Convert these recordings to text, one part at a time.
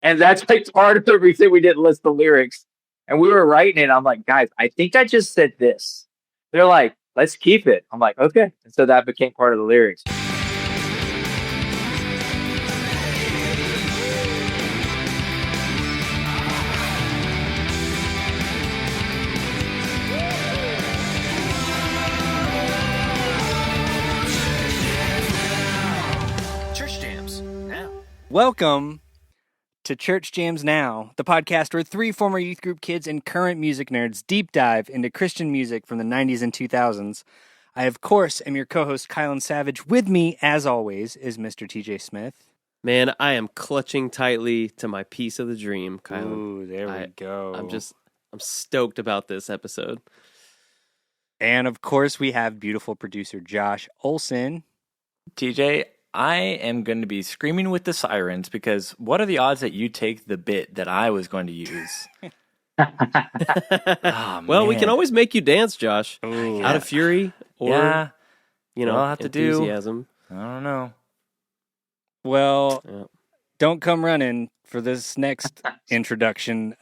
And that's like part of the reason we didn't list the lyrics. And we were writing it. I'm like, guys, I think I just said this. They're like, let's keep it. I'm like, okay. And so that became part of the lyrics. Welcome to Church Jams Now, the podcast where three former youth group kids and current music nerds deep dive into Christian music from the 90s and 2000s. I, of course, am your co-host, Kylan Savage. With me, as always, is Mr. TJ Smith. Man, I am clutching tightly to my piece of the dream, Kylan. Ooh, there we go. I'm stoked about this episode. And, of course, we have beautiful producer Josh Olson. TJ, I am going to be screaming with the sirens because what are the odds that you take the bit that I was going to use? Well, we can always make you dance, Josh. Ooh. Out of fury or, I'll have enthusiasm. I don't know. Well, Don't come running for this next introduction.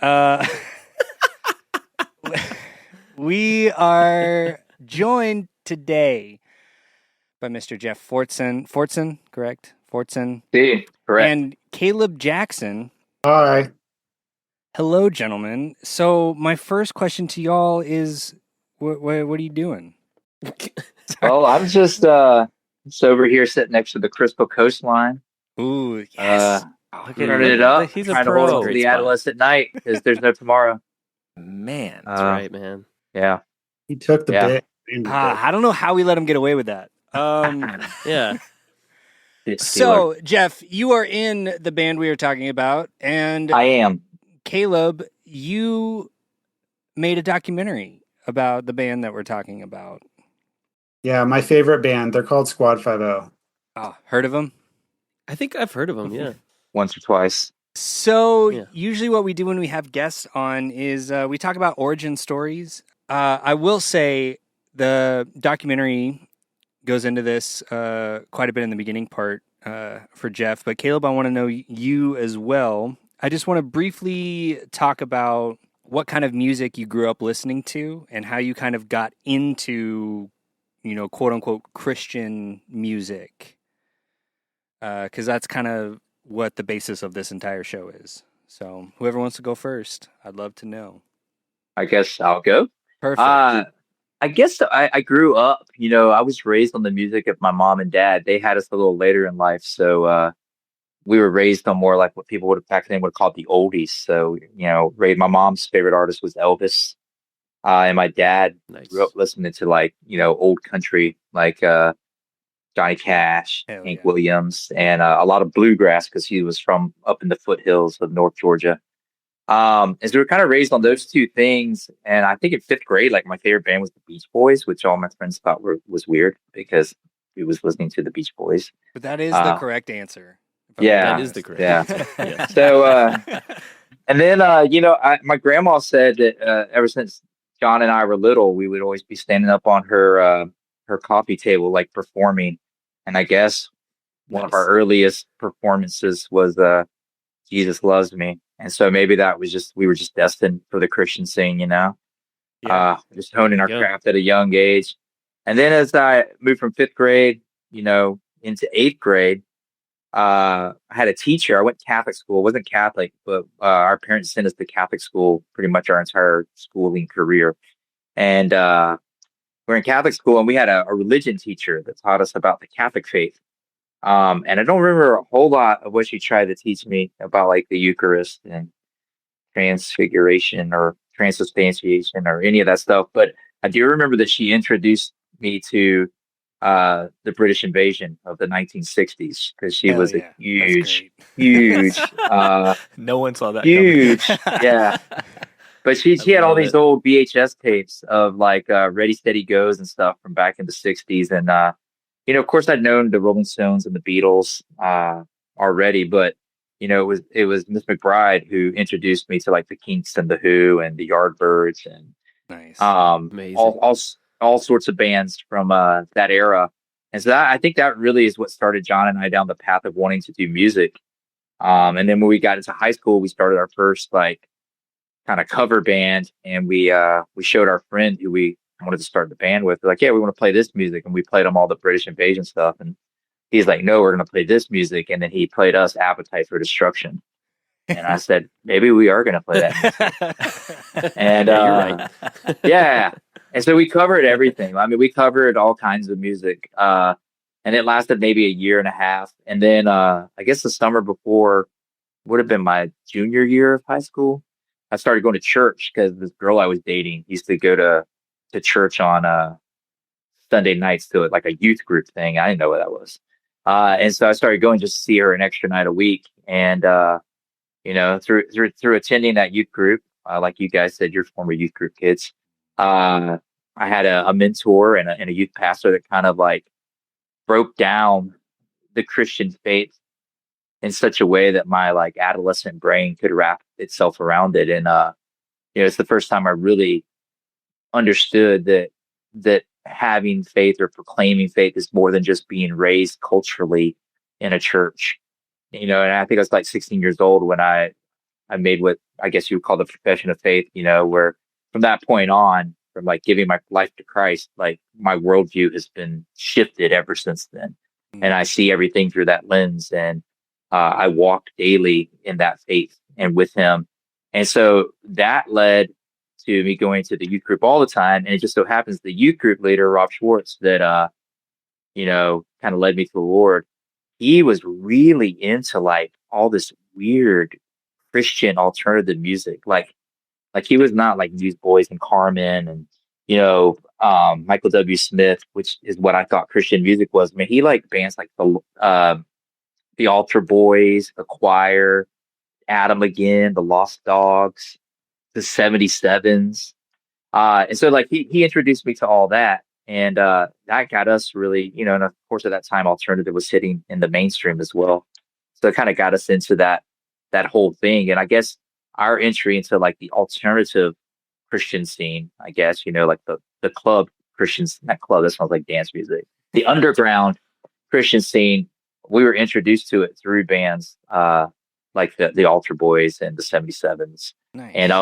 We are joined today by Mr. Jeff Fortson. Fortson, correct? Fortson. See, correct. And Caleb Jackson. Hi. Hello, gentlemen. So my first question to y'all is, what are you doing? Well, I'm just over here sitting next to the Crystal Coastline. Ooh, yes. Turning it up. He's a trying pro. to hold on to the adolescent night because there's no tomorrow. Man. That's right, man. Yeah. He took the bit. I don't know how we let him get away with that. Yeah. So, Jeff, you are in the band we are talking about, and I am. Caleb, you made a documentary about the band that we're talking about. Yeah, my favorite band. They're called Squad 50. Oh, heard of them? I think I've heard of them, yeah. Once or twice. So, usually what we do when we have guests on is we talk about origin stories. I will say the documentary goes into this quite a bit in the beginning part for Jeff. But Caleb, I want to know you as well. I just want to briefly talk about what kind of music you grew up listening to and how you kind of got into, quote unquote, Christian music. Because that's kind of what the basis of this entire show is. So whoever wants to go first, I'd love to know. I guess I'll go. Perfect. I guess I grew up, I was raised on the music of my mom and dad. They had us a little later in life. So we were raised on more like what people would have back then would have called the oldies. So, my mom's favorite artist was Elvis. And my dad grew up listening to like, old country, like Johnny Cash, Hank Williams, and a lot of bluegrass because he was from up in the foothills of North Georgia. And so we were kind of raised on those two things. And I think in fifth grade, like my favorite band was the Beach Boys, which all my friends thought was weird because we was listening to the Beach Boys. But that is the correct answer. Yeah, that is the correct answer. Yeah. So, and then, my grandma said that ever since John and I were little, we would always be standing up on her coffee table, like performing. And I guess one of our earliest performances was Jesus Loves Me. And so maybe that was we were just destined for the Christian scene, just honing our craft at a young age. And then as I moved from fifth grade, into eighth grade, I had a teacher. I went to Catholic school. It wasn't Catholic, but our parents sent us to Catholic school pretty much our entire schooling career. And we're in Catholic school, and we had a religion teacher that taught us about the Catholic faith. And I don't remember a whole lot of what she tried to teach me about like the Eucharist and transfiguration or transubstantiation or any of that stuff. But I do remember that she introduced me to the British invasion of the 1960s because she was a huge No one saw that huge coming. Yeah. But she had all these old VHS tapes of like Ready Steady Goes and stuff from back in the 60s. And of course I'd known the Rolling Stones and the Beatles already, but it was Miss McBride who introduced me to like the Kinks and the Who and the Yardbirds and Amazing. all sorts of bands from that era. And so I think that really is what started John and I down the path of wanting to do music. And then when we got into high school, we started our first like kind of cover band, and we showed our friend who we wanted to start the band with. We're like, yeah, we want to play this music, and we played him all the British Invasion stuff, and he's like, no, we're gonna play this music, and then he played us Appetite for Destruction, and I said, maybe we are gonna play that music. And Yeah, you're right. yeah, and so we covered everything. I mean, we covered all kinds of music, and it lasted maybe a year and a half, and then I guess the summer before would have been my junior year of high school. I started going to church because this girl I was dating used to go to church on Sunday nights to it, like a youth group thing. I didn't know what that was. And so I started going just to see her an extra night a week. And through attending that youth group, like you guys said, you're former youth group kids. I had a mentor and a youth pastor that kind of like broke down the Christian faith in such a way that my like adolescent brain could wrap itself around it. And it's the first time I really understood that having faith or proclaiming faith is more than just being raised culturally in a church. And I think I was like 16 years old when I made what I guess you would call the profession of faith, where from that point on, from like giving my life to Christ, like my worldview has been shifted ever since then. And I see everything through that lens. And I walk daily in that faith and with him. And so that led to me going to the youth group all the time. And it just so happens the youth group leader, Rob Schwartz, that, kind of led me to the Lord. He was really into like all this weird Christian alternative music. Like he was not like Newsboys and Carmen and, Michael W. Smith, which is what I thought Christian music was. I mean, he liked bands like the Altar Boys, the Choir, Adam Again, the Lost Dogs, the 77s. And so like he introduced me to all that. And that got us really, and of course at that time alternative was hitting in the mainstream as well. So it kind of got us into that whole thing. And I guess our entry into like the alternative Christian scene, I guess, like the club Christians, not club, that sounds like dance music. The underground Christian scene, we were introduced to it through bands like the Altar Boys and the 77s. Nice. And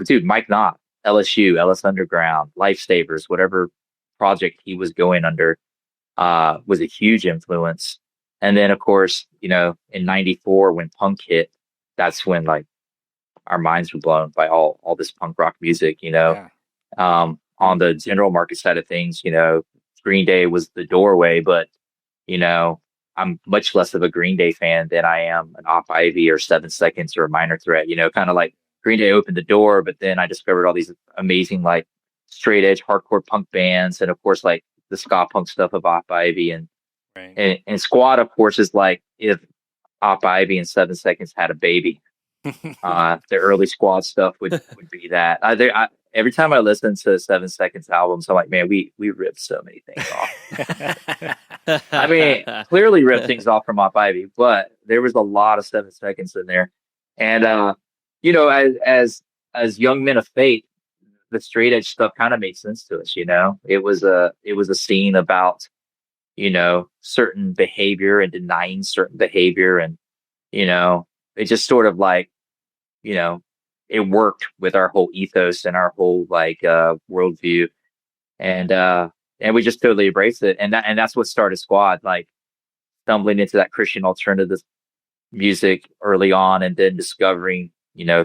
dude, Mike Knott, LSU, LS Underground, Lifesavers, whatever project he was going under, was a huge influence. And then of course, in '94 when punk hit, that's when like our minds were blown by all this punk rock music, Yeah. On the general market side of things, Green Day was the doorway, but I'm much less of a Green Day fan than I am an Op Ivy or 7 Seconds or a Minor Threat, kind of like Green Day opened the door, but then I discovered all these amazing like straight edge hardcore punk bands, and of course like the ska punk stuff of Op Ivy and Right. and Squad, of course, is like if Op Ivy and 7 Seconds had a baby. The early Squad stuff would be that. Every time I listen to 7 Seconds albums, I'm like, man, we ripped so many things off. I mean, clearly ripped things off from Op Ivy, but there was a lot of 7 Seconds in there. And as young men of faith, the straight edge stuff kind of made sense to us. It was a scene about certain behavior and denying certain behavior, and it just sort of like it worked with our whole ethos and our whole like worldview, and we just totally embraced it, and that's what started Squad, like stumbling into that Christian alternative music early on, and then discovering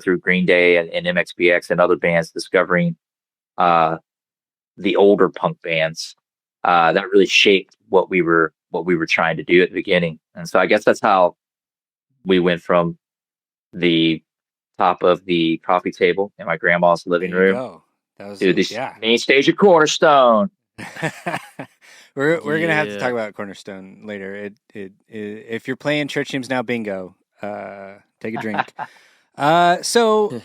through Green Day and MXPX and other bands, discovering the older punk bands that really shaped what we were trying to do at the beginning. And so I guess that's how we went from the top of the coffee table in my grandma's living room That was to the main stage of Cornerstone. We're gonna have to talk about Cornerstone later. If you're playing church hymns now, bingo. Take a drink. So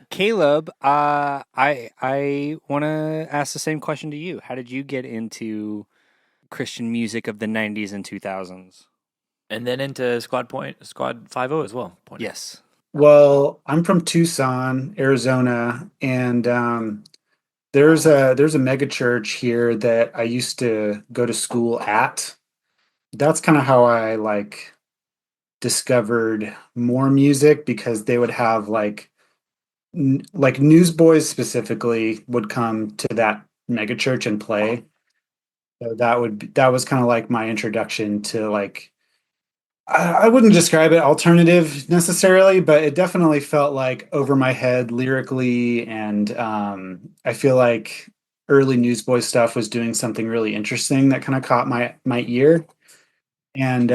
Caleb, I want to ask the same question to you. How did you get into Christian music of the 90s and 2000s? And then into Squad 50 as well. Yes. Well, I'm from Tucson, Arizona, and there's a mega church here that I used to go to school at. That's kind of how I like discovered more music because they would have like newsboys specifically would come to that megachurch and play. So that was kind of like my introduction to like I wouldn't describe it alternative necessarily, but it definitely felt like over my head lyrically, and I feel like early Newsboy stuff was doing something really interesting that kind of caught my ear, and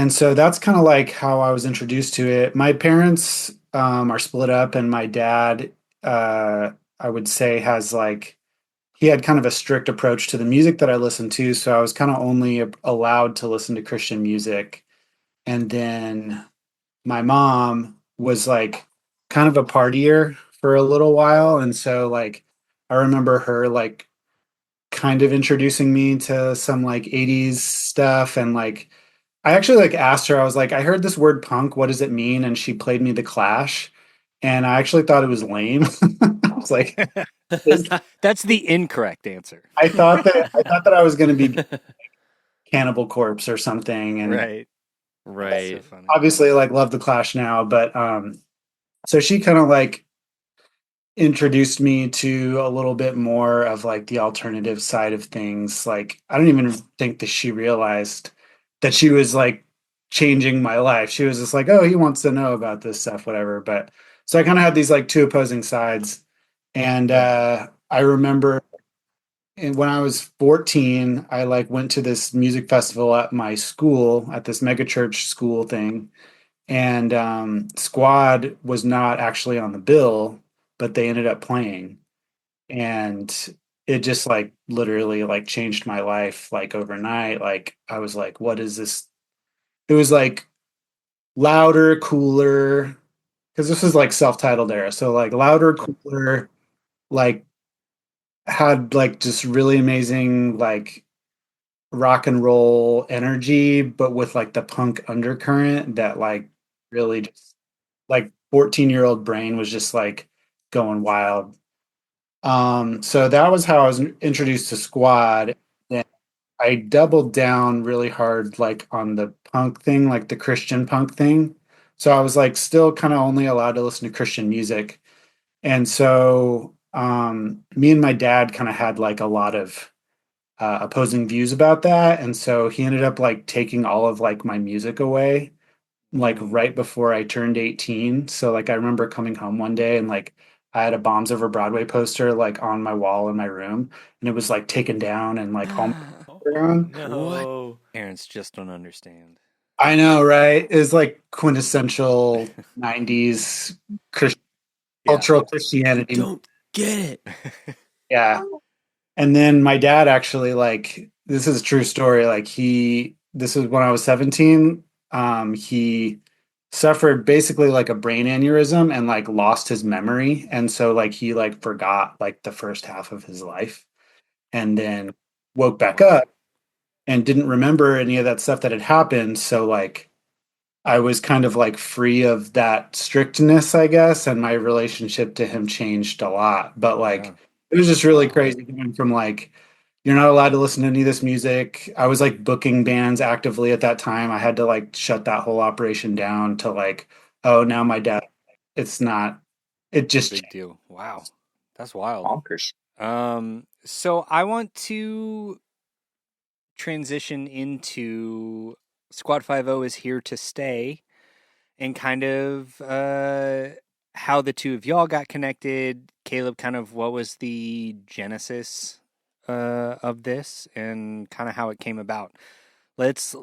so that's kind of like how I was introduced to it. My parents are split up, and my dad, I would say, has like he had kind of a strict approach to the music that I listened to, so I was kind of only allowed to listen to Christian music. And then my mom was like kind of a partier for a little while. And so like I remember her like kind of introducing me to some like 80s stuff. And like I actually like asked her, I was like, I heard this word punk, what does it mean? And she played me the Clash. And I actually thought it was lame. I was like, That's the incorrect answer. I thought that I was gonna be Cannibal Corpse or something. And Right. That's so Right. funny. obviously like love the Clash now, but so she kind of like introduced me to a little bit more of like the alternative side of things. Like I don't even think that she realized that she was like changing my life. She was just like, "Oh, he wants to know about this stuff, whatever." But so I kind of had these like two opposing sides. And I remember when I was 14, I like went to this music festival at my school at this mega church school thing, and Squad was not actually on the bill, but they ended up playing, and it just like literally like changed my life like overnight. Like I was like, what is this? It was like louder, cooler, because this was like self-titled era, so like louder, cooler, like had like just really amazing like rock and roll energy, but with like the punk undercurrent that like really just like 14-year-old brain was just like going wild. So that was how I was introduced to Squad. And I doubled down really hard like on the punk thing, like the Christian punk thing. So I was like still kind of only allowed to listen to Christian music. And so me and my dad kind of had like a lot of opposing views about that. And so he ended up like taking all of like my music away like right before I turned 18. So like I remember coming home one day and like I had a Bombs Over Broadway poster like on my wall in my room, and it was like taken down and like all my Oh gone. What? no. Parents just don't understand. I know, right? It's like quintessential 90s Christ Yeah. cultural Christianity. Don't get it. Yeah. And then my dad actually like this is a true story. Like this was when I was 17. He suffered basically like a brain aneurysm and like lost his memory. And so like he like forgot like the first half of his life and then woke back Wow. up and didn't remember any of that stuff that had happened. So like I was kind of like free of that strictness, I guess, and my relationship to him changed a lot. But Yeah. like it was just really Wow. crazy going from like you're not allowed to listen to any of this music. I was like booking bands actively at that time. I had to like shut that whole operation down to like, oh, now my dad, it's not, it just Big deal. Wow. That's wild. Bonkers. So I want to transition into Squad 50 is here to stay and kind of how the two of y'all got connected. Caleb, kind of what was the genesis of this and kind of how it came about. Let's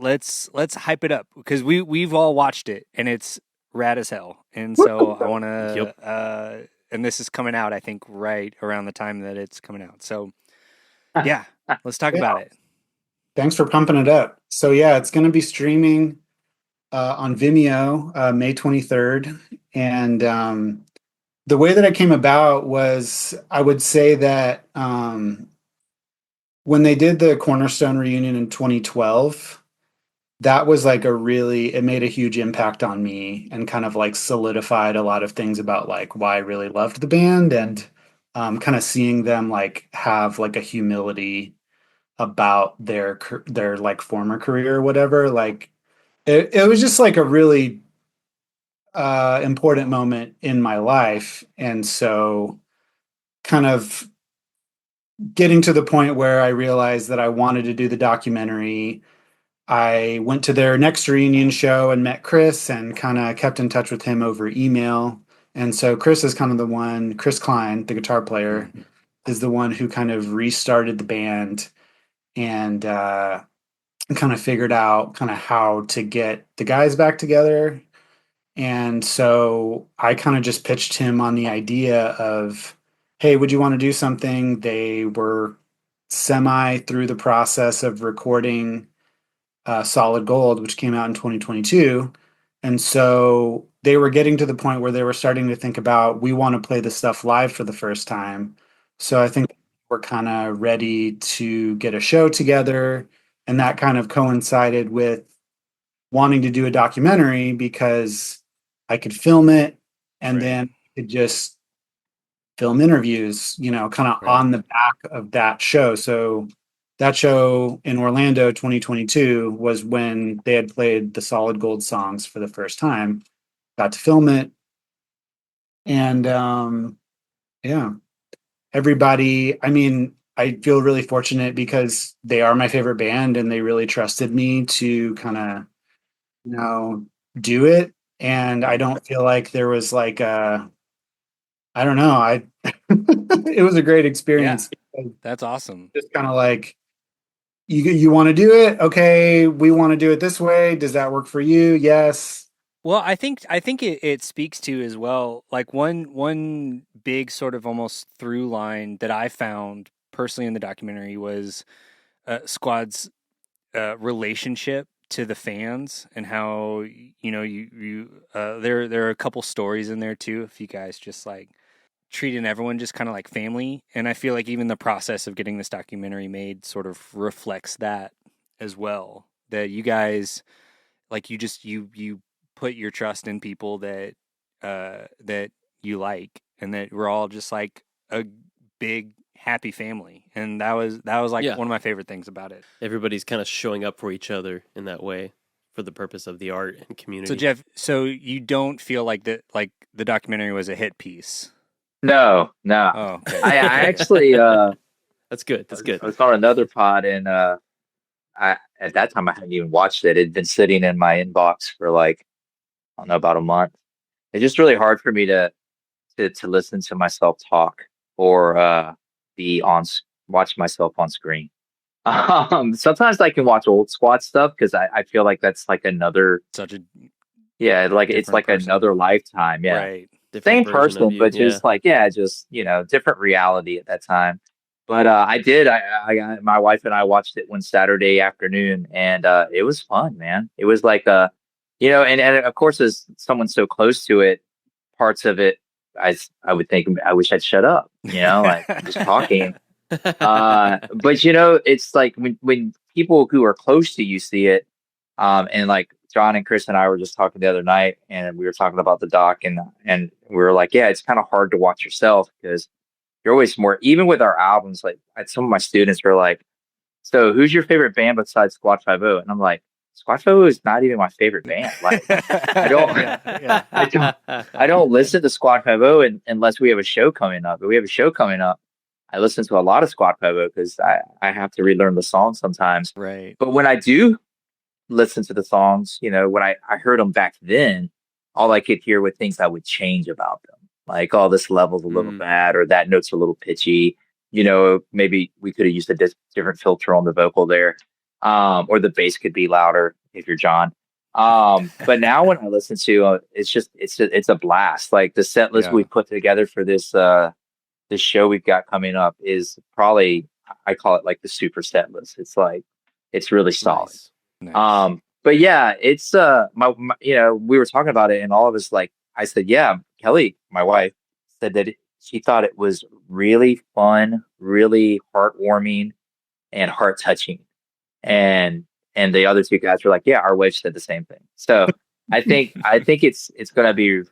hype it up because we've all watched it and it's rad as hell. And so I want to and this is coming out I think right around the time that it's coming out. So yeah, let's talk yeah. about it. Thanks for pumping it up. So yeah, it's going to be streaming on Vimeo May 23rd. And the way that it came about was I would say that when they did the Cornerstone reunion in 2012, that was like it made a huge impact on me and kind of like solidified a lot of things about like why I really loved the band, and kind of seeing them like have like a humility about their like former career or whatever. Like it was just like a really important moment in my life. And so kind of getting to the point where I realized that I wanted to do the documentary. I went to their next reunion show and met Chris and kind of kept in touch with him over email. And so Chris is kind of the one, Chris Klein, the guitar player, is the one who kind of restarted the band and kind of figured out kind of how to get the guys back together. And so I kind of just pitched him on the idea of, hey, would you want to do something? They were semi through the process of recording Solid Gold, which came out in 2022. And so they were getting to the point where they were starting to think about, we want to play this stuff live for the first time. So I think we're kind of ready to get a show together. And that kind of coincided with wanting to do a documentary because I could film it and then could just film interviews, kind of on the back of that show. So that show in Orlando 2022 was when they had played the Solid Gold songs for the first time. Got to film it. And yeah, everybody, I mean, I feel really fortunate because they are my favorite band and they really trusted me to kind of, do it. And I don't feel like there was like I don't know. It was a great experience. Yeah, that's awesome. Just kind of like, you want to do it? Okay, we want to do it this way. Does that work for you? Yes. Well, I think it speaks to as well, like one big sort of almost through line that I found personally in the documentary was Squad's relationship to the fans and how you there are a couple stories in there too, if you guys just like treating everyone just kind of like family. And I feel like even the process of getting this documentary made sort of reflects that as well, that you guys like you put your trust in people that that you like, and that we're all just like a big happy family. And that was like one of my favorite things about it. Everybody's kind of showing up for each other in that way for the purpose of the art and community. So Jeff, so you don't feel like the documentary was a hit piece? No. Oh, okay. I actually that's good. That's good. I was on another pod and I at that time I hadn't even watched it. It'd been sitting in my inbox for like, I don't know, about a month. It's just really hard for me to listen to myself talk or watch myself on screen. Sometimes I can watch old Squad stuff because I feel like that's like another such a like it's like person. Another lifetime. Yeah. Right. Same person, but just like, just, different reality at that time. But I my wife and I watched it one Saturday afternoon and it was fun, man. It was like, and of course, as someone so close to it, parts of it, I would think, I wish I'd shut up, like just talking. But it's like when people who are close to you see it, and like John and Chris and I were just talking the other night, and we were talking about the doc, and we were like, yeah, it's kind of hard to watch yourself because you're always more. Even with our albums, like some of my students were like, "So, who's your favorite band besides Squad 50?" And I'm like, Squad 50 is not even my favorite band. Like, I don't listen to Squad 50 unless we have a show coming up. If we have a show coming up, I listen to a lot of Squad 50 because I have to relearn the songs sometimes. Right. But when I do listen to the songs, when I heard them back then, all I could hear were things I would change about them. Like, oh, this level's a little bad, or that note's a little pitchy. Maybe we could have used a different filter on the vocal there. Or the bass could be louder if you're John. But now when I listen to it's a blast. Like the set list we put together for this show we've got coming up is probably, I call it like the super set list. It's like, it's really solid. Nice. But yeah, it's my we were talking about it and all of us, like, I said, yeah, Kelly, my wife, said that she thought it was really fun, really heartwarming and heart touching. And the other two guys were like, yeah, our wife said the same thing. So I think it's going to be,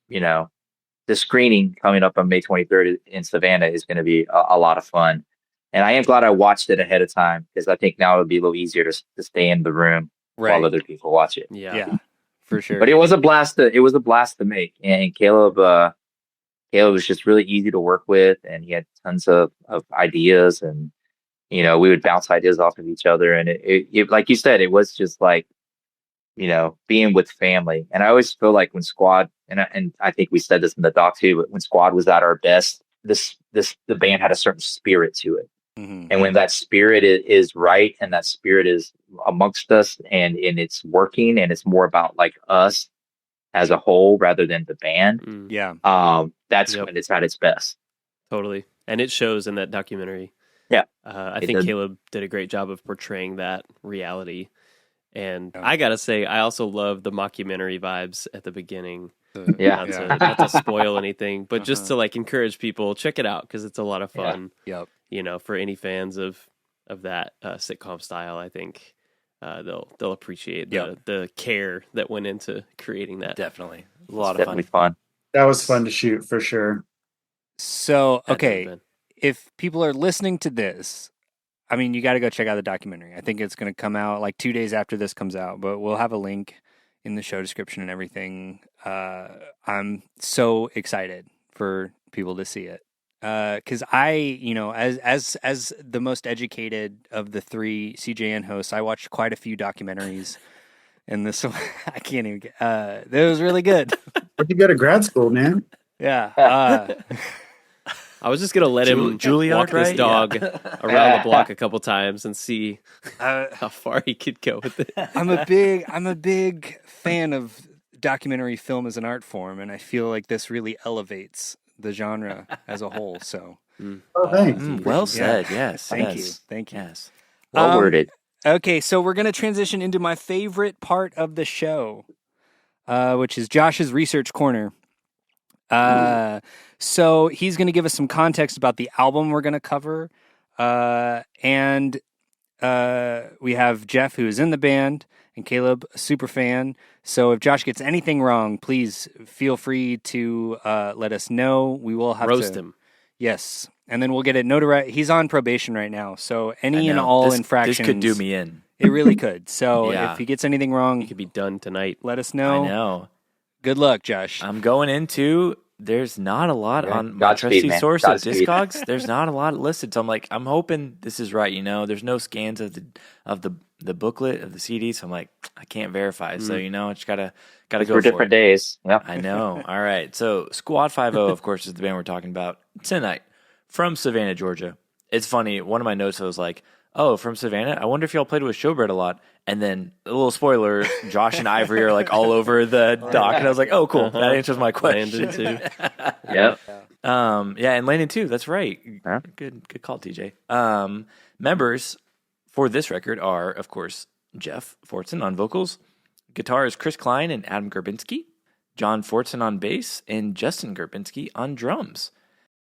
the screening coming up on May 23rd in Savannah is going to be a lot of fun. And I am glad I watched it ahead of time because I think now it would be a little easier to stay in the room while other people watch it. Yeah, for sure. But it was a blast. It was a blast to make, and Caleb was just really easy to work with, and he had tons of ideas, and we would bounce ideas off of each other, and it like you said, it was just like being with family. And I always feel like when Squad, and I think we said this in the doc too, but when Squad was at our best, the band had a certain spirit to it. Mm-hmm. And when that spirit is right, and that spirit is amongst us, and it's working, and it's more about like us as a whole rather than the band. Yeah. That's when it's at its best. Totally. And it shows in that documentary. Yeah. I think Caleb did a great job of portraying that reality. And I got to say, I also love the mockumentary vibes at the beginning. Not to spoil anything, but just to like encourage people, check it out because it's a lot of fun. Yep. For any fans of that sitcom style, I think they'll appreciate the care that went into creating that. Definitely. A lot of fun. That was fun to shoot for sure. So, okay, if people are listening to this, I mean, you got to go check out the documentary. I think it's going to come out like 2 days after this comes out, but we'll have a link in the show description and everything. I'm so excited for people to see it. Because I, as the most educated of the three CJN hosts, I watched quite a few documentaries, and this one, I can't even get, that was really good. Where'd you go to grad school, man? Yeah. I was just going to let him walk this dog around the block a couple times and see how far he could go with it. I'm a big fan of documentary film as an art form, and I feel like this really elevates the genre as a whole. So, thanks. Well said. Yes. Thank you. Yes. Well worded. Okay, so we're going to transition into my favorite part of the show, which is Josh's research corner. So he's going to give us some context about the album we're going to cover. And we have Jeff, who is in the band, and Caleb, a super fan. So if Josh gets anything wrong, please feel free to let us know. We will have roast him. Yes. And then we'll get it notarized. He's on probation right now. So any and all infractions. This could do me in. It really could. So if he gets anything wrong, he could be done tonight. Let us know. I know. Good luck, Josh. I'm going into... There's not a lot on my trusty source of Discogs. There's not a lot listed, so I'm hoping this is right. There's no scans of the booklet of the CD, so I'm like, I can't verify. So just gotta go for different days. Yeah, I know. All right, so Squad 50, of course, is the band we're talking about tonight from Savannah, Georgia. It's funny. One of my notes was like, "Oh, from Savannah. I wonder if y'all played with Showbread a lot." And then a little spoiler: Josh and Ivory are like all over the dock, and I was like, "Oh, cool, that answers my question." Landon too. Yep. And Landon too. That's right. Yeah. Good call, TJ. Members for this record are, of course, Jeff Fortson on vocals, guitar is Chris Klein and Adam Gerbinski, John Fortson on bass, and Justin Gerbinski on drums.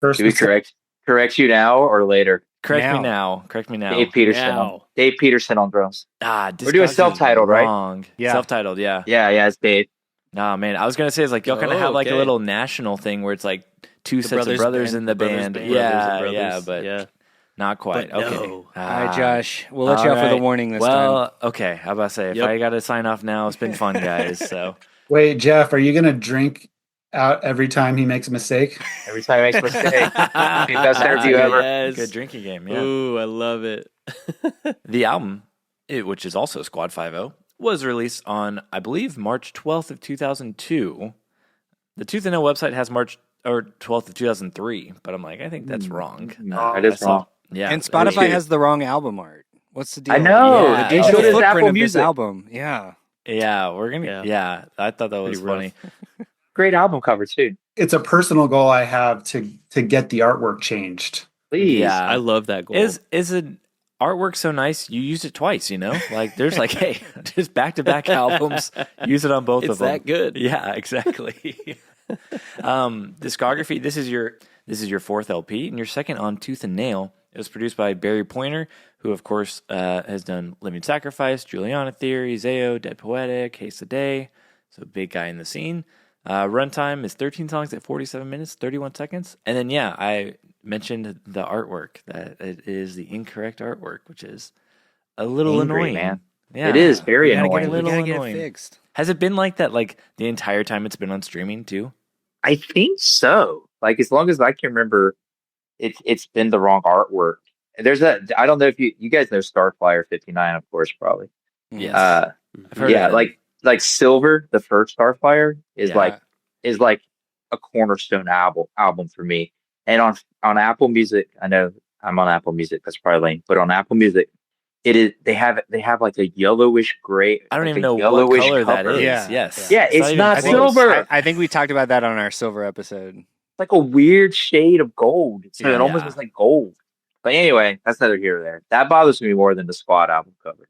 Do we correct you now or later? Correct me now. Dave Peterson on drums. We're doing self-titled, right? Yeah. Self-titled, yeah. Yeah, it's Dave. Nah, man, I was going to say, it's like, y'all kind of have like a little national thing where it's like two sets of brothers in the band. But not quite. But okay. No. All right, Josh. We'll let you out for the warning this time. Well, okay. How about I say, if I got to sign off now, it's been fun, guys. So Wait, Jeff, are you going to drink out every time he makes a mistake? Every time he makes a mistake. Best interview ever. Yes. Good drinking game, yeah. Ooh, I love it. The album, which is also Squad 50, was released on, I believe, March 12th of 2002. The Tooth and Nail website has March 12th of 2003, but I'm like, I think that's wrong. No, it is wrong. Yeah, And Spotify has the wrong album art. What's the deal? I know. Yeah. They The showed his footprint Apple of this Music. album. Yeah. Yeah, we're gonna. Yeah, I thought that was Pretty rough. funny. Great album cover too. It's a personal goal I have to get the artwork changed. Please. Yeah. I love that goal. Is an artwork so nice? You use it twice, Like there's like, hey, just back to back albums. Use it on both It's of them. that good. Yeah, exactly. Discography. This is your fourth LP and your second on Tooth and Nail. It was produced by Barry Pointer, who of course has done Living Sacrifice, Juliana Theory, Zao, Dead Poetic, Case a Day. So big guy in the scene. Runtime is 13 songs at 47 minutes, 31 seconds. And then, I mentioned the artwork, that it is the incorrect artwork, which is a little Angry, annoying. man. Yeah. It is very We gotta annoying. get it Annoying. fixed. Has it been like that like the entire time it's been on streaming too? I think so. Like as long as I can remember, it's been the wrong artwork. And there's a I don't know if you guys know Starflyer 59, of course, probably. Yes. I've heard Yeah, of them. like Silver, the first Starflyer is Yeah. like a cornerstone album for me. And on Apple Music, I know I'm on Apple Music, that's probably lame, but on Apple Music, it is they have like a yellowish gray, I don't like even a know what yellowish color that cover. is. Yeah, Yes. yeah, it's even not I think, close. silver. I think we talked about that on our silver episode. Like a weird shade of gold. So it almost Yeah. looks like gold. But anyway, that's neither here or there. That bothers me more than the Squad album cover.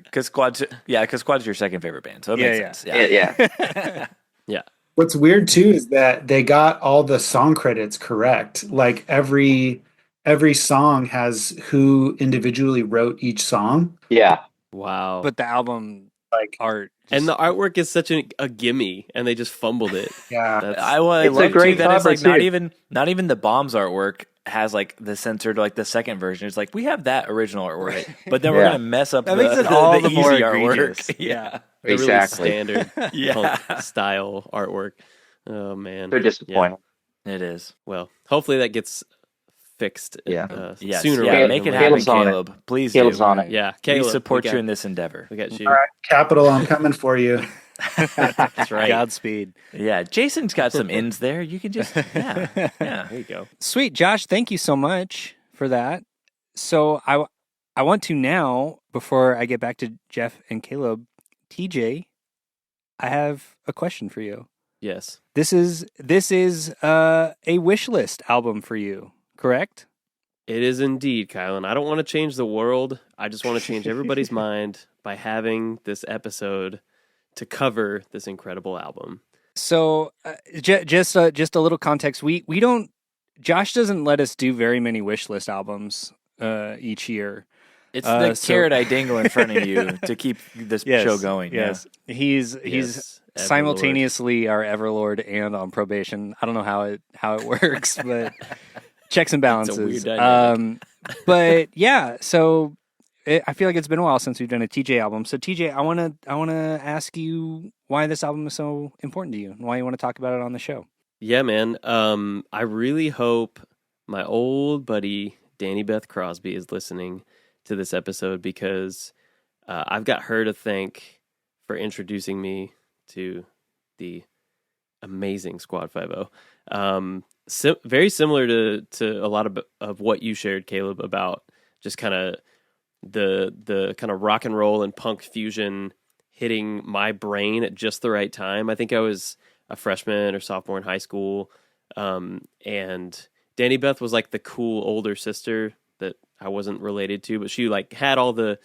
Because Squad's your second favorite band, so it makes sense. Yeah. Yeah. What's weird too is that they got all the song credits correct. Like every song has who individually wrote each song. Yeah. Wow. But the album Like art and the artwork is such a gimme, and they just fumbled it. yeah, That's, I It's a love great too that it's cover, like not too. even the Bombs artwork has like the censored like the second version. It's like we have that original artwork, but then we're Yeah. gonna mess up that the, makes it all the easy more artwork. egregious. Yeah. the Exactly. really standard Yeah. punk style artwork. Oh man, They're disappointing. It is. Well, hopefully that gets fixed. Yeah. Yes. Sooner. Yeah. rather Make than it later. happen, Caleb's on it. Caleb. Please Caleb's do. on it. Yeah, We Caleb, support we you got- in this endeavor. We got you. all right, Capital, I'm coming for you. That's right. Godspeed. Yeah, Jason's got some ins there. You can just yeah. There you go. Sweet, Josh. Thank you so much for that. So I want to now, before I get back to Jeff and Caleb, TJ, I have a question for you. Yes. This is a wish list album for you, correct? It is indeed, Kyle, and I don't want to change the world. I just want to change everybody's mind by having this episode to cover this incredible album. So just a little context. We don't. Josh doesn't let us do very many wish list albums each year. It's the So- carrot I dangle in front of you to keep this show going. Yes, he's Yes, simultaneously our Everlord and on probation. I don't know how it works, but checks and balances. weird dynamic. But yeah, so I feel like it's been a while since we've done a TJ album. So TJ, I wanna ask you why this album is so important to you and why you want to talk about it on the show. Yeah, man. I really hope my old buddy Danny Beth Crosby is listening to this episode because I've got her to thank for introducing me to the amazing Squad 5-0. Very similar to a lot of what you shared, Caleb, about just kind of the kind of rock and roll and punk fusion hitting my brain at just the right time. I think I was a freshman or sophomore in high school, and Danny Beth was like the cool older sister that I wasn't related to, but she like had all the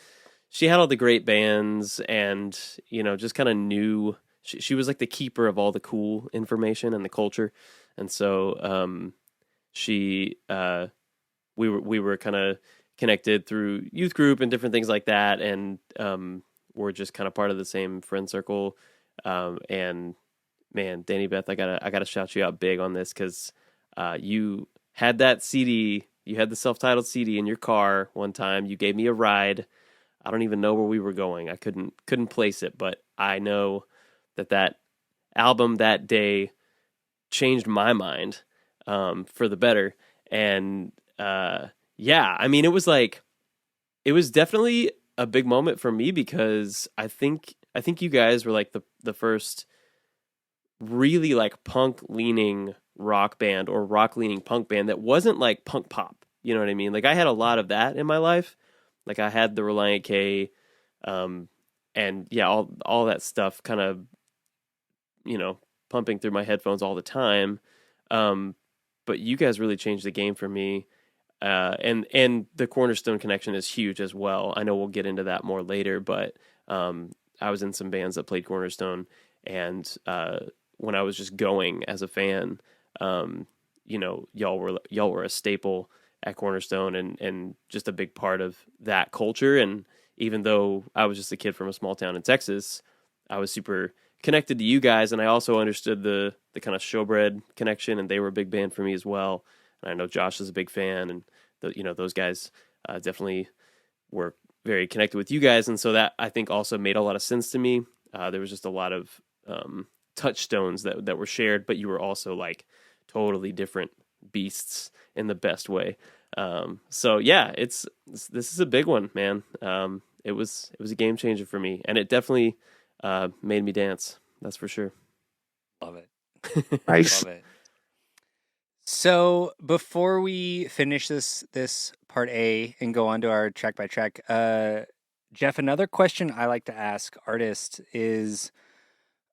great bands, and just kind of knew. She was like the keeper of all the cool information and the culture, and so we were kind of connected through youth group and different things like that, and we're just kind of part of the same friend circle. And man, Danny Beth, I gotta shout you out big on this because you had that CD, you had the self-titled CD in your car one time. You gave me a ride. I don't even know where we were going. I couldn't place it, but I know that album that day changed my mind for the better. And yeah, I mean, it was definitely a big moment for me because I think you guys were like the first really like punk leaning rock band or rock leaning punk band that wasn't like punk pop. You know what I mean? Like I had a lot of that in my life. Like I had the Reliant K, and yeah, all that stuff kind of, pumping through my headphones all the time. But you guys really changed the game for me. And the Cornerstone connection is huge as well. I know we'll get into that more later, but I was in some bands that played Cornerstone, and when I was just going as a fan, y'all were a staple at Cornerstone and just a big part of that culture. And even though I was just a kid from a small town in Texas, I was super connected to you guys, and I also understood the kind of Showbread connection, and they were a big band for me as well. And I know Josh is a big fan, and those guys definitely were very connected with you guys, and so that I think also made a lot of sense to me. There was just a lot of touchstones that were shared, but you were also like totally different beasts in the best way. So yeah, this is a big one, man. It was a game changer for me, and it definitely made me dance. That's for sure. Love it. Nice. Love it. So before we finish this part A and go on to our track by track, Jeff, another question I like to ask artists is,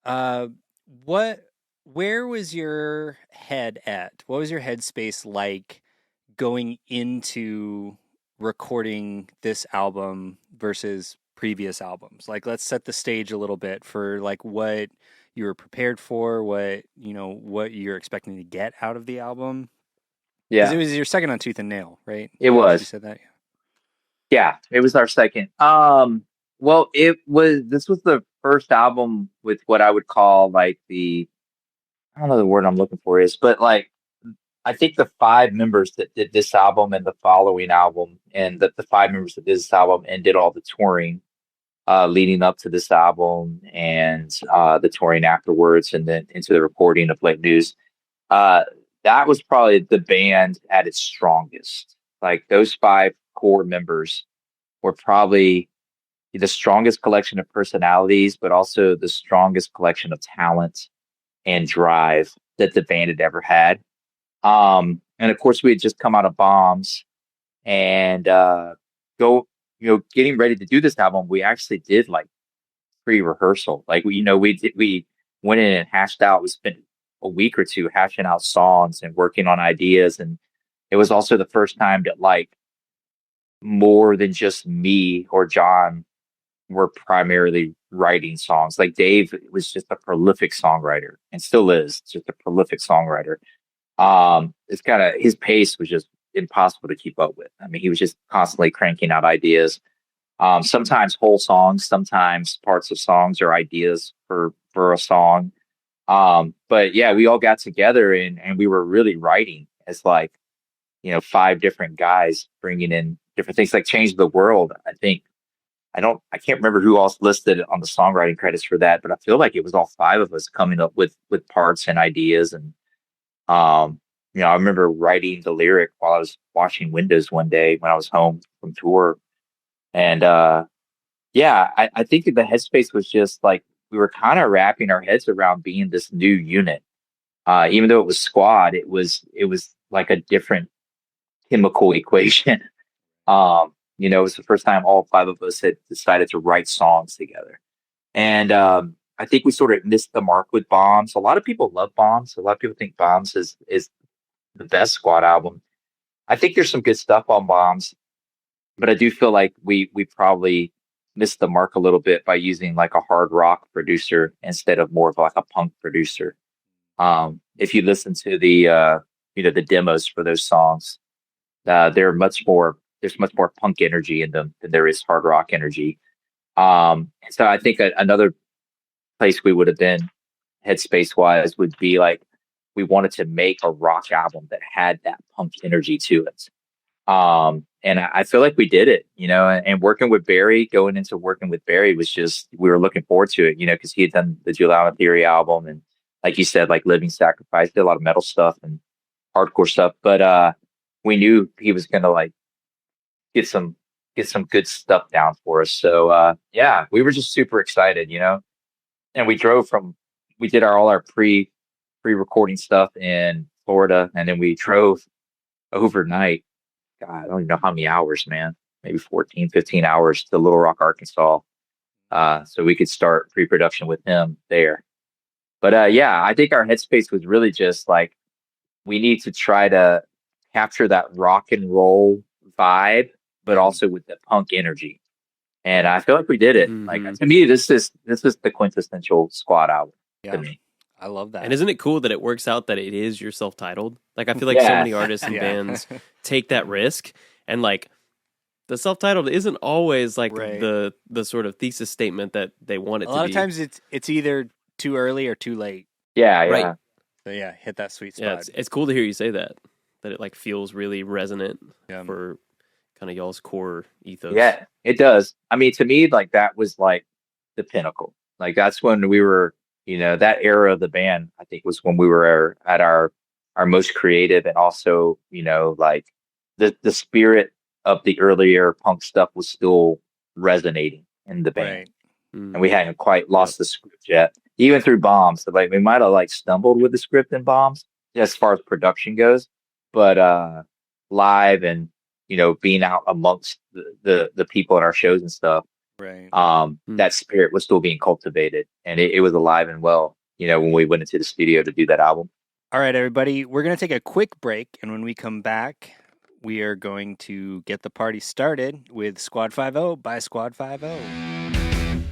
where was your head at? What was your headspace like going into recording this album versus previous albums? Like, let's set the stage a little bit for like what you were prepared for, what you're expecting to get out of the album. Yeah, it was your second on Tooth and Nail, right? It was. You said that. Yeah, it was our second. Well, this was the first album with what I would call like I don't know the word I'm looking for is, but like I think the five members that did this album and the following album, and the five members that did this album and did all the touring leading up to this album and the touring afterwards, and then into the recording of Late News. That was probably the band at its strongest. Like those five core members were probably the strongest collection of personalities, but also the strongest collection of talent and drive that the band had ever had. And of course, we had just come out of Bombs and getting ready to do this album. We actually did like pre-rehearsal. Like we went in and hashed out. We spent a week or two hashing out songs and working on ideas, and it was also the first time that like more than just me or John were primarily writing songs. Like Dave was just a prolific songwriter and still is just a prolific songwriter. It's kind of his pace was just impossible to keep up with. I mean, he was just constantly cranking out ideas. Sometimes whole songs, sometimes parts of songs or ideas for a song. But yeah, we all got together and we were really writing as like, five different guys bringing in different things like Change the World. I can't remember who else listed on the songwriting credits for that, but I feel like it was all five of us coming up with parts and ideas. And, I remember writing the lyric while I was washing windows one day when I was home from tour. And, I think the headspace was just like, we were kind of wrapping our heads around being this new unit. Even though it was squad, it was like a different chemical equation. It was the first time all five of us had decided to write songs together. And I think we sort of missed the mark with Bombs. A lot of people love Bombs. A lot of people think Bombs is the best squad album. I think there's some good stuff on Bombs, but I do feel like we probably missed the mark a little bit by using like a hard rock producer instead of more of like a punk producer. If you listen to the the demos for those songs, there's much more punk energy in them than there is hard rock energy. So I think another place we would have been headspace wise would be like we wanted to make a rock album that had that punk energy to it. And I feel like we did it, and going into working with Barry was just, we were looking forward to it, because he had done the Juliana Theory album. And like you said, like Living Sacrifice, did a lot of metal stuff and hardcore stuff. But we knew he was going to like get some good stuff down for us. So we were just super excited, and we did all our pre-recording stuff in Florida. And then we drove overnight. God, I don't even know how many hours, man, maybe 14, 15 hours to Little Rock, Arkansas. So we could start pre-production with him there. But I think our headspace was really just like, we need to try to capture that rock and roll vibe, but also with the punk energy. And I feel like we did it. Mm-hmm. Like to me, this is the quintessential squad album to me. I love that. And isn't it cool that it works out that it is your self-titled? Like, I feel like so many artists and bands take that risk, and like the self-titled isn't always like the sort of thesis statement that they want it to be. A lot of times it's either too early or too late. Yeah. Right. So hit that sweet spot. Yeah, it's cool to hear you say that it like feels really resonant because kind of y'all's core ethos. Yeah, it does. I mean, to me, like that was like the pinnacle. Like that's when we were, that era of the band, I think was when we were at our most creative, and also, like the spirit of the earlier punk stuff was still resonating in the band. Right. And we hadn't quite lost the script yet, even through Bombs. So like we might have like stumbled with the script in Bombs as far as production goes, but live and being out amongst the people at our shows and stuff, Right. that spirit was still being cultivated, and it was alive and well. When we went into the studio to do that album. All right, everybody, we're gonna take a quick break, and when we come back, we are going to get the party started with Squad 5-0 by Squad 5-0.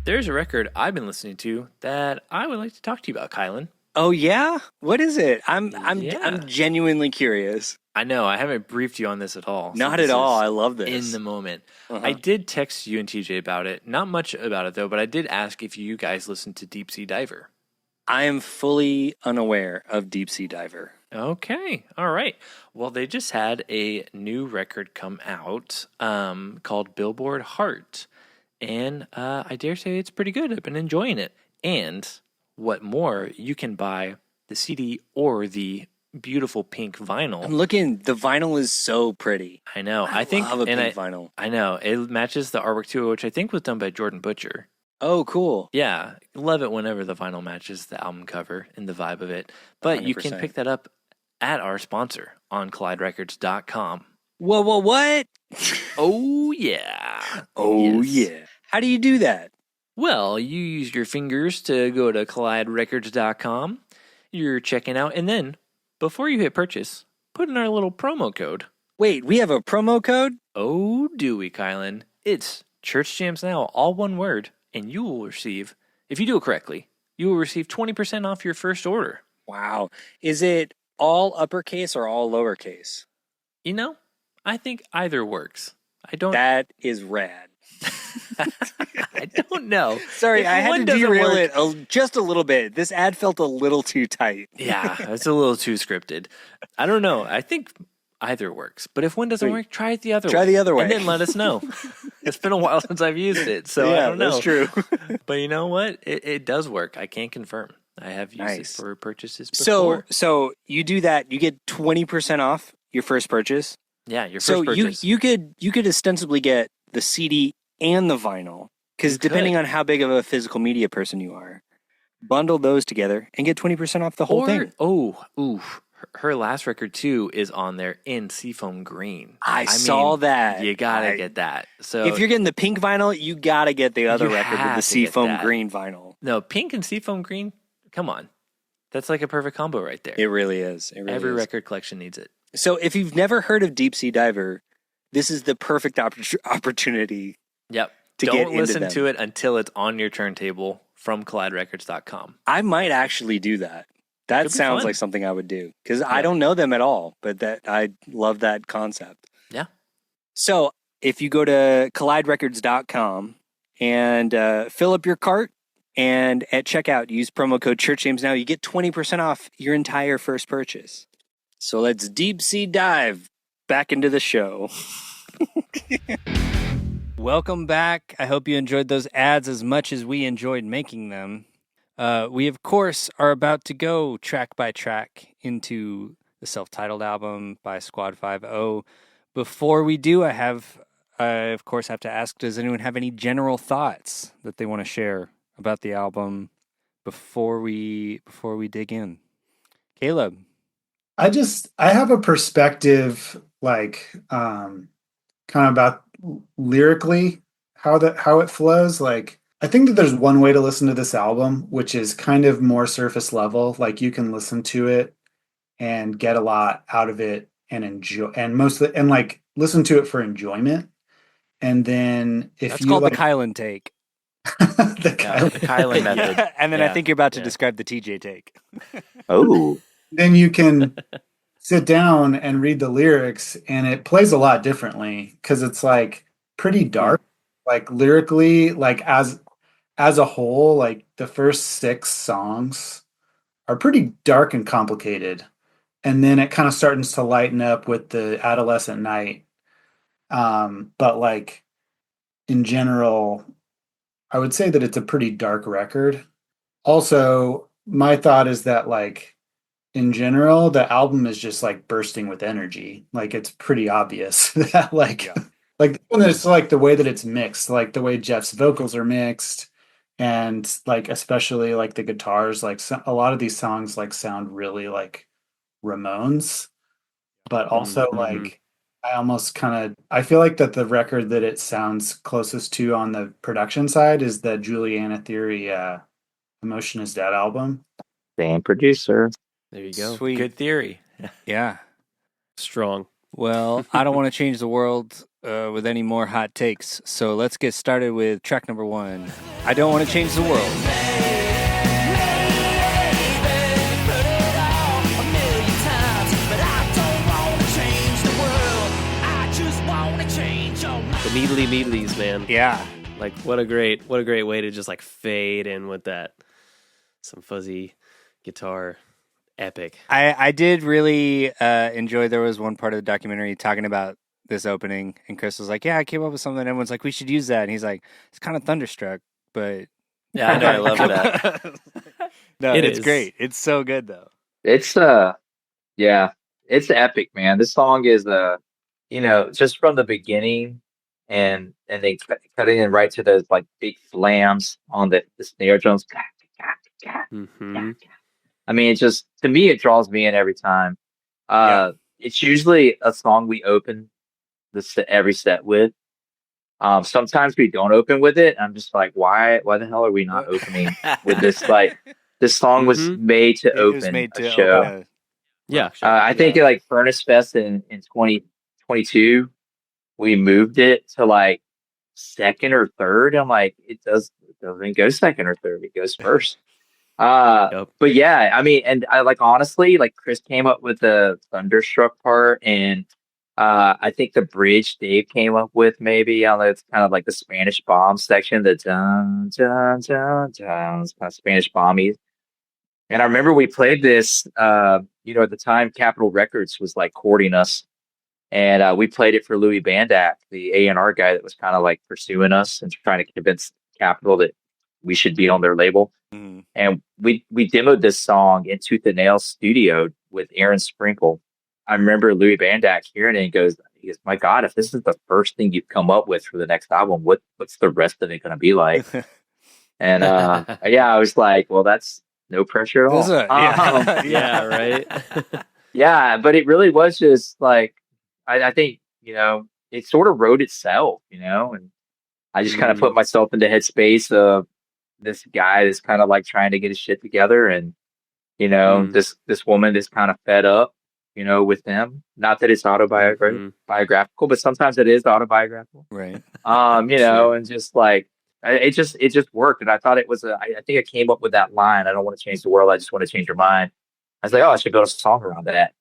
There's a record I've been listening to that I would like to talk to you about, Kylan. Oh yeah? What is it? I'm Yeah. genuinely curious. I know, I haven't briefed you on this at all. Not at all. I love this. In the moment. I did text you and TJ about it. Not much about it, though, but I did ask if you guys listened to Deep Sea Diver. I am fully unaware of Deep Sea Diver. Okay. All right. Well, they just had a new record come out called Billboard Heart. And I dare say it's pretty good. I've been enjoying it. And what more, you can buy the CD or the beautiful pink vinyl. I'm looking. The vinyl is so pretty. I know. I love a pink vinyl. I know. It matches the artwork too, which I think was done by Jordan Butcher. Oh, cool. Yeah. Love it whenever the vinyl matches the album cover and the vibe of it. But 100%. You can pick that up at our sponsor on colliderecords.com. Whoa, what? Oh, yeah. Oh, Yes. yeah. How do you do that? Well, you use your fingers to go to colliderecords.com. You're checking out, and then, before you hit purchase, put in our little promo code. Wait, we have a promo code? Oh, do we, Kylan? It's Church Jams Now, all one word, and you will receive, if you do it correctly, you will receive 20% off your first order. Wow. Is it all uppercase or all lowercase? I think either works. That is rad. I don't know. Sorry, If I had one to doesn't derail work- it just a little bit. This ad felt a little too tight. Yeah, it's a little too scripted. I don't know. I think either works. But if one doesn't work, try it the other way. Try the other way. And then let us know. It's been a while since I've used it, so I don't know. That's true. But you know what? It does work. I can confirm. I have used it for purchases before. So you do that, you get 20% off your first purchase. Yeah, your first purchase. So you could ostensibly get the CD and the vinyl, because depending on how big of a physical media person you are, bundle those together and get 20% off the whole thing. Her last record too is on there in Seafoam Green. I saw that. You gotta get that. So if you're getting the pink vinyl, you gotta get the other record with the Seafoam Green vinyl. No, pink and Seafoam Green. Come on, that's like a perfect combo right there. It really is. Every record collection needs it. So if you've never heard of Deep Sea Diver, this is the perfect opportunity. Yep. Don't listen to it until it's on your turntable from colliderecords.com. I might actually do that. That sounds like something I would do, because I don't know them at all, but I love that concept. Yeah. So if you go to colliderecords.com and fill up your cart, and at checkout use promo code ChurchJamesNow, you get 20% off your entire first purchase. So let's deep sea dive back into the show. Welcome back. I hope you enjoyed those ads as much as we enjoyed making them. We, of course, are about to go track by track into the self-titled album by Squad 5-0. Before we do, I of course, have to ask, does anyone have any general thoughts that they want to share about the album before we dig in? Caleb? I have a perspective kind of about lyrically how it flows. Like, I think that there's one way to listen to this album, which is kind of more surface level. Like, you can listen to it and get a lot out of it and enjoy, and listen to it for enjoyment. And then that's called the Kylan take. The Kylan method. Yeah. And then I think you're about to describe the TJ take. Oh. Then you can sit down and read the lyrics, and it plays a lot differently because it's like pretty dark, like lyrically, like as a whole, like the first 6 songs are pretty dark and complicated. and then it kind of starts to lighten up with the Adolescent Night. But like in general, I would say that it's a pretty dark record. Also, my thought is that like in general, the album is just like bursting with energy. Like it's pretty obvious that like like when it's like the way that it's mixed, like the way Jeff's vocals are mixed, and like especially like the guitars, like a lot of these songs like sound really like Ramones, but also like I almost kind of I feel like that the record that it sounds closest to on the production side is the Juliana Theory Emotion is Dead album. Same producer. There you go. Sweet. Good theory. Yeah. Strong. Well, I don't want to change the world with any more hot takes. So let's get started with track number 1. I don't want to change the world. The Meedly, man. Yeah. Like what a great way to just like fade in with that some fuzzy guitar. Epic. I did really enjoy. There was one part of the documentary talking about this opening, and Chris was like, "Yeah, I came up with something." Everyone's like, "We should use that," and he's like, "It's kind of Thunderstruck, but Yeah, I know. I love that. no, it's is great. It's so good though. It's yeah, it's epic, man. This song is just from the beginning, and they cutting in right to those like big slams on the snare drums. Mm-hmm. I mean, it just to me it draws me in every time. It's usually a song we open every set with. Sometimes we don't open with it. I'm just like, why the hell are we not opening with this? Like, this song was made to open a show. Yeah. I think like Furnace Fest in 2022, we moved it to like second or third. I'm like, it doesn't go second or third. It goes first. But yeah, I mean, and I like honestly, like Chris came up with the Thunderstruck part, and I think the bridge Dave came up with maybe. I don't know, it's kind of like the Spanish bomb section, the dun dun dun dun, it's kind of Spanish bombies. And I remember we played this, at the time Capitol Records was like courting us, and we played it for Louis Bandak, the A&R guy that was kind of like pursuing us and trying to convince Capitol that we should be on their label. Mm. And we demoed this song in Tooth and Nail studio with Aaron Sprinkle. I remember Louis Bandak hearing it and he goes, "My God, if this is the first thing you've come up with for the next album, what's the rest of it going to be like?" And yeah, I was like, "Well, that's no pressure at all." Yeah, right. Yeah, but it really was just like I think it sort of wrote itself, and I just kind of put myself into headspace of this guy that's kind of like trying to get his shit together, and this woman is kind of fed up, with him. Not that it's biographical, but sometimes it is autobiographical, Right? And just like it just worked, and I thought it was I think I came up with that line. I don't want to change the world. I just want to change your mind. I was like, oh, I should build a song around that.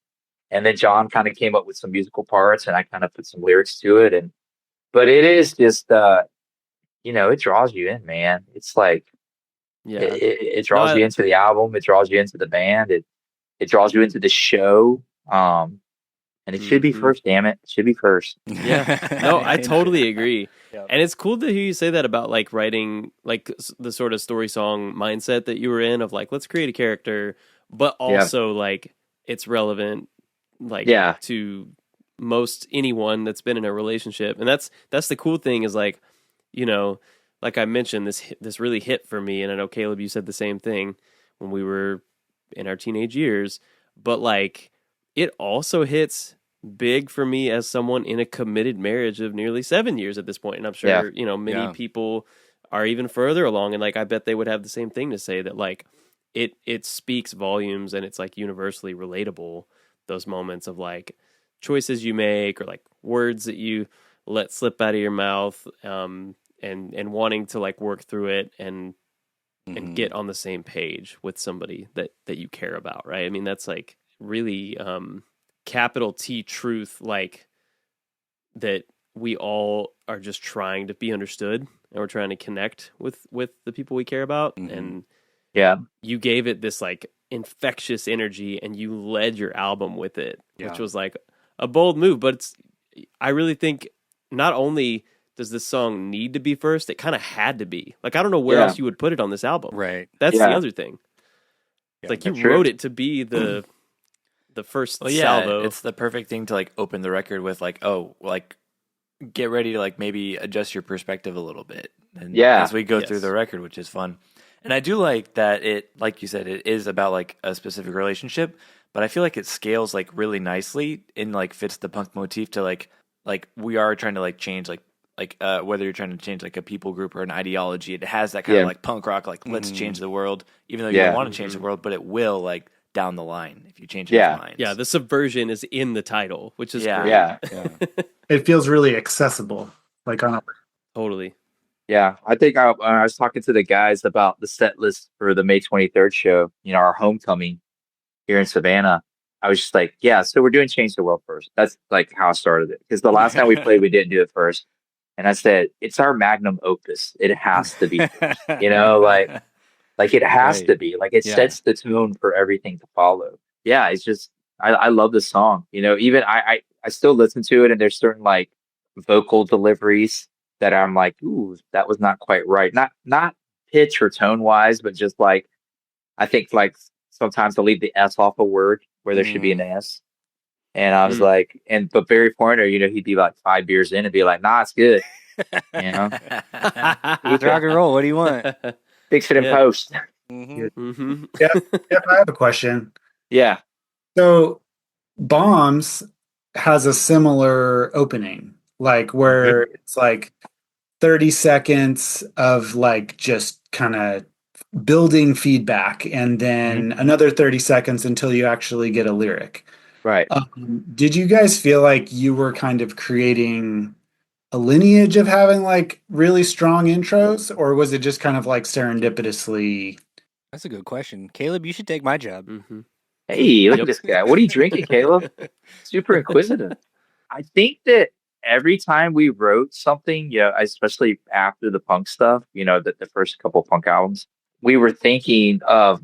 And then John kind of came up with some musical parts, and I kind of put some lyrics to it. But it is just it draws you in, man. It's like, it draws you into the album. It draws you into the band. It draws you into the show. And it should be first, damn it. It should be first. Yeah. No, I totally agree. Yep. And it's cool to hear you say that about like writing like the sort of story song mindset that you were in of like, let's create a character, but also like it's relevant like to most anyone that's been in a relationship. And that's the cool thing is like, like I mentioned, this really hit for me, and I know Caleb, you said the same thing when we were in our teenage years, but like it also hits big for me as someone in a committed marriage of nearly 7 years at this point, and I'm sure many people are even further along, and like I bet they would have the same thing to say that like it speaks volumes, and it's like universally relatable, those moments of like choices you make or like words that you let slip out of your mouth, and wanting to like work through it and get on the same page with somebody that you care about, right? I mean, that's like really capital T truth, like that we all are just trying to be understood, and we're trying to connect with the people we care about. And you gave it this like infectious energy, and you led your album with it, Yeah. which was like a bold move. But I really think not only does this song need to be first, it kind of had to be. Like, I don't know where else you would put it on this album. Right. That's the other thing. Yeah, like, you wrote it to be the first salvo. It's the perfect thing to like open the record with, like, oh, like, get ready to like maybe adjust your perspective a little bit. And as we go through the record, which is fun. And I do like that it, like you said, it is about like a specific relationship, but I feel like it scales like really nicely and like fits the punk motif to like we are trying to like change like whether you're trying to change like a people group or an ideology, it has that kind of like punk rock, like let's change the world, even though you don't want to change the world, but it will like down the line if you change your minds. Yeah, the subversion is in the title, which is great. Yeah. It feels really accessible, like on a Totally. Yeah, I think I was talking to the guys about the set list for the May 23rd show, you know, our homecoming here in Savannah. I was just like, yeah, so we're doing Change the World first. That's like how I started it. Because the last time we played, we didn't do it first. And I said, it's our magnum opus. It has to be first. You know, like it has to be. Like, it sets the tone for everything to follow. Yeah, it's just, I love the song. You know, even I still listen to it, and there's certain like vocal deliveries that I'm like, ooh, that was not quite right. Not pitch or tone wise, but just like, I think like sometimes they'll leave the S off a word where there should be an S. And I was like, but Barry Pointer, you know, he'd be like 5 beers in and be like, nah, it's good. You know, rock and roll. What do you want? Fix it in post. Yeah, I have a question. Yeah. So Bombs has a similar opening, like where it's like 30 seconds of like just kind of building feedback, and then another 30 seconds until you actually get a lyric. Right. Did you guys feel like you were kind of creating a lineage of having like really strong intros, or was it just kind of like serendipitously? That's a good question. Caleb, you should take my job. Hey, look at this guy. What are you drinking, Caleb? Super inquisitive. I think that every time we wrote something, you know, especially after the punk stuff, you know, the first couple of punk albums, we were thinking of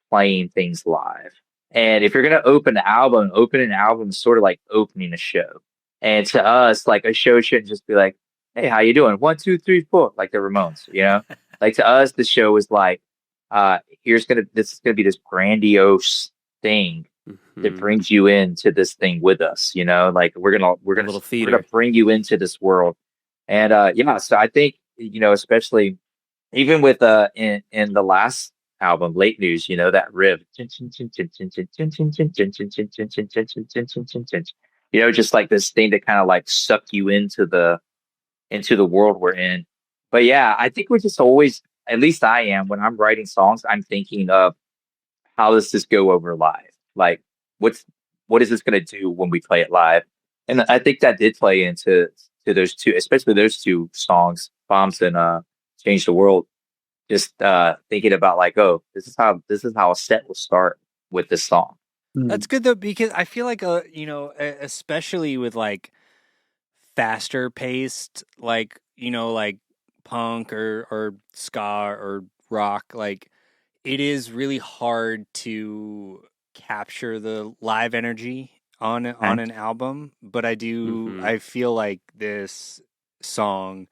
playing things live. And if you're going to open an album is sort of like opening a show. And to us, like, a show shouldn't just be like, hey, how you doing? 1, 2, 3, 4, like the Ramones, you know? Like, to us, the show is like, this is gonna be this grandiose thing that brings you into this thing with us, you know? Like, we're gonna bring you into this world. And so I think, you know, especially even with in the last album, Late News, you know, that riff, you know, just like this thing that kind of like suck you into the world we're in. But yeah, I think we're just always, at least I am, when I'm writing songs, I'm thinking of how does this go over live? Like, what is this going to do when we play it live? And I think that did play into those two, especially those two songs, Bombs and Change the World. Just thinking about like, oh, this is how a set will start with this song. That's good though, because I feel like you know, especially with like faster paced, like, you know, like punk or ska or rock, like it is really hard to capture the live energy on an album. But I feel like this song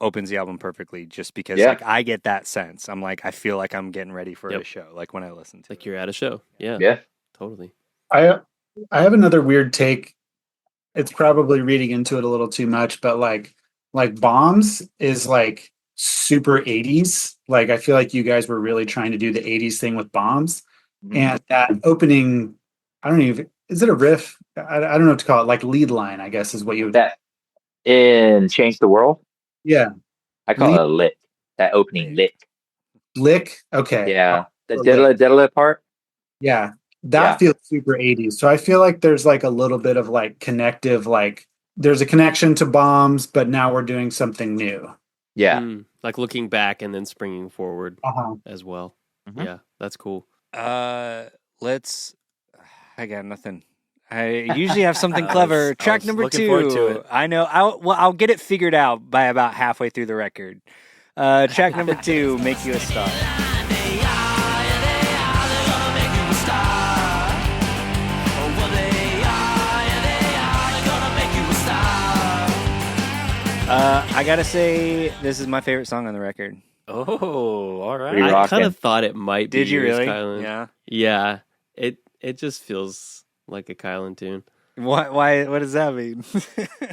opens the album perfectly, just because like I get that sense. I'm like, I feel like I'm getting ready for a show, like when I listen to like you're at a show. Yeah, totally. I have another weird take. It's probably reading into it a little too much, but like Bombs is like super 80s. Like, I feel like you guys were really trying to do the 80s thing with Bombs. And that opening, I don't even, is it a riff? I don't know what to call it. Like lead line, I guess, is what you would. That in Change the World? Yeah. I call it a lick. That opening lick. Lick? Okay. Yeah. The diddle part? Yeah. That feels super 80s. So I feel like there's like a little bit of like connective, like there's a connection to Bombs, but now we're doing something new. Yeah. Like looking back and then springing forward as well. Yeah, that's cool. I got nothing. I usually have something clever. Track number 2. I know. I'll get it figured out by about halfway through the record. Track number 2, Make You a Star. I gotta say, this is my favorite song on the record. Oh, all right. Pretty I kind rockin'. of thought it might be Did you yours, really? Kylan. Yeah. Yeah. It just feels like a Kylan tune. Why? What does that mean?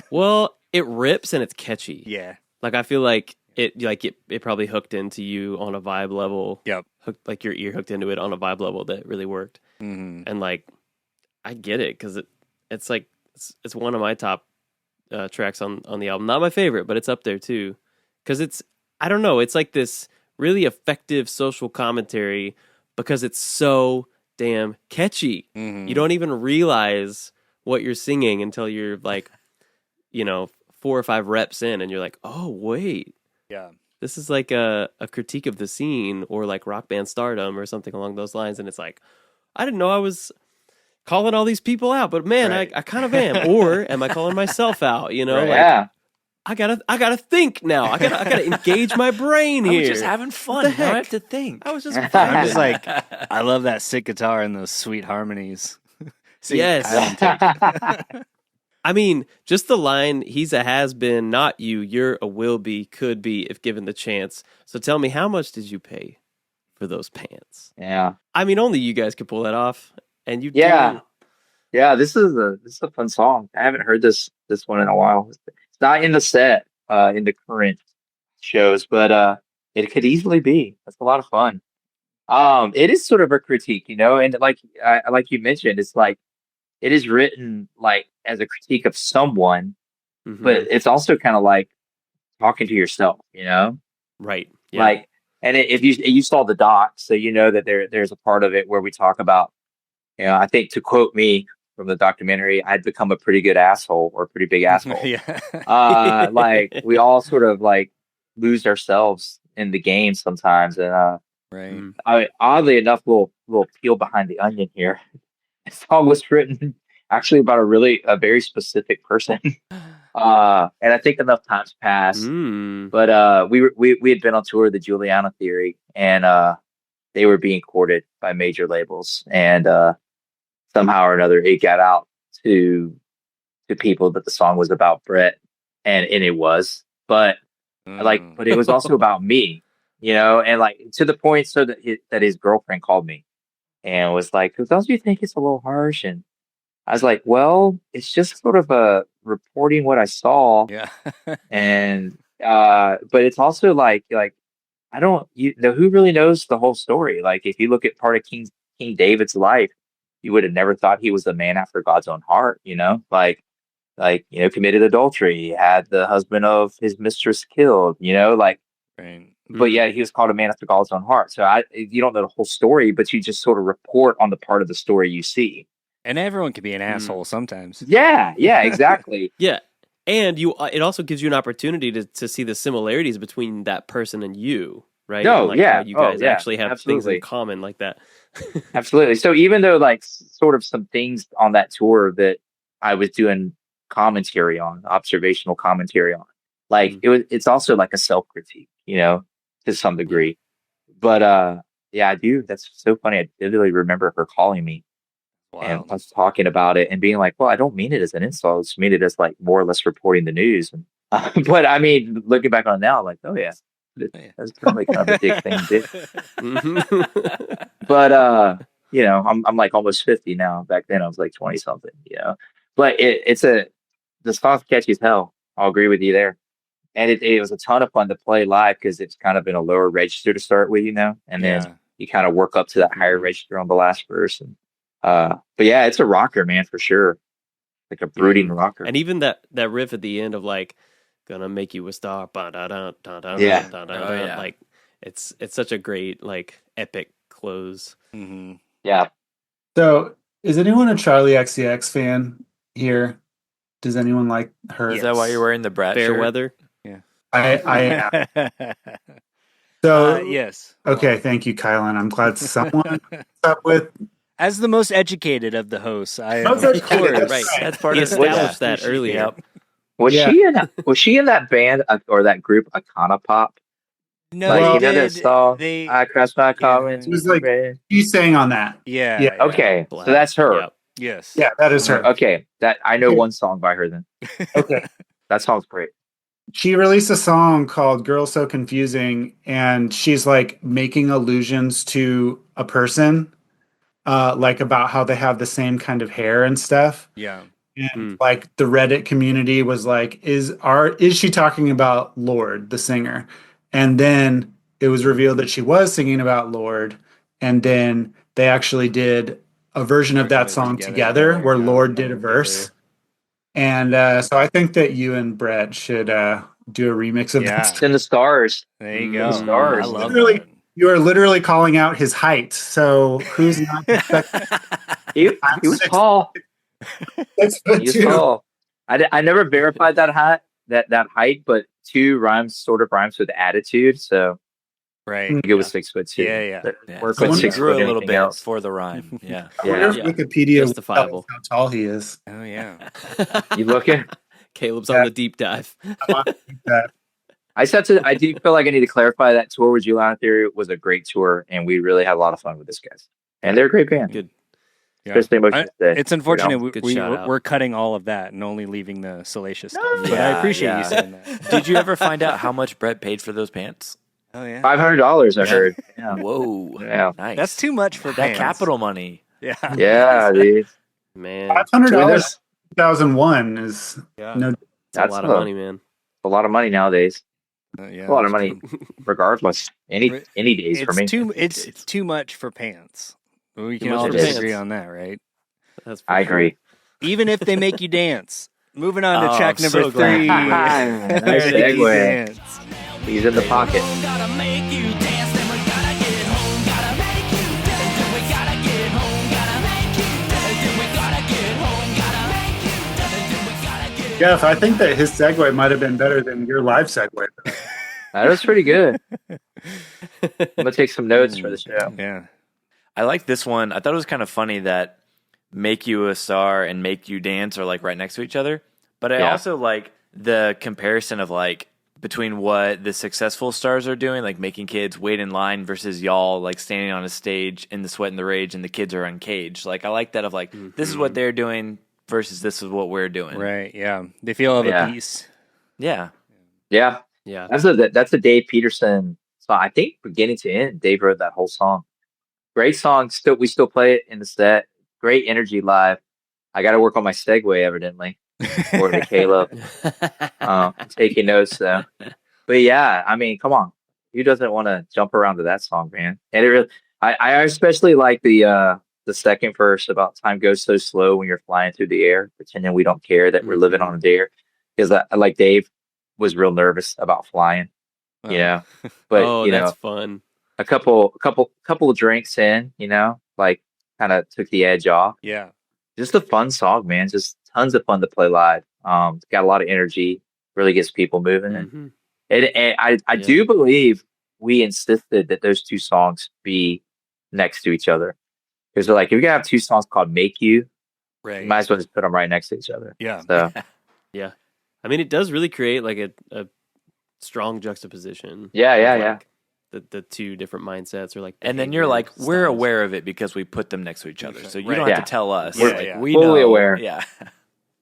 Well, it rips and it's catchy. Yeah. Like I feel like it probably hooked into you on a vibe level. Yep. Hooked, like your ear hooked into it on a vibe level that really worked. Mm-hmm. And like I get it because it's like it's one of my top tracks on the album. Not my favorite, but it's up there too. Because it's, I don't know, it's like this really effective social commentary because it's so damn catchy. Mm-hmm. You don't even realize what you're singing until you're like, 4 or 5 reps in, and you're like, oh wait, Yeah. this is like a critique of the scene or like rock band stardom or something along those lines. And it's like, I didn't know I was calling all these people out, but man, Right. I kind of am. Or am I calling myself out? Right. Like Yeah. I gotta think now. I gotta engage my brain I here. was just having fun. the Now I heck? have to think. I was just I'm just like, I love that sick guitar and those sweet harmonies. See, Yes. Kylan take- I mean, just the line, he's a has-been, not you. You're a will be, could be, if given the chance. So tell me, how much did you pay for those pants? Yeah. I mean, only you guys could pull that off. And you Yeah. do. Yeah, this is a fun song. I haven't heard this one in a while. It's not in the set, in the current shows, but it could easily be. It's a lot of fun. It is sort of a critique, and like you mentioned, it's like it is written like as a critique of someone, Mhm. but it's also kind of like talking to yourself. Right. Yeah. Like, and if you saw the doc, so you know that there's a part of it where we talk about, I think to quote me from the documentary, I'd become a pretty good asshole or a pretty big asshole. Yeah. Like we all sort of like lose ourselves in the game sometimes, and Right. oddly enough, we'll peel behind the onion here. This song was written actually about a very specific person. And I think enough times passed. Mm. But we had been on tour of the Juliana Theory, and they were being courted by major labels, and somehow or another it got out to people that the song was about Brett, and it was, but but it was also about me, and like to the point so that his girlfriend called me and was like, "Don't you think it's a little harsh?" And I was like, "Well, it's just sort of reporting what I saw." Yeah. And but it's also like I don't who really knows the whole story. Like if you look at part of King David's life, you would have never thought he was a man after God's own heart, committed adultery, had the husband of his mistress killed, Right. but yet he was called a man after God's own heart. So you don't know the whole story, but you just sort of report on the part of the story you see. And everyone can be an asshole sometimes. Yeah, exactly. Yeah. And it also gives you an opportunity to see the similarities between that person and you, right? No, and like yeah. how you guys yeah, actually have things absolutely. in common like that. Absolutely. So even though like sort of some things on that tour that I was doing commentary on, observational commentary on, like it's also like a self-critique, to some degree. But yeah, I do. That's so funny. I vividly remember her calling me and us talking about it and being like, well, I don't mean it as an insult. I just mean it as like more or less reporting the news. And, but I mean, looking back on it now, like, oh yeah, that's probably kind of a dick thing to do. But I'm like almost 50 now. Back then I was like 20 something, But the song's catchy as hell. I'll agree with you there. And it was a ton of fun to play live because it's kind of in a lower register to start with, and then you kind of work up to that higher register on the last verse. And but yeah, it's a rocker, man, for sure. Like a brooding rocker. And even that riff at the end of like, gonna make you a star, Yeah. Like it's such a great like epic close. Mm-hmm. Yeah. So is anyone a Charlie XCX fan here? Does anyone like her? Is that why you're wearing the Brat Fair shirt? weather? Yeah. I am. So yes. Okay, thank you, Kylan. I'm glad someone up with. As the most educated of the hosts, I Most of educated, course. Right. That's part He of established that earlier. Yep. Was she in that band or that group Icona Pop? No, Like they that did. song. They I crossed my comments. It was like she sang on that. yeah. Yeah. Okay, so that's her. Yep. Yes. Yeah, that is her. Okay, that I know one song by her then. Okay. That song's great. She released a song called Girl So Confusing, and she's like making allusions to a person, like about how they have the same kind of hair and stuff. Yeah. And like the Reddit community was like, is she talking about Lord, the singer? And then it was revealed that she was singing about Lord, and then they actually did a version of that song together where Lord did a verse. And so I think that you and Brett should do a remix of that. It's in the stars. There you The go. stars. I love Literally, that. you are literally calling out his height. So who's not He was tall. That's He was tall. I never verified that height, but 2 sort of rhymes with attitude. So Right. I think it was 6'2". Yeah. Work So with he 6 grew foot a little anything bit else. for the rhyme. Yeah. I wonder if Wikipedia will tell us how tall he is. Oh yeah. You looking? Caleb's on the deep dive. I do feel like I need to clarify that tour with Juliana Theory was a great tour, and we really had a lot of fun with this guys. And they're a great band. Good. Yeah. Day, it's unfortunate we're cutting all of that and only leaving the salacious stuff. But Yeah, I appreciate you saying that. Did you ever find out how much Brett paid for those pants? Oh yeah. $500, I heard. Yeah. Whoa. Yeah. Nice. That's too much for that pants. capital money. Yeah. Yeah, dude. Man, $500 2001 is no. that's a lot of money, man. A lot of money nowadays. Yeah, a lot of money, regardless. Any days for me. It's too much for pants. We can all agree on that, right? I agree. Even if they make you dance. Moving on to track number 3. Nice segue. He's in the pocket. Jeff, I think that his segue might have been better than your live segue. That was pretty good. I'm gonna take some notes for the show. Yeah. I like this one. I thought it was kind of funny that Make You a Star and Make You Dance are like right next to each other. But I also like the comparison of like between what the successful stars are doing, like making kids wait in line versus y'all like standing on a stage in the sweat and the rage and the kids are uncaged. Like I like that of like this is what they're doing versus this is what we're doing. Right, yeah. They feel of a piece. Yeah. Yeah. Yeah. That's a Dave Peterson song. I think beginning to end, Dave wrote that whole song. Great song. We still play it in the set. Great energy live. I got to work on my segue, evidently. According to Caleb. Taking notes though. But yeah, I mean, come on. Who doesn't want to jump around to that song, man? And it really, I especially like the second verse about time goes so slow when you're flying through the air, pretending we don't care that we're living on a dare. Because I like Dave was real nervous about flying, you know. But you know, that's fun. A couple of drinks in, you know, like kind of took the edge off. Yeah. Just a fun song, man. Just tons of fun to play live. It's got a lot of energy, really gets people moving. And I do believe we insisted that those 2 songs be next to each other. Because they're like, if you're going to have 2 songs called Make You, you might as well just put them right next to each other. Yeah. So, yeah. I mean, it does really create like a strong juxtaposition. Yeah. The 2 different mindsets are like, and then you're like, we're aware of it because we put them next to each other. So you don't have to tell us. We're we fully know. aware. Yeah.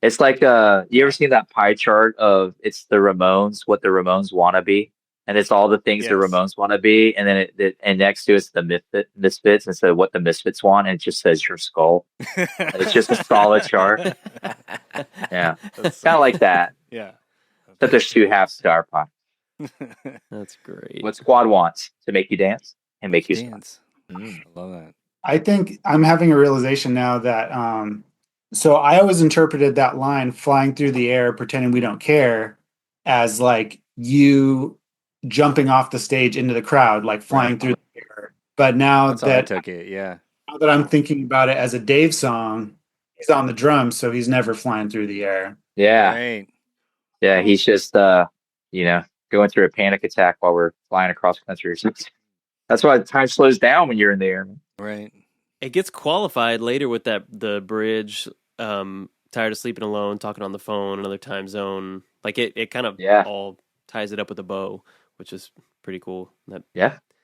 It's like, you ever seen that pie chart of it's the Ramones, what the Ramones want to be? And it's all the things the Ramones want to be. And then and next to it's the Misfits instead of what the Misfits want. And it just says your skull. It's just a solid chart. Yeah. It's kind of like that. Yeah. Except there's 2 halves to our pie. That's great. What Squad wants to make you dance and make you dance. I love that. I think I'm having a realization now that so I always interpreted that line flying through the air pretending we don't care as like you jumping off the stage into the crowd, like flying through the air. But now That's that how I took it, yeah. Now that I'm thinking about it as a Dave song, he's on the drums, so he's never flying through the air. Yeah. Right. Yeah, he's just you know, going through a panic attack while we're flying across country or something. That's why time slows down when you're in the air. Right. It gets qualified later with the bridge, tired of sleeping alone, talking on the phone, another time zone. Like it kind of all ties it up with a bow, which is pretty cool.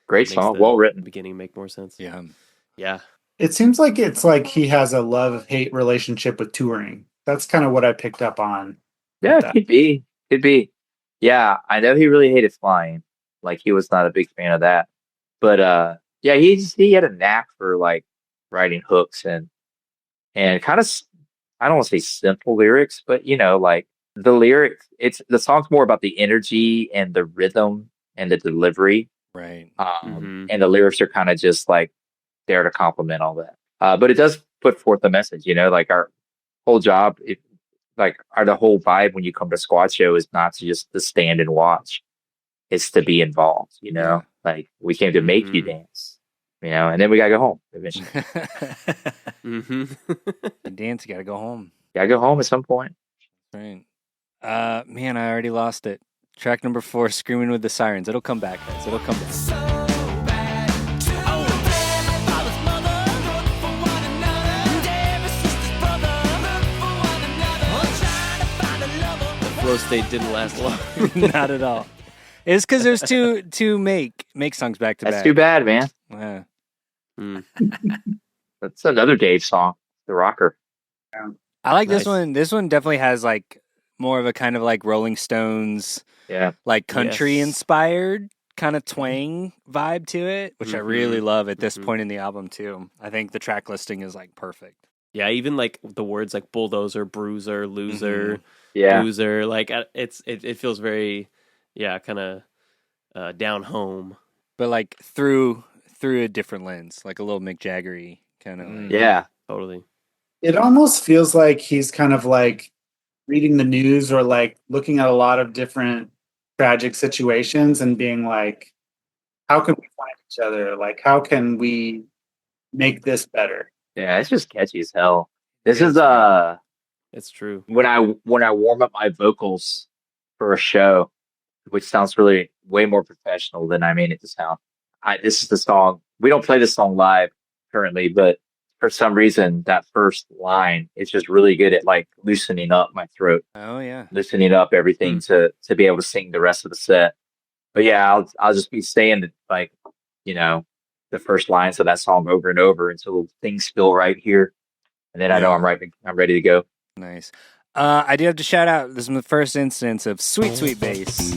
Great song, well written. Beginning make more sense. Yeah. It seems like it's like he has a love-hate relationship with touring. That's kind of what I picked up on. Yeah, it could be. Yeah, I know he really hated flying. Like he was not a big fan of that. But yeah, he had a knack for like writing hooks and kind of I don't want to say simple lyrics, but like the lyrics, it's the song's more about the energy and the rhythm and the delivery. Right. And the lyrics are kind of just like there to complement all that. But it does put forth a message, like our whole job, the whole vibe when you come to Squad Show is not to just to stand and watch. It's to be involved, Yeah. Like we came to make you dance, and then we gotta go home eventually. You dance, you gotta go home. Gotta go home at some point. Right. Man, I already lost it. Track number 4, Screaming with the Sirens. It'll come back, guys. It'll come back. Flow state didn't last long. Not at all. It's because there's two make songs back to back. That's too bad, man. Yeah. That's another Dave song, The Rocker. I like this one. This one definitely has like more of a kind of like Rolling Stones, like country inspired kind of twang vibe to it, which I really love at this point in the album too. I think the track listing is like perfect. Yeah, even like the words like bulldozer, bruiser, loser, yeah, loser, like it feels very, kind of down home, but like through a different lens, like a little Mick Jaggery kind of. Yeah, totally. It almost feels like he's kind of like reading the news or like looking at a lot of different tragic situations and being like, how can we find each other? Like, how can we make this better? Yeah, it's just catchy as hell. This is it's true. When I warm up my vocals for a show, which sounds really way more professional than I mean it to sound. This is the song. We don't play this song live currently, but for some reason that first line is just really good at like loosening up my throat. Oh yeah. Loosening up everything to be able to sing the rest of the set. But yeah, I'll just be saying like, the first lines of that song over and over until things feel right here. And then I know I'm ready to go. Nice. I do have to shout out, this is the first instance of sweet bass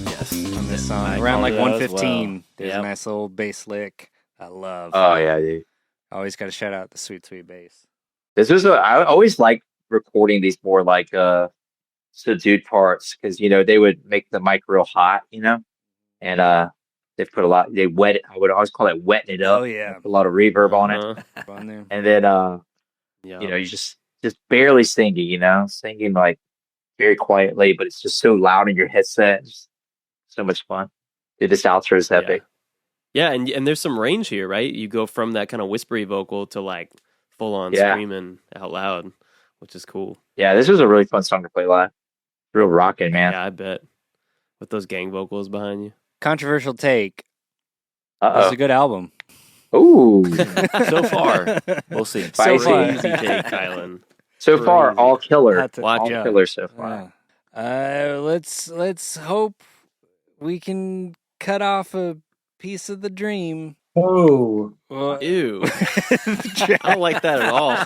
on this song. Around like 115, there's a nice little bass lick I love. Oh yeah, dude. Always got to shout out the sweet bass. This was I always like recording these more like subdued parts because they would make the mic real hot, and they put they wet it. I would always call it wetting it up. Oh yeah, a lot of reverb on it. And then you just barely singing, singing like very quietly, but it's just so loud in your headset. It's so much fun. Dude, this outro is epic. Yeah, and there's some range here, right? You go from that kind of whispery vocal to like full on screaming out loud, which is cool. Yeah, this was a really fun song to play live. Real rocking, man. Yeah, I bet. With those gang vocals behind you. Controversial take. It's a good album. Ooh. So far. We'll see. So far. Easy take, Kylan. So far, all killer. Watch out. Killer so far. Let's hope we can cut off a piece of the dream. Oh. Ew. I don't like that at all.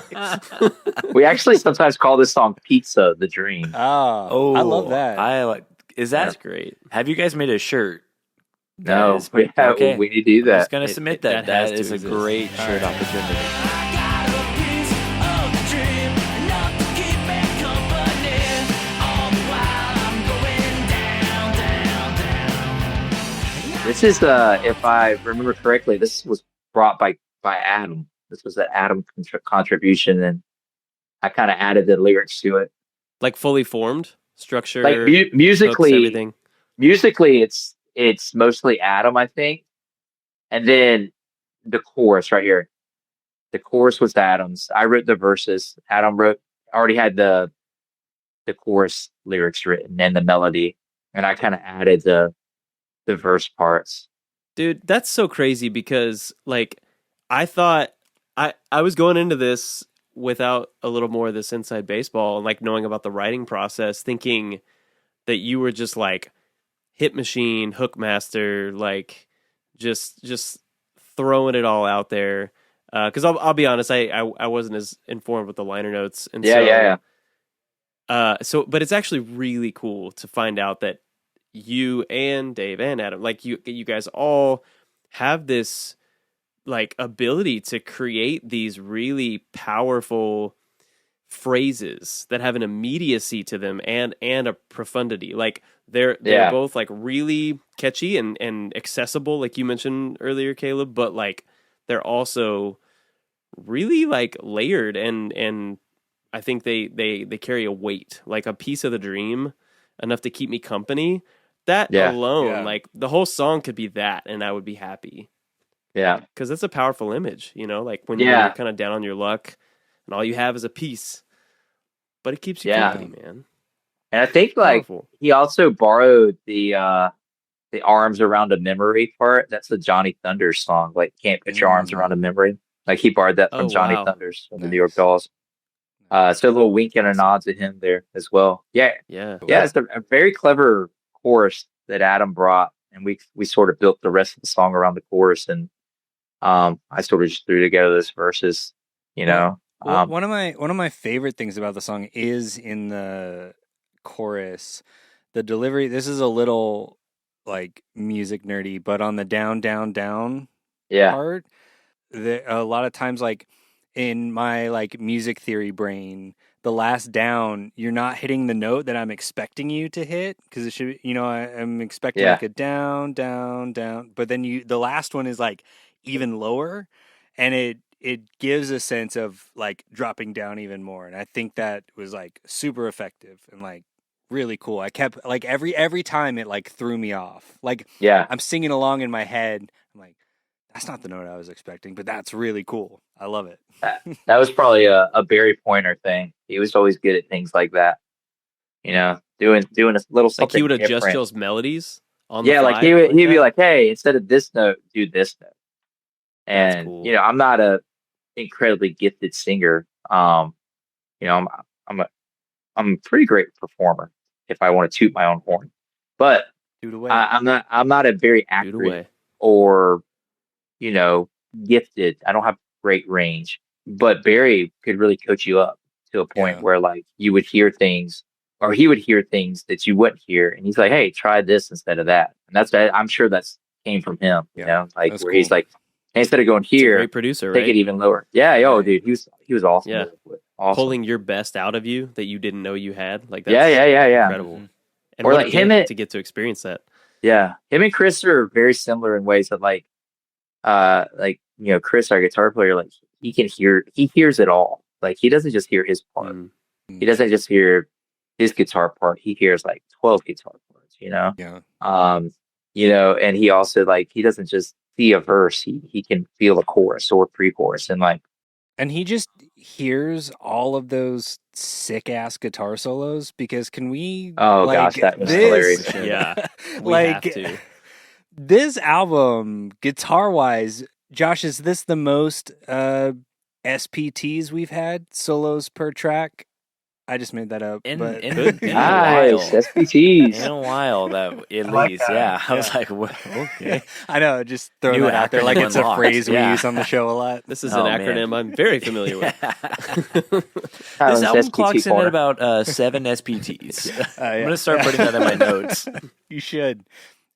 We actually sometimes call this song Pizza the Dream. Oh, I love that. That's great. Have you guys made a shirt? No, we need to do that. I'm just going to submit that. That is a great shirt opportunity. This is, if I remember correctly, this was brought by Adam. This was an Adam contribution, and I kind of added the lyrics to it. Like fully formed structure, like musically, hooks, everything. Musically, it's mostly Adam, I think, and then the chorus right here. The chorus was Adam's. I wrote the verses. Adam already had the chorus lyrics written and the melody, and I kind of added the verse parts. Dude, that's so crazy because like I thought I was going into this without a little more of this inside baseball and like knowing about the writing process, thinking that you were just like hit machine, hook master, like just throwing it all out there. Because I'll be honest, I wasn't as informed with the liner notes, and yeah. So, but it's actually really cool to find out that you and Dave and Adam, like you guys all have this like ability to create these really powerful phrases that have an immediacy to them and a profundity. Like they're both like really catchy and accessible, like you mentioned earlier, Caleb, but like they're also really like layered and I think they carry a weight, like a piece of the dream, enough to keep me company. That alone, like the whole song could be that, and I would be happy. Yeah, because that's a powerful image, you know, like when you're kind of down on your luck, and all you have is a piece, but it keeps you company, man. And I think like he also borrowed the arms around a memory part. That's a Johnny Thunders song. Like, can't put your arms around a memory. Like he borrowed that from Johnny Thunders from the New York Dolls. So a little wink and a nod to him there as well. Yeah. It's a very clever chorus that Adam brought, and we sort of built the rest of the song around the chorus. And I sort of just threw together this verses, you know. One of my favorite things about the song is in the chorus, the delivery. This is a little like music nerdy, but on the down, down, down part, a lot of times, like in my like music theory brain, the last down, you're not hitting the note that I'm expecting you to hit, because it should, you know, I'm expecting like a down, down, down, but then the last one is like even lower, and it gives a sense of like dropping down even more. And I think that was like super effective and like really cool. I kept like every time it like threw me off. Like I'm singing along in my head. I'm like, that's not the note I was expecting, but that's really cool. I love it. That was probably a Barry Pointer thing. He was always good at things like that. You know, doing a little something. Like he would adjust different. those melodies on the fly, like he'd be like, hey, instead of this note, do this note. And cool. You know, I'm not a incredibly gifted singer. You know, I'm a pretty great performer if I want to toot my own horn, but I'm not a very accurate or, you know, gifted. I don't have great range, but Barry could really coach you up to a point where like you would hear things, or he would hear things that you wouldn't hear, and he's like, hey, try this instead of that. And I'm sure that's came from him, you know, like where he's like, instead of going here, great producer, take it even lower. Dude, he was awesome. Yeah. Awesome. Pulling your best out of you that you didn't know you had. Like, that's incredible. Mm-hmm. And or what like him to get to experience that. Yeah. Him and Chris are very similar in ways that like, you know, Chris, our guitar player, like he hears it all. Like he doesn't just hear his part. He doesn't just hear his guitar part. He hears like 12 guitar parts, you know? Yeah. You know, and he also like, he doesn't just see a verse. He can feel a chorus or pre-chorus, and he just hears all of those sick ass guitar solos. Because can we? Oh gosh, that was hilarious. Yeah, like have to. This album, guitar wise, Josh, is this the most SPTs we've had, solos per track? I just made that up. In but a nice SPTs. In a while, that at least, I was like, well, okay. I know, just throwing that out there like it's a phrase we use on the show a lot. This is an acronym I'm very familiar with. This album clocks in at about 7 SPTs. I'm going to start putting that in my notes. You should.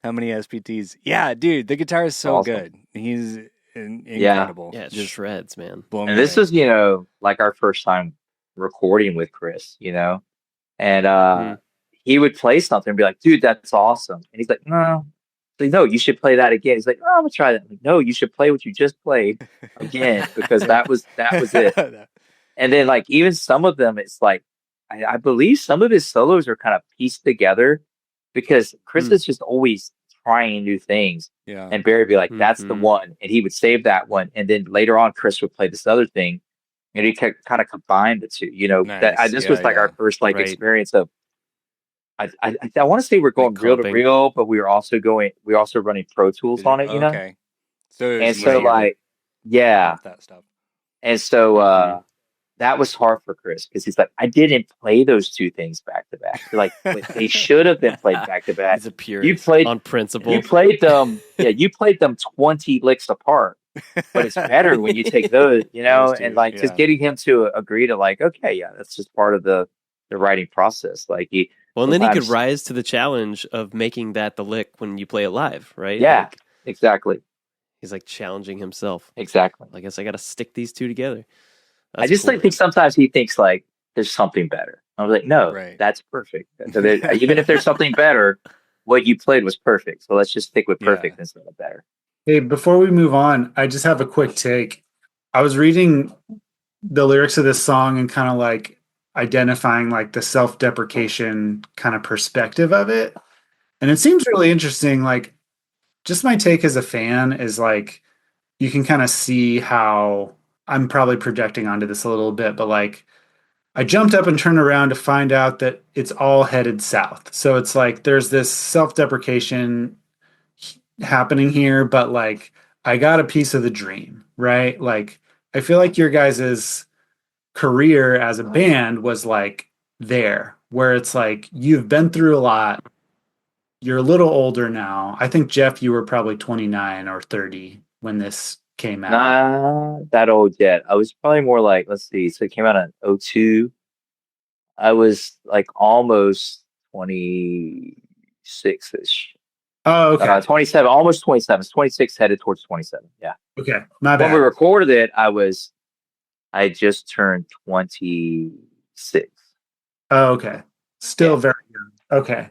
How many SPTs? Yeah, dude, the guitar is so good. He's incredible. Yeah, it just shreds, man. And this is, you know, like our first time recording with Chris, you know, and he would play something and be like, dude, that's awesome. And he's like, no, you should play that again. He's like, oh, I'm gonna try that. I'm like, no, you should play what you just played again, because that was it. And then like even some of them, it's like I believe some of his solos are kind of pieced together, because Chris is just always trying new things. Yeah. And Barry would be like, that's the one, and he would save that one, and then later on Chris would play this other thing. And he kind of combined the two, you know. Nice. This was like our first like experience of. I want to say we're going reel to reel, but we're also running Pro Tools on it, you know. Okay. So like, that stuff. And so that was hard for Chris, because he's like, I didn't play those two things back to back. Like they should have been played back to back. He's a purist. On principle. You played them. You played them 20 licks apart. But it's better when you take those, you know, and like just getting him to agree to like, okay, that's just part of the writing process. Like Well, and then he could rise to the challenge of making that the lick when you play it live, right? Yeah, exactly. He's like challenging himself. Exactly. I guess I got to stick these two together. That's I just cool. think sometimes he thinks like there's something better. I was like, no, that's perfect. Even if there's something better, what you played was perfect. So let's just stick with perfect instead of better. Hey, before we move on, I just have a quick take. I was reading the lyrics of this song and kind of like identifying like the self-deprecation kind of perspective of it. And it seems really interesting. Like, just my take as a fan is like, you can kind of see how I'm probably projecting onto this a little bit, but like, I jumped up and turned around to find out that it's all headed south. So it's like there's this self-deprecation happening here, but like I got a piece of the dream, right? Like I feel like your guys's career as a band was like there, where it's like you've been through a lot. You're a little older now. I think Jeff, you were probably 29 or 30 when this came out. Not that old yet. I was probably more like, let's see. So it came out in 02. I was like almost 26-ish. Oh, okay. 27, almost 27. It's 26 headed towards 27. Yeah. Okay. My bad. When we recorded it, I just turned 26. Oh, okay. Still very young. Okay.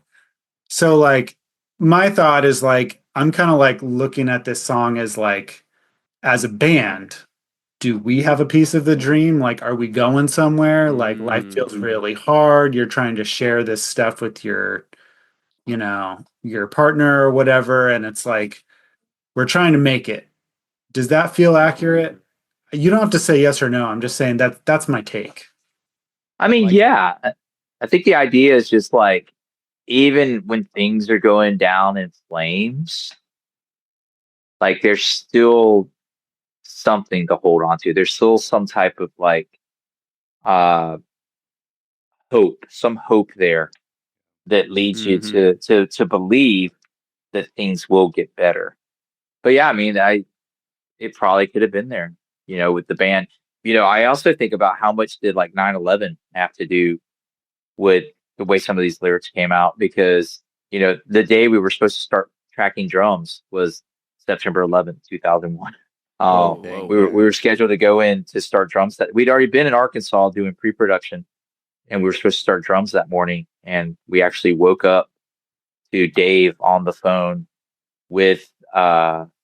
So like my thought is like I'm kind of like looking at this song as like as a band, do we have a piece of the dream? Like are we going somewhere? Like life feels really hard. You're trying to share this stuff with your your partner or whatever, and it's like we're trying to make it. Does that feel accurate? You don't have to say yes or no. I'm just saying that's my take. I mean, yeah. I think the idea is just like even when things are going down in flames, like there's still something to hold on to. There's still some type of like hope, some hope there that leads you to believe that things will get better. But yeah, I mean, it probably could have been there, with the band. I also think about how much did like 9/11 have to do with the way some of these lyrics came out, because the day we were supposed to start tracking drums was September 11th, 2001. We were scheduled to go in to start drums. That we'd already been in Arkansas doing pre-production, and we were supposed to start drums that morning. And we actually woke up to Dave on the phone with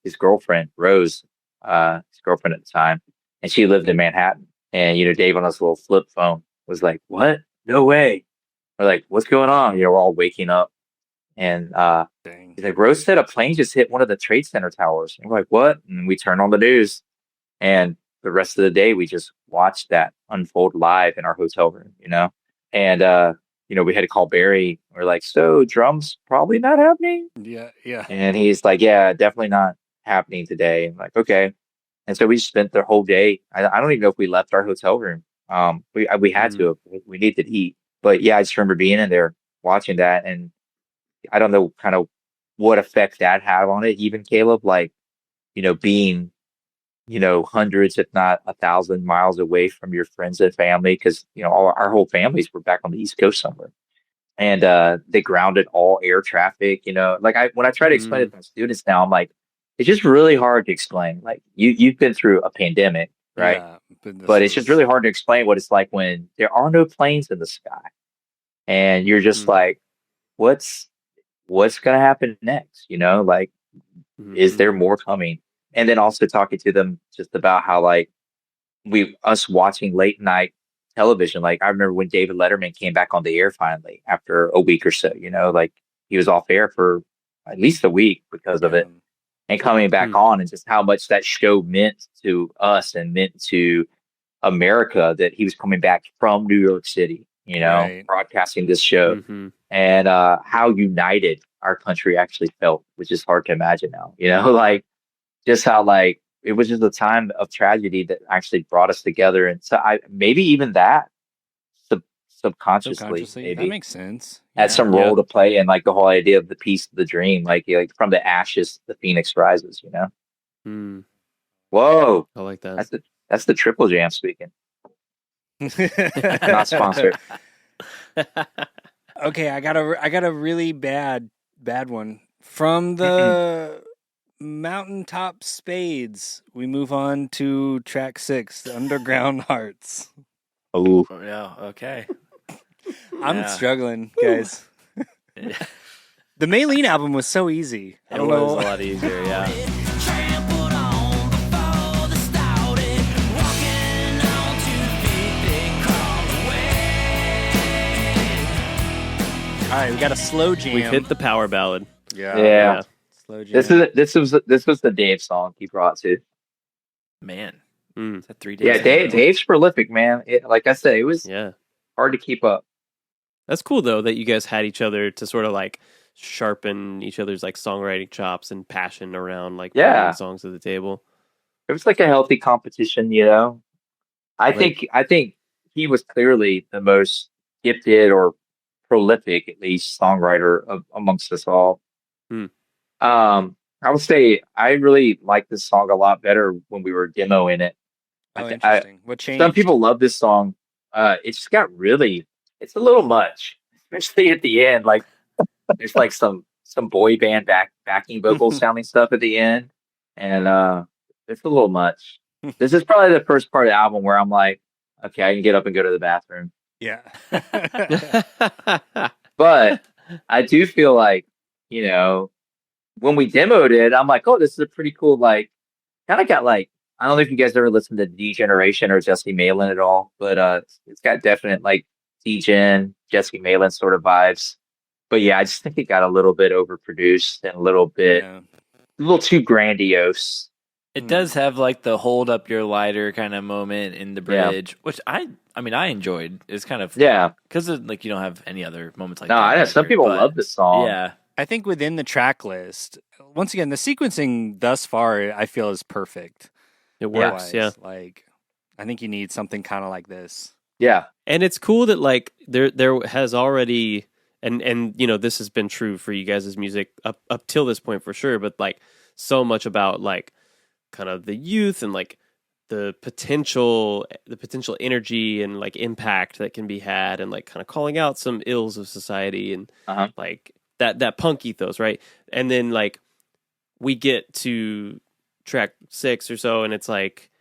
his girlfriend, Rose, his girlfriend at the time, and she lived in Manhattan. And Dave on his little flip phone was like, "What? No way!" We're like, "What's going on?" We're all waking up, and he's like, "Rose said a plane just hit one of the Trade Center towers." And we're like, "What?" And we turn on the news, and the rest of the day we just watched that unfold live in our hotel room, and we had to call Barry. We're like, "So drums probably not happening?" Yeah. And he's like, "Yeah, definitely not happening today." I'm like, "Okay." And so we spent the whole day. I don't even know if we left our hotel room. We had to. We needed to eat. But yeah, I just remember being in there watching that, and I don't know kind of what effect that had on it. Even Caleb, like, being, hundreds, if not 1,000 miles away from your friends and family, because, all our whole families were back on the East Coast somewhere. And they grounded all air traffic, like when I try to explain it to my students now, I'm like, it's just really hard to explain. Like you've been through a pandemic, right? Yeah, but it's just really hard to explain what it's like when there are no planes in the sky. And you're just like, what's going to happen next? Like, is there more coming? And then also talking to them just about how like us watching late night television. Like I remember when David Letterman came back on the air finally after a week or so, like he was off air for at least a week because of it, and coming back on, and just how much that show meant to us and meant to America, that he was coming back from New York City, broadcasting this show, and how united our country actually felt, which is hard to imagine now, like just how like it was just a time of tragedy that actually brought us together. And so maybe even that subconsciously maybe that makes sense. Had some role to play in like the whole idea of the piece of the dream, like from the ashes the phoenix rises. Whoa, I like that. That's the Triple Jam speaking. Not sponsored. Okay, I got a really bad one from the Mountaintop Spades. We move on to track 6, Underground Hearts. Oh, yeah. Okay. I'm struggling, guys. The Maylene album was so easy. I don't know. It was a lot easier, yeah. All right, we got a slow jam. We've hit the power ballad. Yeah. Slow jam. This was the Dave song he brought to. Man. Mm. Is that 3 days? Yeah, Dave's prolific, man. Like I said, it was hard to keep up. That's cool though that you guys had each other to sort of like sharpen each other's like songwriting chops and passion around like bringing songs to the table. It was like a healthy competition, I think he was clearly the most gifted or prolific, at least, songwriter amongst us all. I would say I really like this song a lot better when we were demoing it. Oh, interesting. What changed? Some people love this song. It just got it's a little much, especially at the end. Like there's like some boy band backing vocal sounding stuff at the end, and it's a little much. This is probably the first part of the album where I'm like, okay, I can get up and go to the bathroom. Yeah. But I do feel like, when we demoed it, I'm like, oh, this is a pretty cool, like, kind of got like, I don't know if you guys ever listened to D-Generation or Jesse Malin at all, but it's got definite like D-Gen, Jesse Malin sort of vibes. But yeah, I just think it got a little bit overproduced and a little too grandiose. It does have like the hold up your lighter kind of moment in the bridge, which I enjoyed. It's kind of because like you don't have any other moments like that. No, I know some people love this song. Yeah, I think within the track list, once again, the sequencing thus far I feel is perfect. It works, yeah. Like I think you need something kind of like this. Yeah, and it's cool that like there has already and this has been true for you guys' music up till this point for sure, but like so much about like kind of the youth and like the potential energy and like impact that can be had and like kind of calling out some ills of society and like that punk ethos, right? And then like we get to track 6 or so and it's like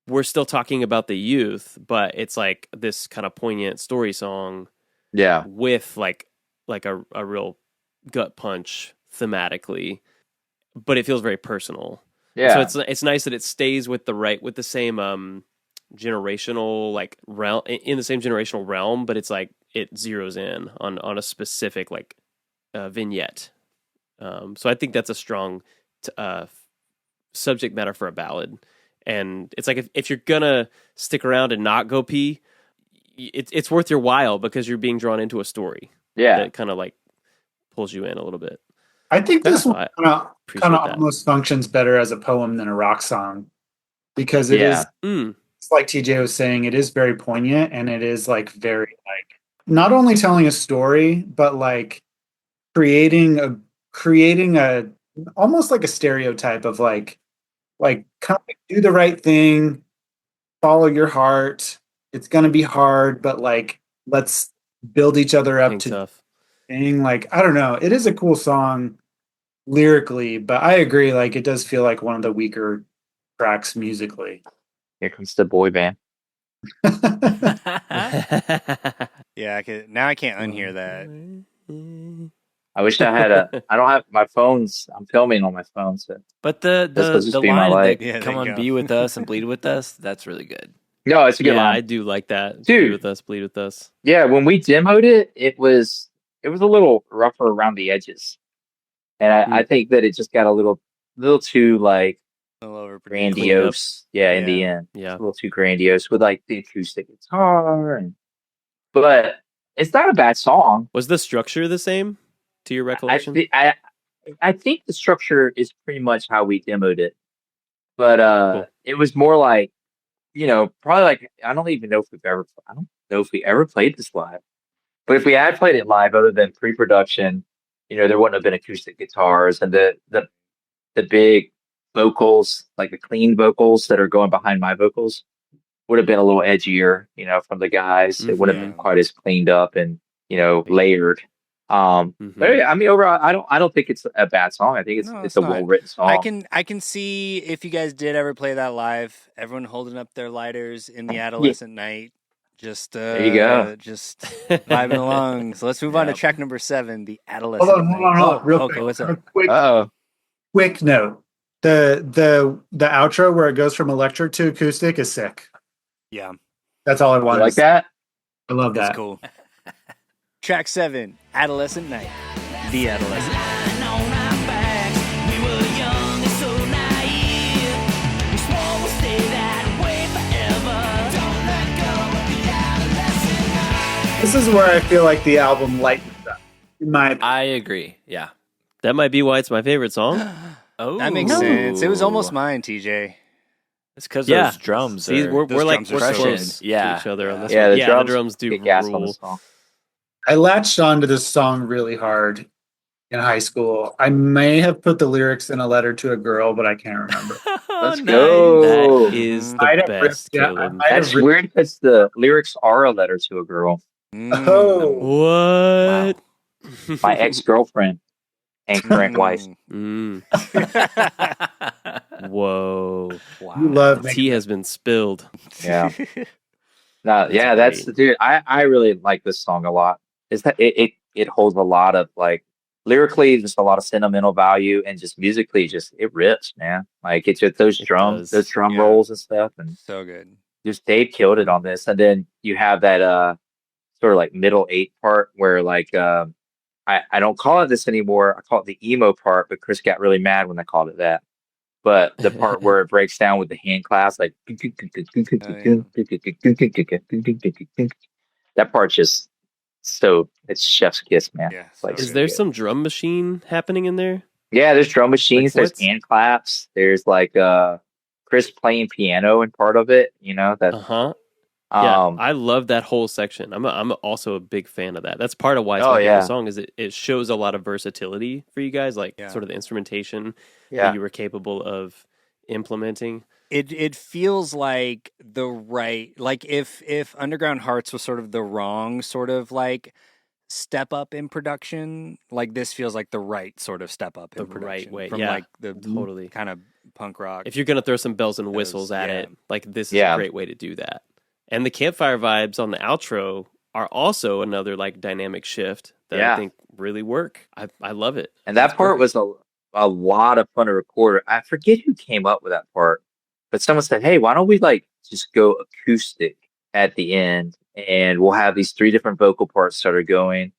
we're still talking about the youth, but it's like this kind of poignant story song with like a real gut punch thematically, but it feels very personal. Yeah. So it's nice that it stays with the same generational like realm, in the same generational realm, but it's like it zeroes in on a specific like vignette. So I think that's a strong subject matter for a ballad. And it's like if you're gonna stick around and not go pee, it's worth your while because you're being drawn into a story. Yeah, that kind of like pulls you in a little bit. I think this one kind of almost functions better as a poem than a rock song because it is. It's like TJ was saying, it is very poignant and it is like very like not only telling a story but like creating a almost like a stereotype of like kind of do the right thing, follow your heart. It's gonna be hard, but like let's build each other up to tough. Thing. Like I don't know, it is a cool song lyrically, but I agree. Like it does feel like one of the weaker tracks musically. Here comes the boy band. Yeah, now I can't unhear that. I wish I had I don't have my phones. I'm filming on my phone, so. But the line that come on, be with us and bleed with us. That's really good. No, it's a good line. I do like that. Dude, be with us, bleed with us. Yeah, when we demoed it, it was a little rougher around the edges, and I think that it just got a little too like grandiose. In the end, a little too grandiose with like the acoustic guitar, but it's not a bad song. Was the structure the same to your recollection? I think the structure is pretty much how we demoed it, but cool. It was more like probably like I don't know if we ever played this live. But if we had played it live, other than pre-production, there wouldn't have been acoustic guitars and the big vocals, like the clean vocals that are going behind my vocals, would have been a little edgier, from the guys. It wouldn't have been quite as cleaned up and layered. But I mean, overall, I don't think it's a bad song. I think it's a well written song. I can see if you guys did ever play that live, everyone holding up their lighters in the Yeah. adolescent night, just There you go. just vibing along. So let's move on to track number 7, the adolescent. Hold on, real okay, quick. what's up? Quick note: the outro where it goes from electric to acoustic is sick. Yeah, that's all I wanted. You like that? I love that. That's cool. Track 7, Adolescent Night, the Adolescent. This is where I feel like the album lightens up. I agree. Yeah, that might be why it's my favorite song. That makes sense. It was almost mine, TJ. It's because those drums. See, we're like we're close to each other on this one. The drums do rule. I latched onto this song really hard in high school. I may have put the lyrics in a letter to a girl, but I can't remember. Let's go. That is the best, Caleb. That's weird because the lyrics are a letter to a girl. What? Wow. My ex-girlfriend and current wife. Whoa. Wow. You love the tea has been spilled. Yeah. That's dude. I really like this song a lot. Is that it holds a lot of like lyrically just a lot of sentimental value, and just musically just it rips, man. Like it's just those drums, those drum rolls and stuff, and so good. Just Dave killed it on this. And then you have that sort of like middle 8 part where like I don't call it this anymore. I call it the emo part, but Chris got really mad when I called it that. But the part where it breaks down with the hand claps, like that part just it's chef's kiss, man. Yeah, like, is there some drum machine happening in there? Yeah, there's drum machines. Like, there's hand claps. There's like Chris playing piano in part of it. That. Yeah, I love that whole section. I'm also a big fan of that. That's part of why it's my favorite song. Is it shows a lot of versatility for you guys, like sort of the instrumentation that you were capable of implementing. It feels like the right, like if Underground Hearts was sort of the wrong sort of like step up in production, like this feels like the right sort of step up in production, right way from like the totally kind of punk rock. If you're gonna throw some bells and whistles at it, like this is a great way to do that. And the campfire vibes on the outro are also another like dynamic shift that I think really work. I love it. And that part was a lot of fun to record. I forget who came up with that part, but someone said, "Hey, why don't we like just go acoustic at the end, and we'll have these 3 different vocal parts that are going."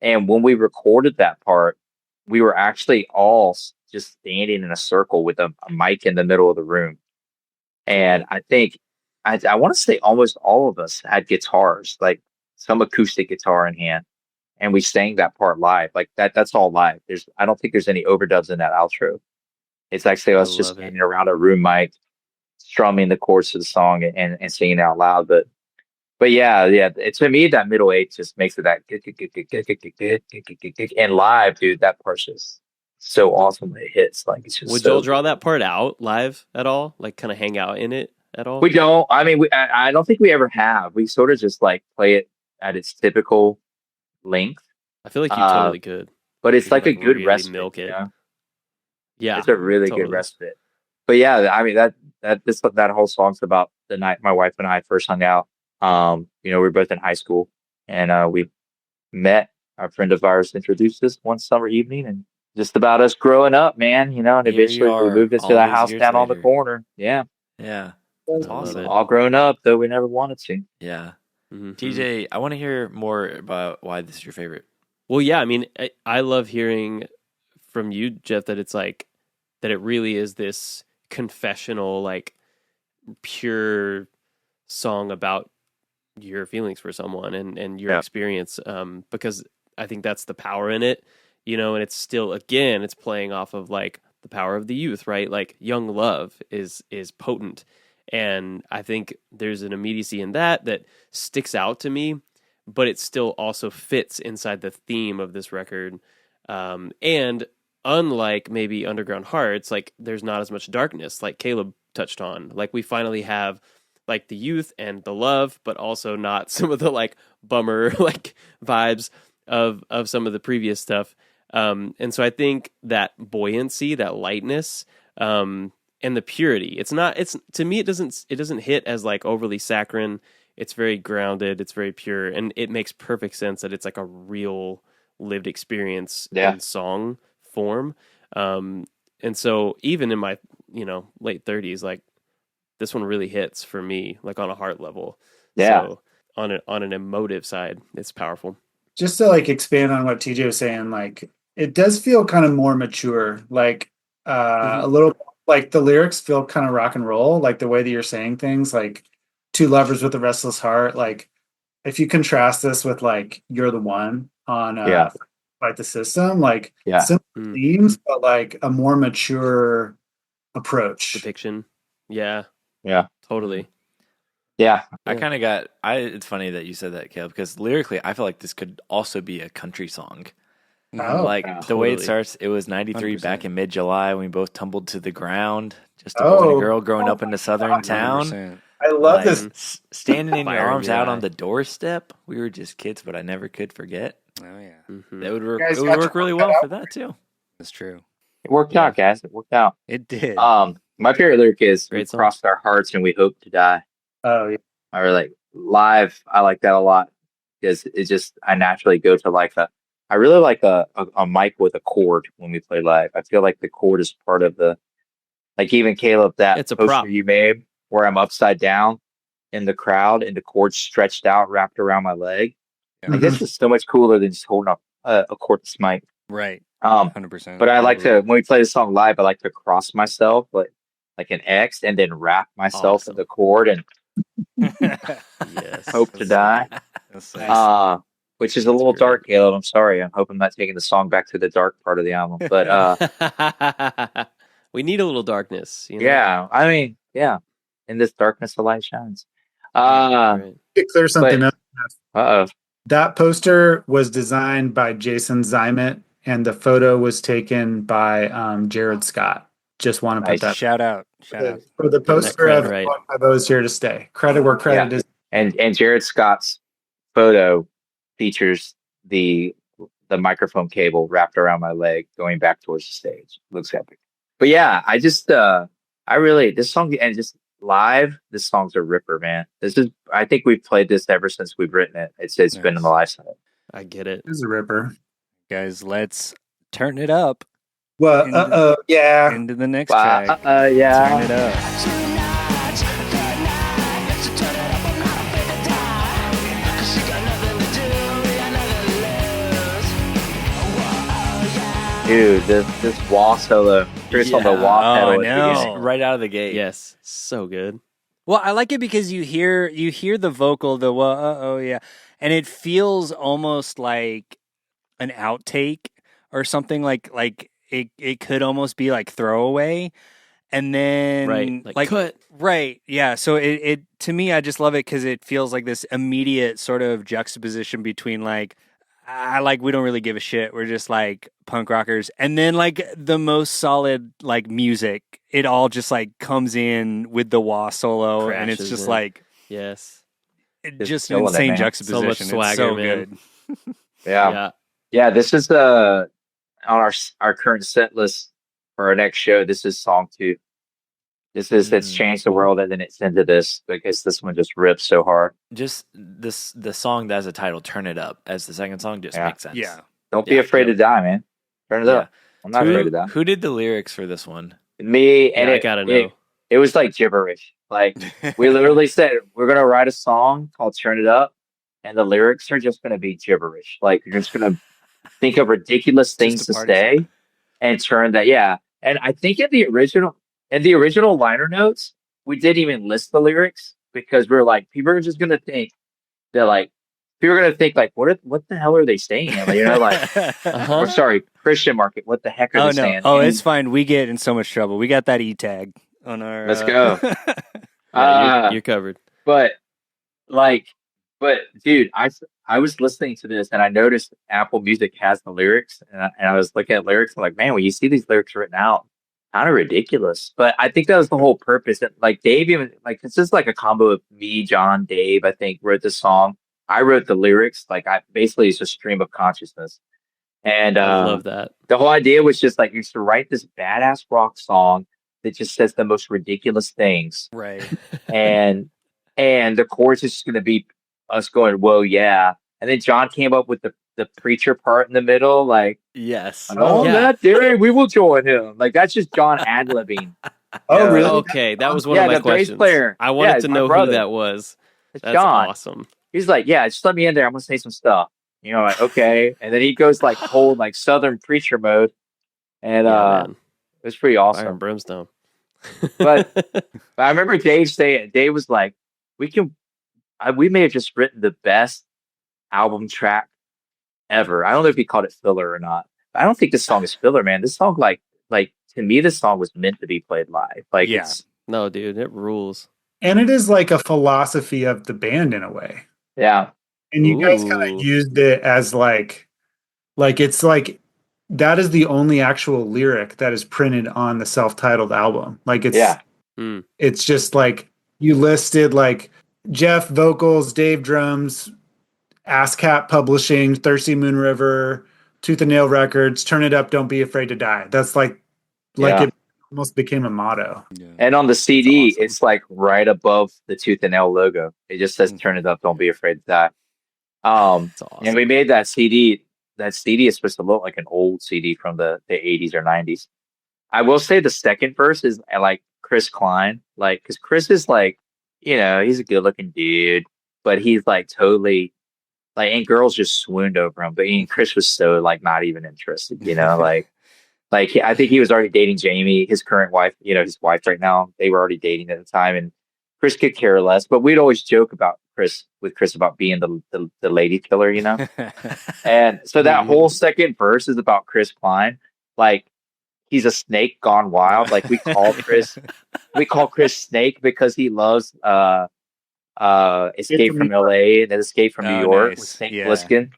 And when we recorded that part, we were actually all just standing in a circle with a mic in the middle of the room. And I think I want to say almost all of us had guitars, like some acoustic guitar in hand, and we sang that part live. Like that's all live. I don't think there's any overdubs in that outro. It's actually us just standing around a room mic, strumming the chords of the song and singing out loud. But yeah, to me that middle 8 just makes it that and live, dude. That part's just so awesome when it hits. Like it's just. Would y'all draw that part out live at all? Like kind of hang out in it at all? We don't. I mean, I don't think we ever have. We sort of just like play it at its typical length. I feel like you totally could. But it's like a good really respite. Milk it. Yeah, it's a really good respite. But yeah, I mean that whole song's about the night my wife and I first hung out. We were both in high school, and we met. Our friend of ours introduced us one summer evening, and just about us growing up, man. And eventually we moved into the house down on the corner. Yeah. That's awesome. All grown up, though we never wanted to. Yeah. Mm-hmm. TJ, I want to hear more about why this is your favorite. Well, yeah, I mean, I love hearing from you, Jeff, that it's like, that it really is this confessional, like, pure song about your feelings for someone and your experience, because I think that's the power in it, and it's still, again, it's playing off of, like, the power of the youth, right? Like, young love is potent. And I think there's an immediacy in that sticks out to me, but it still also fits inside the theme of this record. And unlike maybe Underground Hearts, like there's not as much darkness like Caleb touched on. Like we finally have like the youth and the love, but also not some of the like bummer like vibes of some of the previous stuff. And so I think that buoyancy, that lightness, and the purity, it's to me, it doesn't hit as like overly saccharine. It's very grounded. It's very pure. And it makes perfect sense that it's like a real lived experience in song form. And so even in my, late 30s, like this one really hits for me, like on a heart level. Yeah. So on an emotive side, it's powerful. Just to like expand on what TJ was saying, like it does feel kind of more mature, like a little like the lyrics feel kind of rock and roll, like the way that you're saying things, like two lovers with a restless heart. Like if you contrast this with like You're the One on Fight the System, like simple themes, but like a more mature approach. Depiction. Yeah. Yeah. Totally. Yeah. I kind of got, it's funny that you said that, Caleb, because lyrically, I feel like this could also be a country song. The way it starts, it was 93 100%. Back in mid-July when we both tumbled to the ground. Just a boy and a girl growing up in a southern town. 100%. I love this. Standing in your arms out on the doorstep. We were just kids, but I never could forget. Oh, yeah. Mm-hmm. That would work, it would work really well for that, too. That's true. It worked out, guys. It worked out. It did. My favorite lyric is Great "We song. crossed our hearts and we hope to die." Oh, yeah. I really live. I like that a lot because I naturally go to like I really like a mic with a chord when we play live. I feel like the chord is part of like even Caleb, that it's a poster prop you made where I'm upside down in the crowd and the cord stretched out, wrapped around my leg. Yeah. Like this is so much cooler than just holding up a cordless mic. Right. 100%. But I like to, when we play the song live, I like to cross myself like an X and then wrap myself in the chord and hope to die. Which is a little dark, Caleb. I'm sorry. I hope I'm not taking the song back to the dark part of the album. But we need a little darkness. Yeah. I mean, yeah. In this darkness, the light shines. To clear something up. Uh-oh. That poster was designed by Jason Zymet, and the photo was taken by Jared Scott. Just want to put that. Shout out. For the poster of I was here to stay. Credit where credit is. And Jared Scott's photo features the microphone cable wrapped around my leg going back towards the stage. Looks epic. But yeah, I just this song, and just live, this song's a ripper, man. I think we've played this ever since we've written it. It's been in the lifestyle. I get it. It's a ripper. Guys, let's turn it up. Well, yeah. Into the next track. Yeah. Turn it up. Dude, this wah solo, Chris on the wah pedal, no. Right out of the gate. Yes, so good. Well, I like it because you hear the vocal, the yeah, and it feels almost like an outtake or something. Like it could almost be like throwaway, and then like cut. Right, yeah. So it to me, I just love it because it feels like this immediate sort of juxtaposition between like. We don't really give a shit. We're just like punk rockers. And then like the most solid like music, it all just like comes in with the wah solo. Crashes and it's just in. like, yes, just an insane juxtaposition. So much swagger, it's so man. good. Yeah. This is on our current set list for our next show. This is song 2. It's changed the world, and then it's into this because this one just rips so hard. Just the song that has a title, "Turn It Up," as the second song just makes sense. Yeah, don't be afraid to die, man. Turn it up. I'm not afraid to die. Who did the lyrics for this one? Me, and I gotta know. It was like gibberish. Like we literally said, we're gonna write a song called "Turn It Up," and the lyrics are just gonna be gibberish. Like you're just gonna think of ridiculous things to say and turn that. Yeah, and I think in the original liner notes, we didn't even list the lyrics because we were like, people are just gonna think that like what the hell are they saying? Like, or sorry, Christian market, what the heck are they saying? Oh, it's fine. We get in so much trouble. We got that E-tag on our. Let's go. You're covered. But dude, I was listening to this and I noticed Apple Music has the lyrics, and I was looking at lyrics. I'm like, man, when you see these lyrics written out, kind of ridiculous. But I think that was the whole purpose. That like Dave even like it's just like a combo of me, John, Dave. I think wrote the song. I wrote the lyrics. Like I basically it's a stream of consciousness. And I love that. the whole idea was just like you used to write this badass rock song that just says the most ridiculous things, Right. and the chorus is just going to be us going, "Whoa, yeah!" And then John came up with the preacher part in the middle, like, Yes. "On that day, we will join him." Like that's just John ad libbing. Oh, really? Okay, that was one Yeah, of my the bass questions. player. I wanted Yeah, to my know brother. who that was. It's That's John. awesome. He's like, "Yeah, just let me in there. I'm gonna say some stuff." You know, like okay, and then he goes like whole like Southern preacher mode, and Yeah, man. it was pretty Fire awesome. and brimstone. But I remember Dave saying, Dave was like, we may have just written the best album track ever. I don't know if he called it filler or not. I don't think this song is filler, man. This song, like to me, this song was meant to be played live. Like, Yeah. it's, No, dude, it rules. And it is like a philosophy of the band in a way. yeah, And you guys kind Ooh. of used it as like it's like that is the only actual lyric that is printed on the self-titled album. Like it's yeah, it's just like you listed like Jeff vocals, Dave drums, ASCAP Publishing, Thirsty Moon River, Tooth and Nail Records, Turn It Up, Don't Be Afraid to Die. That's like Yeah. it almost became a motto. Yeah. And on the CD, awesome. it's like right above the Tooth and Nail logo. It just says "Turn it up, don't be afraid to die." That's awesome. And we made that CD. That CD is supposed to look like an old CD from the 80s or 90s. I will say the second verse is like Chris Klein, like because Chris is like, you know, he's a good looking dude, but he's like totally like, and girls just swooned over him. But Chris was so like not even interested, you know, I think he was already dating Jamie, his current wife, you know, his wife right now. They were already dating at the time, and Chris could care less. But we'd always joke about Chris about being the lady killer, you know. And so that whole second verse is about Chris Klein, like he's a snake gone wild. Like we call Chris Snake because he loves Escape from LA and then Escape from New York with Snake Plissken.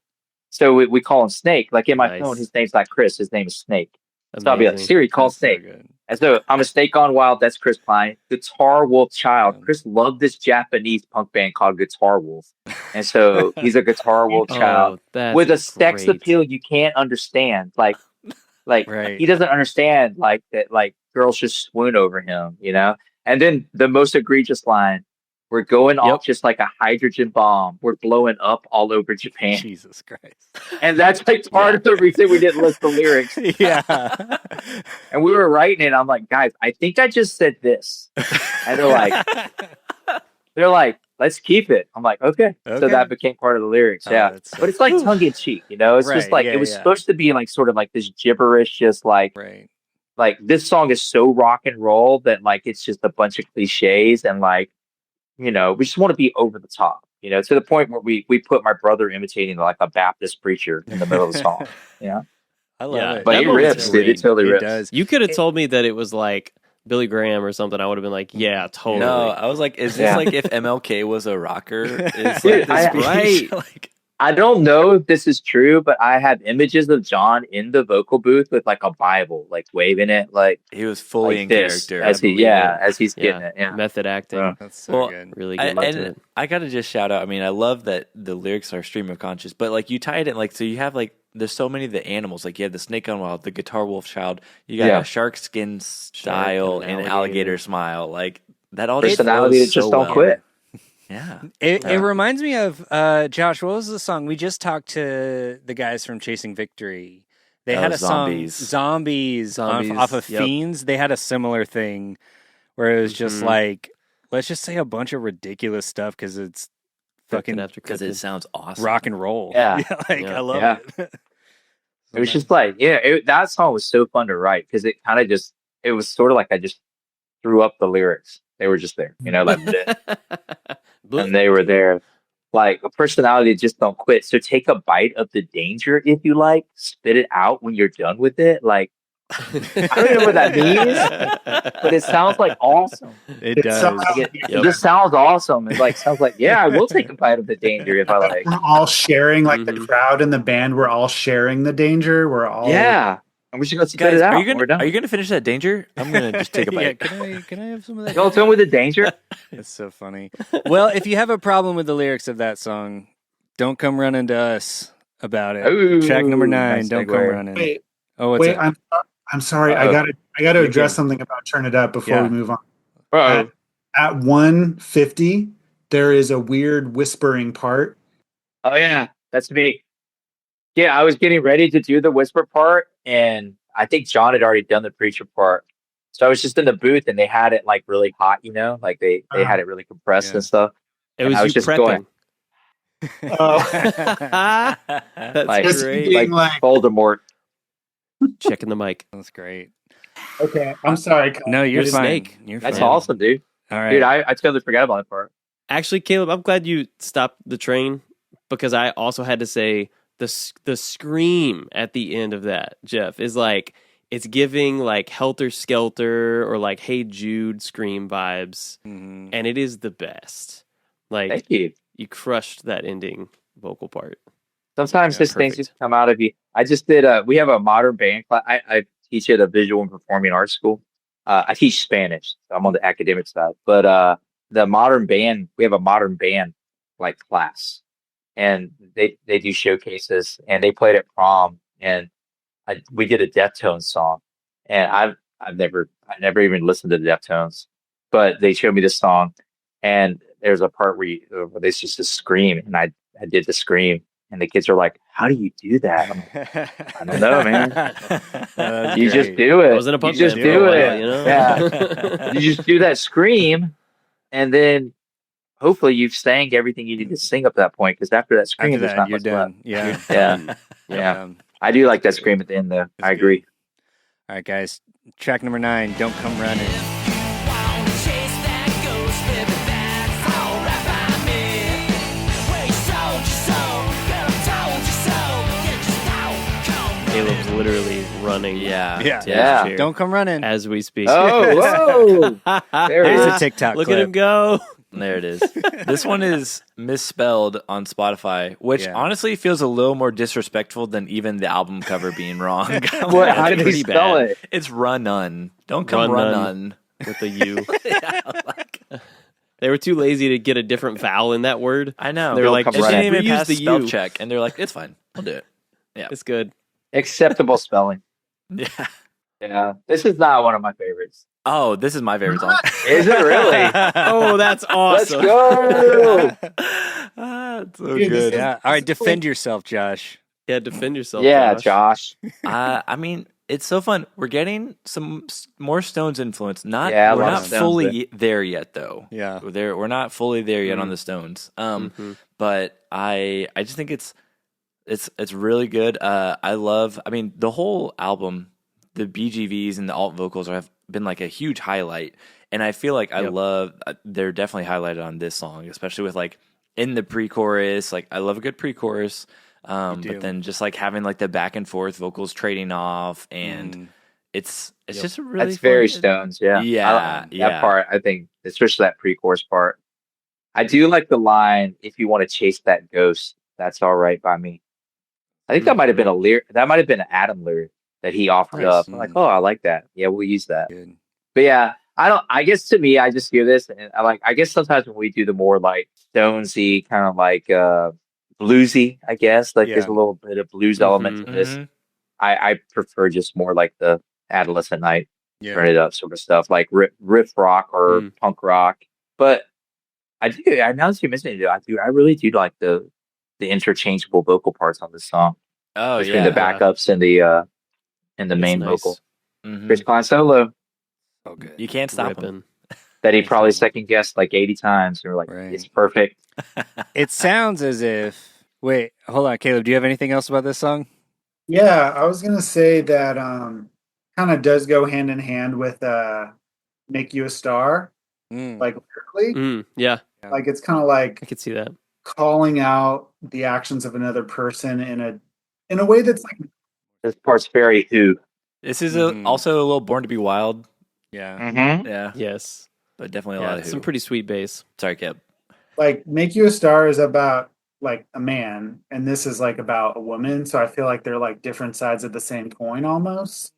So we call him Snake. Like in my phone, his name's not Chris. His name is Snake. So I'll be like, Siri, call Snake. So and so I'm a Snake Gone Wild. That's Chris Klein. Guitar Wolf Child. Chris loved this Japanese punk band called Guitar Wolf. And so he's a Guitar Wolf Child with a sex appeal you can't understand. Like he doesn't understand like that, like girls just swoon over him, you know? And then the most egregious line, we're going off just like a hydrogen bomb. We're blowing up all over Japan. Jesus Christ. And that's like part of the reason we didn't list the lyrics. Yeah. And we were writing it. I'm like, guys, I think I just said this. And they're like, let's keep it. I'm like, okay. So that became part of the lyrics. Yeah. But it's like tongue in cheek, you know? It's just like, it was supposed to be like sort of like this gibberish, just like, like this song is so rock and roll that like it's just a bunch of cliches and like, you know, we just want to be over the top, you know, to the point where we put my brother imitating like a Baptist preacher in the middle of the song. Yeah. I love it. But it rips, dude. It totally rips. Does. You could have told me that it was like Billy Graham or something. I would have been like, yeah, totally. No, I was like, is this like if MLK was a rocker? Is Dude, like this right? Like, I don't know if this is true, but I have images of John in the vocal booth with like a Bible, like waving it, like he was fully like in this, character as he's getting it. Yeah, method acting. That's so good. Really good. And I gotta just shout out. I mean, I love that the lyrics are stream of conscious, but like you tied it like so. You have like there's so many of the animals. Like you have the snake on wild, the guitar wolf child. You got a shark skin style and alligator smile. Like that all personality that just don't quit. Yeah. It reminds me of Josh, what was the song? We just talked to the guys from Chasing Victory. They had a Zombies. song Zombies. Off of Fiends. They had a similar thing where it was just like, let's just say a bunch of ridiculous stuff because it's fucking because it sounds awesome. Rock and roll. Yeah. I love it. It was just like, that song was so fun to write because it kind of just, it was sort of like I just threw up the lyrics. They were just there, you know, like, and they were there. Like a personality just don't quit. So take a bite of the danger if you like, spit it out when you're done with it. Like, I don't know what that means, but it sounds like awesome. It does. Like it just sounds awesome. It like sounds like, yeah, I will take a bite of the danger if I like. We're all sharing, like the crowd and the band. We're all sharing the danger. We're all And we should go spit Guys, it out. are when we're done. you gonna finish that danger? I'm gonna just take a bite. Can I have some of that? Y'all done with the danger? It's so funny. Well, if you have a problem with the lyrics of that song, don't come running to us about it. Ooh, Track number 9, nice don't segue. come running. Wait, what's wait, it? I'm sorry. I got to address something about Turn It Up before we move on. At 150, there is a weird whispering part. Oh yeah, that's me. Yeah, I was getting ready to do the whisper part, and I think John had already done the preacher part. So I was just in the booth, and they had it like really hot, like they had it really compressed and stuff. It was I was you just prepping. That's like, great. Like Voldemort. Checking the mic. That's great. Okay, I'm sorry. No, you're fine. Snake. That's awesome, dude. All right. Dude, I totally forgot about that part. Actually, Caleb, I'm glad you stopped the train because I also had to say the scream at the end of that, Jeff, is like it's giving like Helter Skelter or like Hey Jude scream vibes, and it is the best. Like, thank you. You crushed that ending vocal part. Sometimes these things just come out of you. I just did we have a modern band class. I teach at a visual and performing arts school. I teach Spanish, so I'm on the academic side. But the modern band, we have a modern band like class, and they do showcases, and they played at prom, and we did a Deftones song, and I never even listened to the Deftones, but they showed me this song, and there's a part where there's just a scream, and I did the scream, and the kids are like, "How do you do that?" I'm like, I don't know, man. You just do it. I was in a punk you just band do for a it. while, you know? Yeah. You just do that scream, and then hopefully you've sang everything you need to sing up to that point. Because after that scream, there's not you're much done. left. Yeah, Yeah, yeah. I do like that scream at the end, though. I agree. All right, guys. Track number 9, "Don't Come Running." Caleb's literally running. Yeah. Don't come running as we speak. Oh, whoa! There's a TikTok Look clip. at him go. There it is. This one is misspelled on Spotify, which honestly feels a little more disrespectful than even the album cover being wrong. What? How did he spell it? It's run-un. Don't come run-un. With a U. They were too lazy to get a different vowel in that word. I know. They were like, it didn't even use pass the spell U. check, and they're like, it's fine. We'll do it. Yeah, it's good. Acceptable spelling. Yeah. Yeah. This is not one of my favorites. Oh, this is my favorite song. Is it really? Oh, that's awesome. Let's go. It's so good. Yeah. All right, defend yourself, Josh. Yeah, defend yourself. Yeah, Josh. I mean, it's so fun. We're getting some more Stones influence. We're lot not of Stones fully there yet, though. Yeah, we're not fully there yet on the Stones. But I just think it's really good. I mean, the whole album, the BGVs and the alt vocals have been like a huge highlight, and I feel like they're definitely highlighted on this song, especially with like in the pre-chorus. Like, I love a good pre-chorus. But then just like having like the back and forth vocals trading off, and it's just a really that's very Stones. Yeah, that part. I think especially that pre-chorus part. I do like the line, "If you want to chase that ghost, that's all right by me." I think that might have been a lyric. That might have been an Adam lyric that he offered up. I'm like, oh, I like that. Yeah, we'll use that. Good. But yeah, I guess to me, I just hear this, and I guess sometimes when we do the more like Stonesy kind of like bluesy, I guess like there's a little bit of blues element to this. I prefer just more like the Adolescent Night, turn it up sort of stuff, like riff rock or punk rock. But I do. Now that you mention it, I really do like the interchangeable vocal parts on this song. Oh, between the backups and the main vocal. Chris Klein solo. Oh, good. You can't stop him. That he probably second guessed like 80 times. And we're like, it's perfect. It sounds as if. Wait, hold on, Caleb. Do you have anything else about this song? Yeah, I was gonna say that kind of does go hand in hand with "Make You a Star," like lyrically. Yeah, like it's kind of like I could see that calling out the actions of another person in a way that's like this part's very Who. This is also a little Born to Be Wild. Yeah. Yeah. Yes, but definitely a lot of Who. Some pretty sweet bass. Sorry, Kip. Like "Make You a Star" is about like a man, and this is like about a woman. So I feel like they're like different sides of the same coin almost.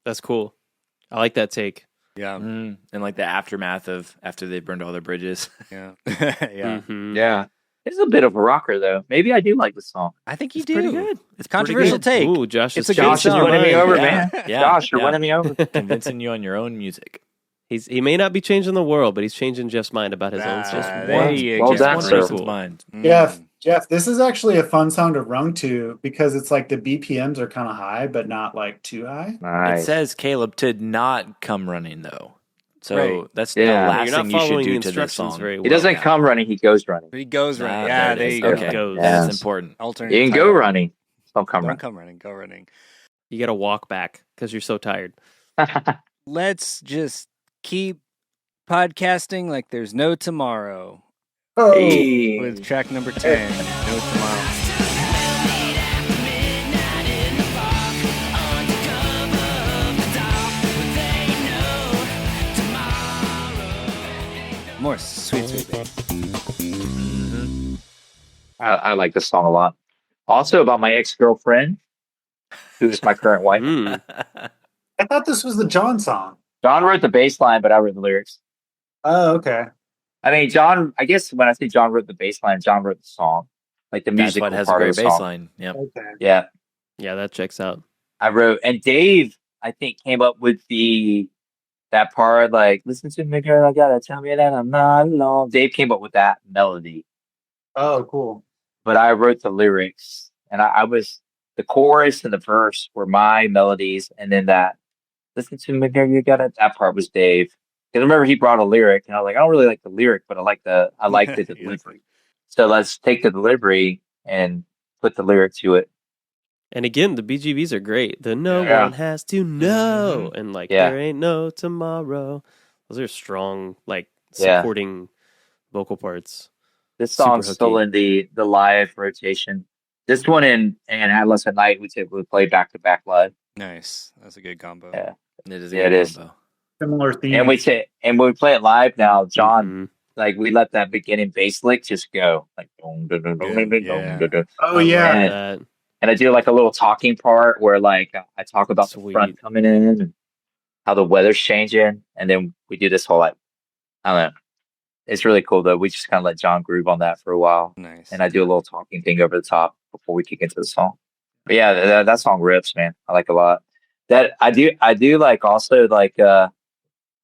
That's cool. I like that take. Yeah. And like the aftermath of after they burned all their bridges. Yeah. Yeah. It's a bit of a rocker though. Maybe I do like the song. I think you It's do. pretty good. It's controversial take. Ooh, Josh It's is a good Josh is song. winning me over, Yeah. man. Yeah. Josh, you're Yeah. winning me over. Convincing you on your own music. He may not be changing the world, but he's changing Jeff's mind about his own stuff. There you Well go. done, One sir. person's mind. Jeff, this is actually a fun song to rung to because it's like the BPMs are kind of high, but not like too high. Nice. It says, Caleb, to not come running though. So Right. that's Yeah. the You're last not thing you should following the do to this instructions song. very well. He doesn't come running, he goes running. But he goes running. Ah, Yeah, there it there is. you go. Okay. Goes. Yeah. That's important. Alternate You can go title. running. Don't come Don't running. come running. Go running. You got to walk back because you're so tired. Let's just keep podcasting like there's no tomorrow. Oh, Hey. With track number 10, No Tomorrow. More sweet bass. I like this song a lot. Also about my ex-girlfriend, who is my current wife. Mm. I thought this was the John song. John wrote the bass line, but I wrote the lyrics. Oh, okay. I mean, John, I guess when I say John wrote the bass line, John wrote the song. Like the That's music what has a part great of the bass song. line. Yep. Okay. Yeah. Yeah, that checks out. I wrote, and Dave, I think, came up with that part, like, listen to me, girl, I gotta tell me that I'm not alone. Dave came up with that melody, Oh, cool. but I wrote the lyrics, and I was, the chorus and the verse were my melodies, and then that, listen to me, girl, you gotta, that part was Dave. Because remember, he brought a lyric, and I was like, I don't really like the lyric, but I like the delivery. So let's take the delivery and put the lyric to it. And again, the BGVs are great. The no Yeah. one has to know. And like, Yeah. there ain't no tomorrow. Those are strong, like, Yeah. supporting vocal parts. This Super song's still hooky. in the live rotation. This one and Atlas at Night, we typically play back to back live. Nice. That's a good combo. Yeah. It is a Yeah, good it is. combo. Similar theme. And when we play it live now, John, Mhm. like we let that beginning bass lick just go. Like dun, dun, dun, dun, dun, dun, Yeah. dun, dun. Oh, I yeah. love Yeah. that. And I do like a little talking part where like I talk about the front Sweet. coming in and how the weather's changing, and then we do this whole like, I don't know. It's really cool though. We just kind of let John groove on that for a while, Nice. and I do a little talking thing over the top before we kick into the song. But yeah, that song rips, man. I like a lot. That I do like also like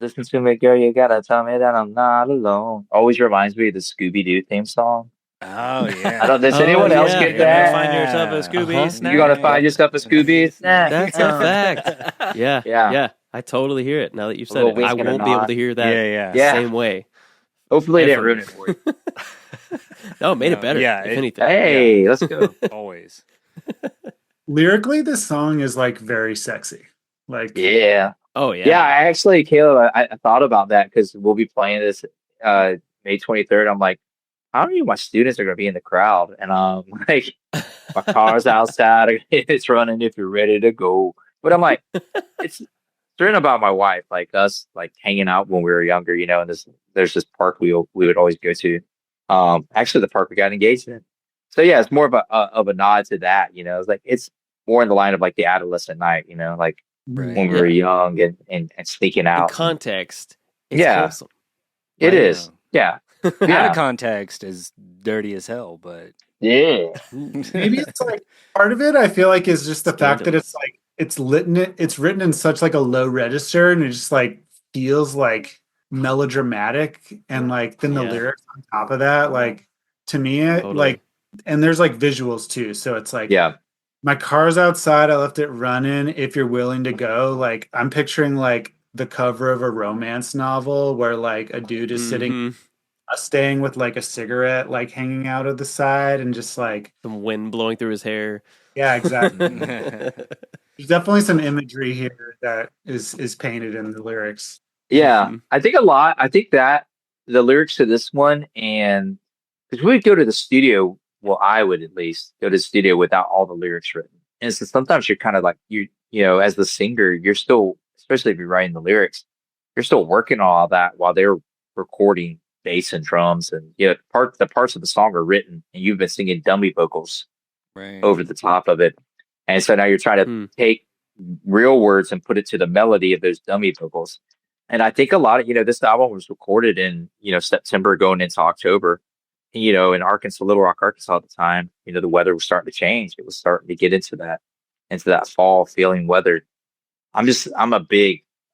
listen to me, girl. You gotta tell me that I'm not alone. Always reminds me of the Scooby Doo theme song. Oh, yeah. I don't. Does Oh, anyone else yeah. get You're gonna that? find yourself a Scooby Uh-huh. snack. You're gonna find yourself a Scooby snack. That's a fact. Yeah. Yeah. Yeah. I totally hear it now that you've said little it. wink I and a won't be able nod. to hear that Yeah. Yeah. same way. Hopefully, it didn't Ever. ruin it for you. No, it made No, it better. yeah, if it- anything. Hey, let's go. Always. Lyrically, this song is like very sexy. Like, Yeah. Oh yeah. Yeah, I actually, Caleb, I thought about that because we'll be playing this May 23rd. I'm like, how many of my students are going to be in the crowd? And like, my car's outside. It's running if you're ready to go. But I'm like, it's written about my wife, like us, like hanging out when we were younger, and there's this park we would always go to. Actually, the park we got engaged in. So yeah, it's more of a nod to that. It's like it's more in the line of like the adolescent night. Like Right. when we were young and sneaking In out. context, it's Yeah. wholesome. It Right. is. Yeah. Out Yeah. of context is dirty as hell, but Yeah. maybe it's like part of it, I feel like, is just the fact that it's like it's written in such like a low register, and it just like feels like melodramatic, and like then the Yeah. lyrics on top of that, like to me, Totally. like, and there's like visuals too. So it's like, Yeah. my car's outside, I left it running. If you're willing to go, like I'm picturing like the cover of a romance novel where like a dude is sitting Mhm. staying with like a cigarette like hanging out of the side, and just like, Some wind blowing through his hair. yeah, exactly. yeah, There's definitely some imagery here that is painted in the lyrics. Yeah. Mhm. I think that the lyrics to this one, and because we would go to the studio, well, I would at least go to the studio without all the lyrics written. And so sometimes you're kind of like, as the singer, you're still, especially if you're writing the lyrics, you're still working on all that while they're recording bass and drums, and the parts of the song are written, and you've been singing dummy vocals over the top of it, and so now you're trying to take real words and put it to the melody of those dummy vocals. And I think a lot of this album was recorded in September going into October, in Arkansas, Little Rock, Arkansas at the time. The weather was starting to change. It was starting to get into that fall feeling weather. I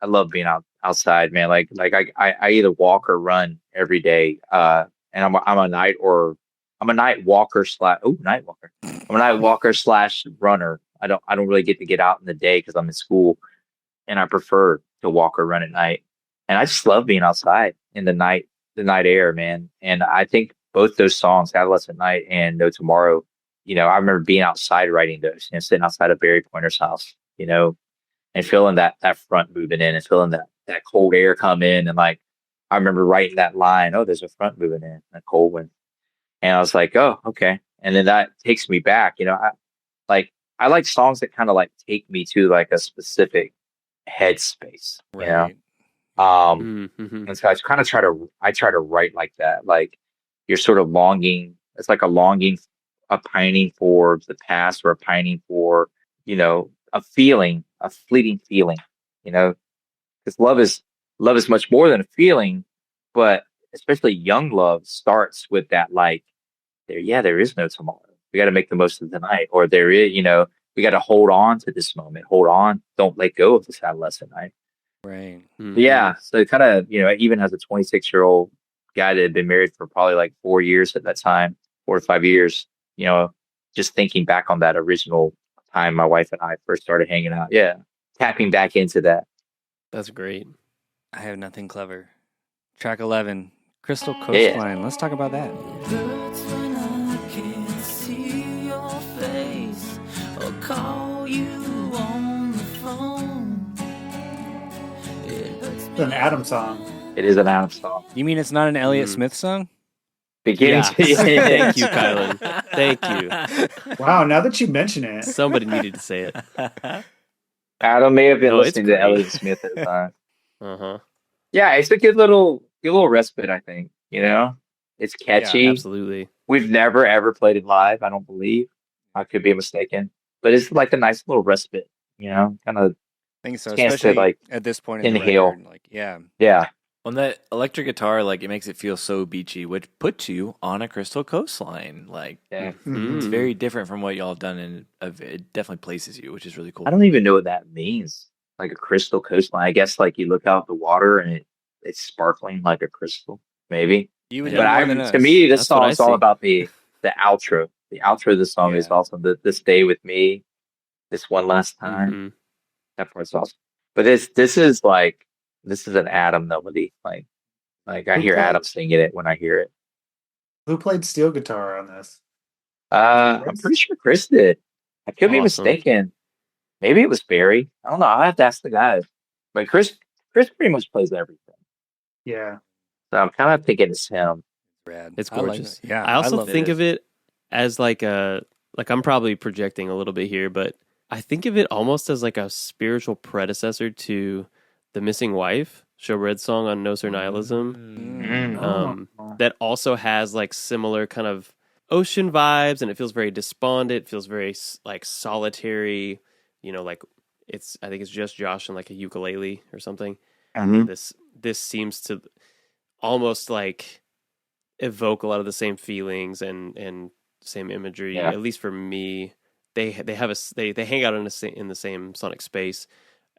love being outside, man. Like I either walk or run every day. And I'm a night walker night walker. I'm a night walker / runner. I don't really get to get out in the day because I'm in school, and I prefer to walk or run at night. And I just love being outside in the night air, man. And I think both those songs, Adolescent Night and No Tomorrow, I remember being outside writing those, sitting outside of Barry Pointer's house, and feeling that front moving in, and feeling that cold air come in. And like, I remember writing that line, "Oh, there's a front moving in, a cold one." And I was like, "Oh, okay." And then that takes me back, I like songs that kind of like take me to like a specific headspace, right. And so I kind of try to write like that. Like, you're sort of longing. It's like a longing, a pining for the past, or a pining for, a feeling, a fleeting feeling, because love is much more than a feeling, but especially young love starts with that, like, there is no tomorrow. We got to make the most of the night, or there is, we got to hold on to this moment, hold on, don't let go of this adolescent night. Right. Yeah. So kind of, even as a 26-year-old guy that had been married for probably like 4 years at that time, 4 to 5 years, just thinking back on that original time my wife and I first started hanging out. Yeah. Tapping back into that. That's great. I have nothing clever. Track 11, Crystal Coastline. Yeah. Let's talk about that. Hurts when I can't see your face or call you on the phone. It's an Adam song. It is an Adam song. You mean it's not an Elliott Smith song? Beginning to Thank you, Kylan. Thank you. Wow, now that you mention it. Somebody needed to say it. Adam may have been listening to Elliott Smith at the time. Uh-huh. Yeah, it's a good little respite, I think. It's catchy. Yeah, absolutely. We've never ever played it live, I don't believe. I could be mistaken. But it's like a nice little respite, kind of. I think so, especially to, like, at this point in inhale. the record. Like, yeah. Yeah. On that electric guitar, like, it makes it feel so beachy, which puts you on a crystal coastline. Like, it's very different from what y'all have done, and it definitely places you, which is really cool. I don't even know what that means. Like a crystal coastline. I guess like you look out the water and it's sparkling like a crystal, maybe. You would to me, this song is all about the outro. The outro of the song is also the "Stay with Me," this one last time. That part's awesome. But this is an Adam melody. Like I hear Adam singing it when I hear it. Who played steel guitar on this? I'm pretty sure Chris did. I could be mistaken. Maybe it was Barry. I don't know. I'll have to ask the guys. But Chris pretty much plays everything. Yeah. So I'm kind of thinking it's him. Rad. It's gorgeous. Yeah. I also think of it as like I'm probably projecting a little bit here, but I think of it almost as like a spiritual predecessor to The Missing Wife, Showbread song on No Sir Nihilism. That also has like similar kind of ocean vibes, and it feels very despondent. It feels very like solitary. Like I think it's just Josh and like a ukulele or something. This seems to almost like evoke a lot of the same feelings and same imagery. Yeah. At least for me, they hang out in the same sonic space,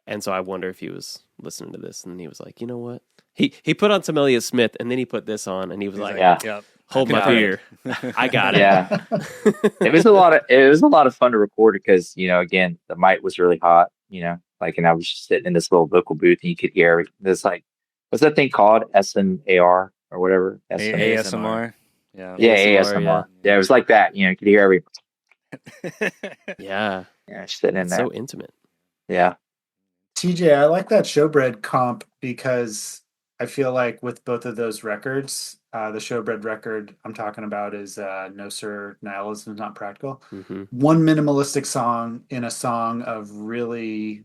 and so I wonder if he was listening to this and he was like, you know what? He put on some Elliott Smith and then he put this on and he was like, hold my beer, I got it. Yeah, it was a lot of fun to record because again the mic was really hot. And I was just sitting in this little vocal booth and you could hear this, like, what's that thing called? SMAR or whatever. ASMR. Yeah. Yeah, ASMR. Yeah, it was like that. You could hear every. Yeah, sitting in there. So intimate. Yeah. TJ, I like that Showbread comp because I feel like with both of those records, the Showbread record I'm talking about is No Sir Nihilism is Not Practical. One minimalistic song in a song of really,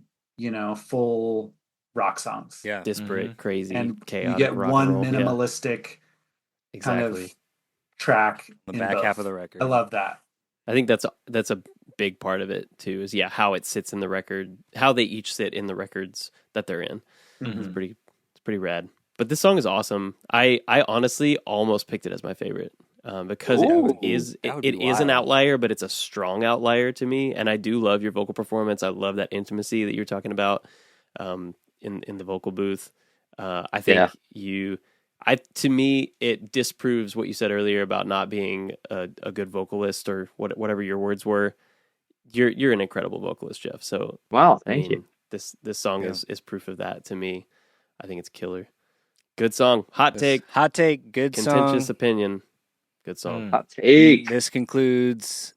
full rock songs. Yeah. Disparate, crazy, and chaotic. You get rock one and roll. minimalistic kind of track. The back half of the record. I love that. I think that's a big part of it too. Is how it sits in the record, how they each sit in the records that they're in. Mm-hmm. It's pretty rad. But this song is awesome. I honestly almost picked it as my favorite because it is an outlier, but it's a strong outlier to me. And I do love your vocal performance. I love that intimacy that you're talking about in the vocal booth. I think to me, it disproves what you said earlier about not being a good vocalist or whatever your words were. You're an incredible vocalist, Jeff. So wow, thank you. This song is proof of that to me. I think it's killer. Good song. Hot take. Good song. Contentious opinion. Good song. Hot take. This concludes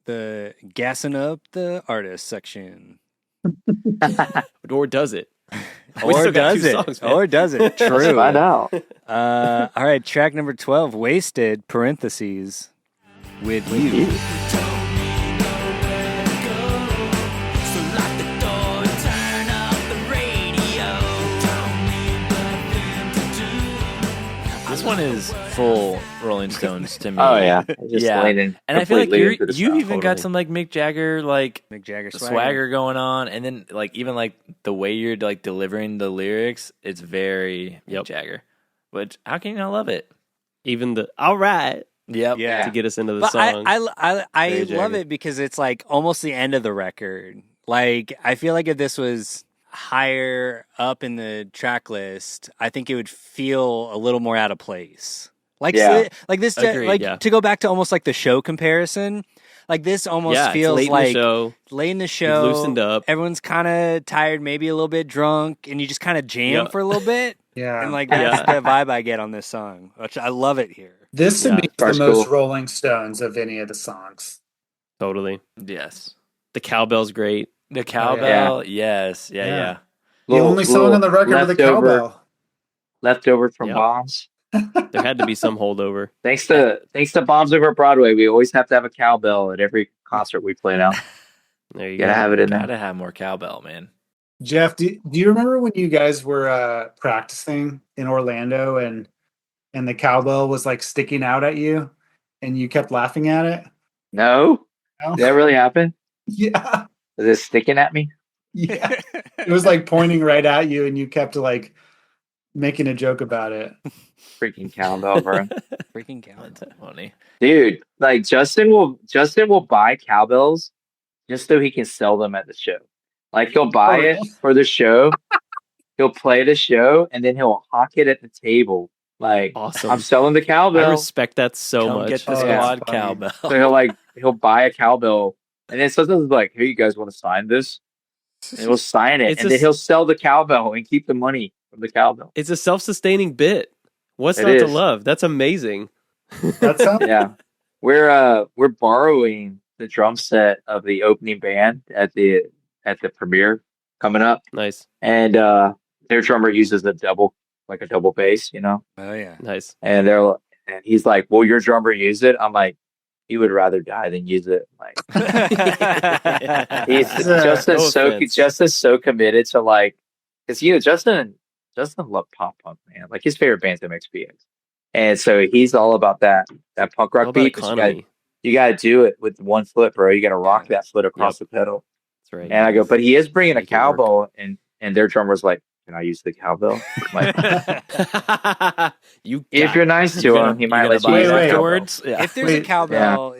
the gassing up the artist section. Or does it? Or does it? True. Find out. All right, track number 12, Wasted, parentheses, with you. This one is full Rolling Stones to me. Oh yeah, just and I feel like you've even got Totally. some like Mick Jagger swagger going on, and then like even like the way you're like delivering the lyrics, it's very Mick Jagger. Which how can you not love it? Even the all right. Yep. Yeah. To get us into the But song. I Very love Jagger. it because it's like almost the end of the record. Like I feel like if this was higher up in the track list, I think it would feel a little more out of place. Like like this, Agreed, to go back to almost like the show comparison. Like this almost feels it's like late in the show. late in the show. You've loosened up. Everyone's kind of tired, maybe a little bit drunk, and you just kind of jam for a little bit. Yeah. And like that's the vibe I get on this song, which I love it here. This to me is the That's most cool. Rolling Stones of any of the songs. Totally. Yes. The cowbell's great. The cowbell, yes. Yeah. The only song on the record with a cowbell. Leftover from Yep. Bombs. There had to be some holdover. Thanks to Bombs Over Broadway, we always have to have a cowbell at every concert we play now. There you Gotta go. have it in there. Gotta have more cowbell, man. Jeff, do you remember when you guys were practicing in Orlando and the cowbell was like sticking out at you and you kept laughing at it? No? No? Did that really happen? Yeah. Is it sticking at me? Yeah. It was like pointing right at you and you kept like making a joke about it. Freaking cowbell, bro. Freaking cow. That's funny. Dude, like Justin will buy cowbells just so he can sell them at the show. Like he'll buy it for the show, he'll play the show, and then he'll hawk it at the table. Like, Awesome. I'm selling the cowbell. I respect that so Come much. get the Oh, squad that's funny. cowbell. So he'll buy a cowbell, and then sometimes he's like, "Hey, you guys want to sign this?" And he'll sign it, It's and a then s- he'll sell the cowbell and keep the money from the cowbell. It's a self-sustaining bit. What's It not to is. love? That's amazing. That sounds Yeah, we're borrowing the drum set of the opening band at the premiere coming up, Nice. and their drummer uses a double bass, Oh yeah. Nice. and he's like, "Will your drummer use it?" I'm like, "He would rather die than use it." Like, he's Justin's so committed to like, because Justin loved pop punk, man. Like his favorite band's MXPX, and so he's all about that punk All rock about beat. But economy. you got to do it with one foot, bro. You got to rock that foot across the pedal. That's right. And I go, but he is bringing a Make it work. cowbell, and their drummer's like, "Can I use the cowbell?" I'm like, if you're nice to him, he might let you buy use it the cowbell. afterwards. Yeah. If there's a Wait, cowbell,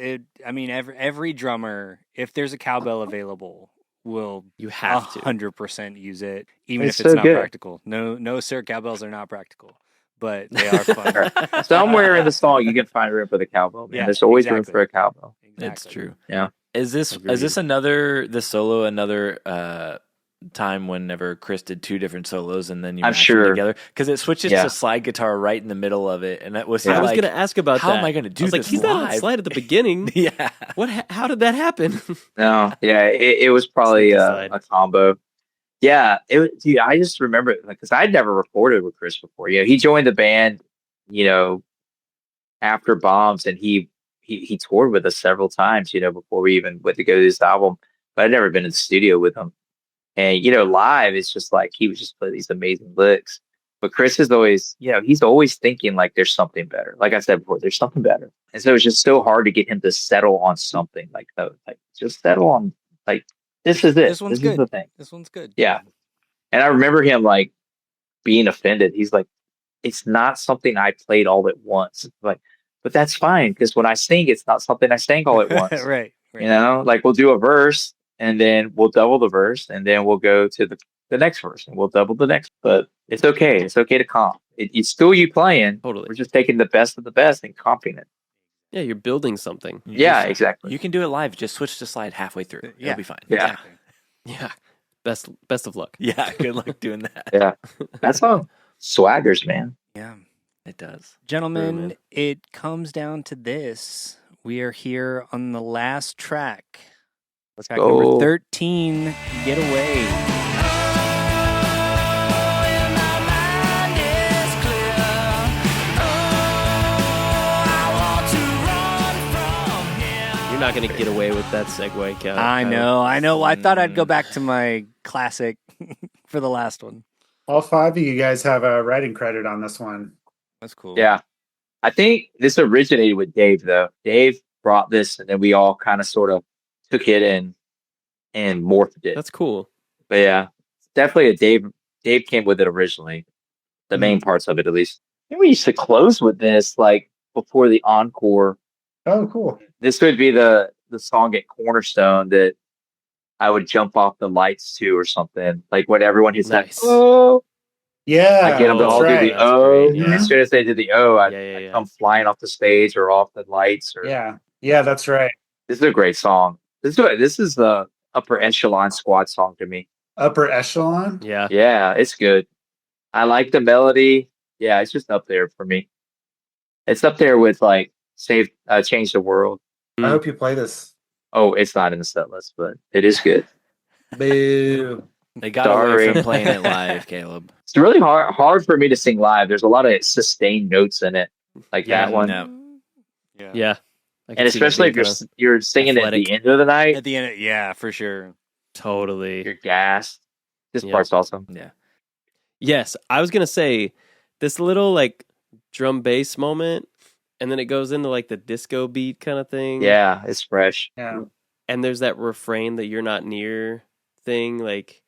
every drummer, if there's a cowbell available, will You have to. 100% use it, even It's if it's so not good. practical. No, sir, cowbells are not practical, but they are fun. Somewhere in the song, you can find room for the cowbell. Man. Yeah, There's always room exactly. for a cowbell. It's Exactly. true. Yeah. Is this Agreed. this solo another time whenever Chris did two different solos and then you I'm mashed them sure. together? Because it switches Yeah. to slide guitar right in the middle of it, and that was I was like, going to ask about how that. am I going to do I was like, this he's not on live? slide at the beginning. yeah. How did that happen? No, yeah, it was probably Sneak a aside. combo. Yeah, dude, I just remember because I'd never recorded with Chris before. He joined the band, after Bombs, and he toured with us several times, before we even went to go to this album. But I'd never been in the studio with him. And live, it's just like he would just play these amazing licks. But Chris is always, he's always thinking like there's something better. Like I said before, there's something better. And so it's just so hard to get him to settle on something like that. Like just settle on like this is it. This one's This good. is the thing. This one's good. Yeah. And I remember him like being offended. He's like, it's not something I played all at once. Like, but that's fine because when I sing, it's not something I sang all at once. Right. Like we'll do a verse and then we'll double the verse and then we'll go to the next verse and we'll double the next. But it's okay. It's okay to comp. It's still you playing. Totally. We're just taking the best of the best and comping it. Yeah, you're building something. Exactly. You can do it live. Just switch the slide halfway through. It'll be fine. Yeah. Exactly. Yeah. Best of luck. Yeah. Good luck doing that. Yeah. That's all swaggers, man. Yeah. It does. Gentlemen, True, man. it comes down to this. We are here on the last track. Let's Track go. number 13, Get Away. You're not going to get away with that segue, Kevin. I know. I thought I'd go back to my classic for the last one. All 5 of you guys have a writing credit on this one. That's cool. Yeah. I think this originated with Dave, though. Dave brought this, and then we all kind of sort of took it and morphed it. That's cool. But yeah, definitely a Dave. Dave came with it originally, the main parts of it at least. And we used to close with this like before the encore. Oh, cool. This would be the song at Cornerstone that I would jump off the lights to or something. Like when everyone hits Nice. that oh, Yeah. I get them to that's all do right. the oh. great, yeah. And as soon as they did the oh, I'd Yeah. come flying off the stage or off the lights. Or Yeah, that's right. This is a great song. This is the upper echelon squad song to me. Upper echelon. Yeah. Yeah, it's good. I like the melody. Yeah, it's just up there for me. It's up there with like Change the World. I hope you play this. Oh, it's not in the set list, but it is good. Boo. They got away Sorry. from playing it live, Caleb. It's really hard for me to sing live. There's a lot of sustained notes in it, like Yeah, that one. No. Yeah. I can And see that especially if being you're singing at athletic. the end of the night, At the end, yeah, for sure. Totally. you're gassed. This Yeah. part's awesome. Yeah. Yes, I was gonna say this little like drum bass moment, and then it goes into like the disco beat kind of thing. Yeah, it's fresh. Yeah. And there's that refrain that you're not near thing. Like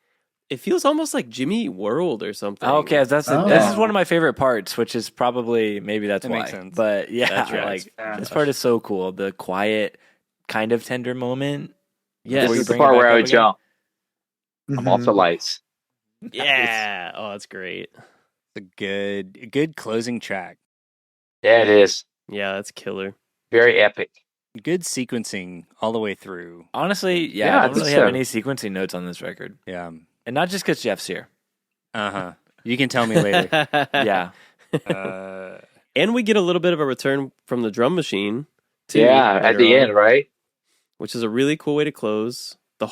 it feels almost like Jimmy Eat World or something. Okay, this Oh. is one of my favorite parts, which is probably maybe that's That why. makes sense. But yeah, That's right. like Yeah. this part is so cool. The quiet, kind of tender moment. Yes. This Before you is the bring it part back where I up would again? jump. I'm off the Mhm. lights. Yeah. Oh, that's great. It's a good closing track. Yeah, it is. Yeah, that's killer. Very epic. Good sequencing all the way through. Honestly, Yeah, yeah, I I don't think really have so. any sequencing notes on this record, Yeah. and not just because Jeff's here. Uh-huh. You can tell me later. Yeah, And we get a little bit of a return from the drum machine too. Yeah, at later the on, end, right? which is a really cool way to close the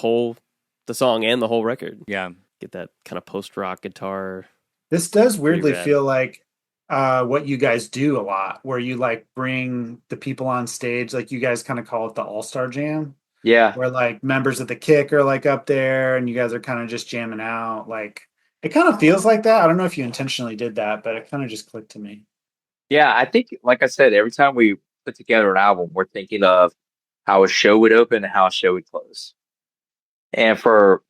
song and the whole record. Yeah. Get that kind of post rock guitar. This does weirdly rad. feel like what you guys do a lot, where you like bring the people on stage, like you guys kind of call it the All-Star Jam, Yeah. where like members of the Kick are like up there and you guys are kind of just jamming out. Like it kind of feels like that. I don't know if you intentionally did that, but it kind of just clicked to me. Yeah, I think, like I said, every time we put together an album, we're thinking of how a show would open and how a show would close. And for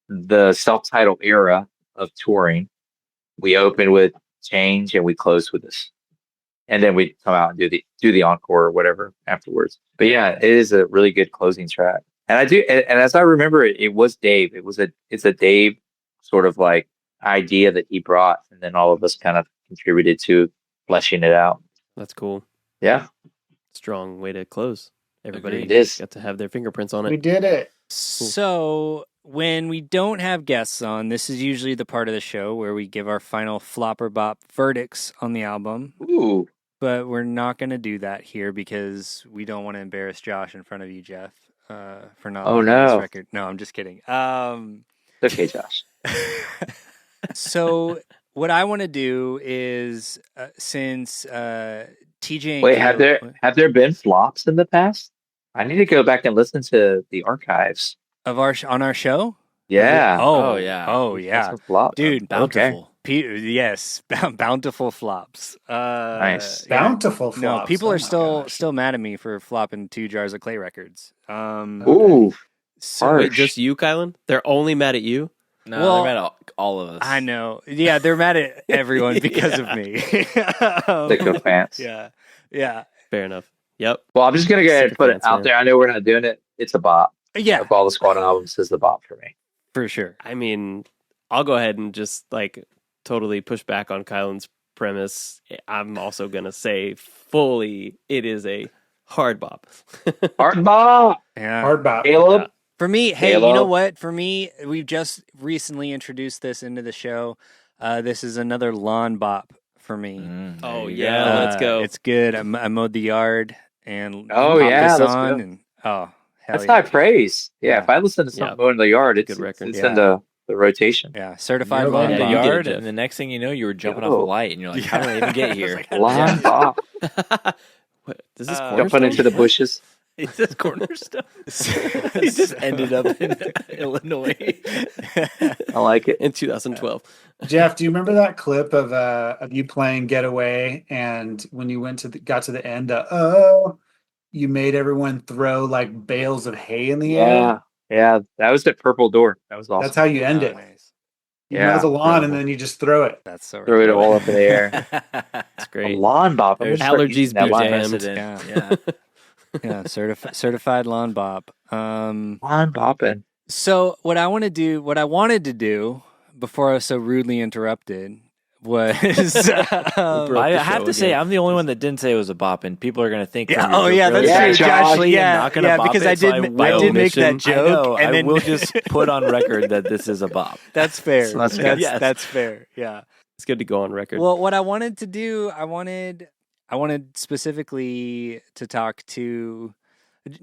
the self-titled era of touring, we open with Change and we close with this. And then we come out and do the encore or whatever afterwards. But yeah, it is a really good closing track. And and as I remember it, it was Dave. It's a Dave sort of like idea that he brought, and then all of us kind of contributed to fleshing it out. That's cool. Yeah. Strong way to close. Everybody Agreed. It is. got to have their fingerprints on We it. did it. So when we don't have guests on, this is usually the part of the show where we give our final flop or bop verdicts on the album. Ooh. But we're not going to do that here because we don't want to embarrass Josh in front of you, Jeff, for not Oh, liking this no. record. No, I'm just kidding. It's okay, Josh. So what I want to do is since TJ and Wait, Caleb- have there been flops in the past? I need to go back and listen to the archives. of on our show? Yeah. Oh, yeah. Oh That's yeah. a flop. Dude, bountiful. Yes, bountiful flops. Nice. Bountiful No, flops. people Oh are my gosh. still mad at me for flopping 2 jars of Clay records. Ooh, So Wait, harsh. just you, Kylan? They're only mad at you? No, Well, they're mad at all of us. I know. Yeah, they're mad at everyone because of Yeah. me. Sycophants. Yeah. Fair enough. Yep. Well, I'm just gonna go ahead and put it Sycophants, out man. there. I know we're not doing it. It's a bop. Yeah, Of all the Squad albums, is the bop for me. for sure. I mean, I'll go ahead and just like totally push back on Kylan's premise. I'm also gonna say fully it is a hard bop. Hard bop. Yeah. Hard bop. Caleb. Yeah. For me, hey, you Caleb. know what? For me, we've just recently introduced this into the show. This is another lawn bop for me. There Oh, you yeah, go. let's go. It's good. I mowed the yard and Oh, popped yeah, this let's on, go. and hell That's yeah. high praise. Yeah, Yeah. if I listen to something mowing the yard, it's record. It's Yeah. in the rotation. Yeah, certified You're lawn like The Yeah, bop. you get it, yard, Jeff. and the next thing you know, you were jumping Yo. off a light, and you're like, "How did I even get I was here?" like, Lawn bop. What, is this Jumping Jumping Cornerstone? into the bushes. Is this cornerstone? He just ended up in Illinois. I like it. In 2012. Jeff, do you remember that clip of you playing Getaway, and when you got to the end, you made everyone throw like bales of hay in the air? Yeah. That was at Purple Door. That was awesome. That's how you end Oh, it. nice. You Yeah, mow the lawn and incredible. then you just throw it. That's so Throw it right. all up in the air. It's A great. lawn bop. I'm There's gonna start allergies using that be line. damned. Precedent. Yeah. Yeah, certified lawn bop. Lawn bopping. So what I wanted to do before I was so rudely interrupted was broke I the have show to say, again. I'm the only one that didn't say it was a bop, and people are going to think. Yeah, from your oh joke yeah, earlier that's Yeah, true, Josh. Josh. you're Yeah, not gonna yeah, bop because it, I so did will make that mission. joke, I know. and I then will just put on record that this is a bop. that's fair. So that's good. Yes. That's fair. Yeah. It's good to go on record. Well, what I wanted to do, I wanted specifically to talk to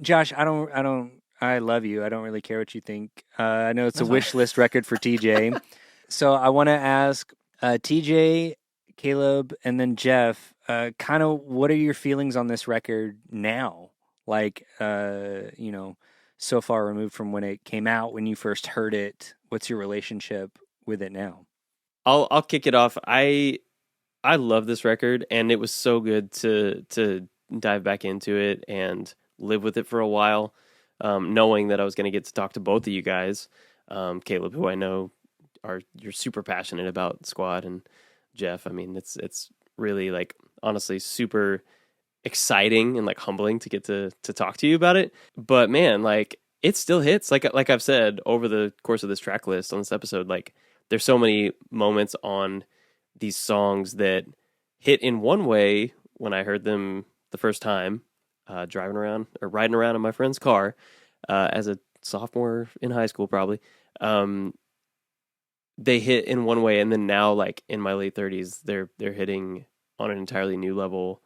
Josh. I love you. I don't really care what you think. I know it's a wish list record for TJ. So I want to ask TJ, Caleb, and then Jeff, kind of what are your feelings on this record now? Like, so far removed from when it came out, when you first heard it. What's your relationship with it now? I'll kick it off. I love this record, and it was so good to dive back into it and live with it for a while, knowing that I was going to get to talk to both of you guys, Caleb, who I know you're super passionate about Squad, and Jeff. I mean, it's really like honestly super exciting and like humbling to get to talk to you about it. But man, like it still hits. Like I've said over the course of this track list on this episode, like there's so many moments on these songs that hit in one way when I heard them the first time, driving around or riding around in my friend's car as a sophomore in high school, probably. They hit in one way, and then now, like in my late 30s, they're hitting on an entirely new level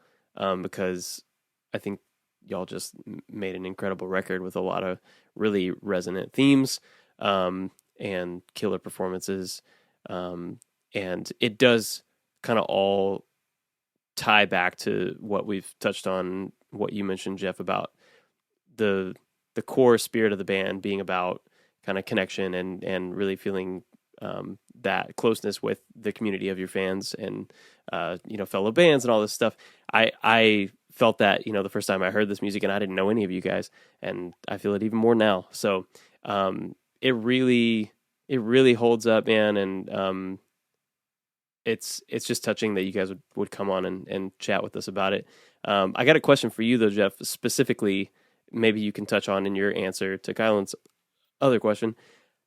because I think y'all just made an incredible record with a lot of really resonant themes and killer performances. And it does kind of all tie back to what we've touched on, what you mentioned, Jeff, about the core spirit of the band being about kind of connection and really feeling that closeness with the community of your fans and fellow bands and all this stuff. I felt that the first time I heard this music, and I didn't know any of you guys, and I feel it even more now. So it really holds up, man, and it's just touching that you guys would come on and chat with us about it. I got a question for you though, Jeff, specifically. Maybe you can touch on in your answer to Kylan's other question.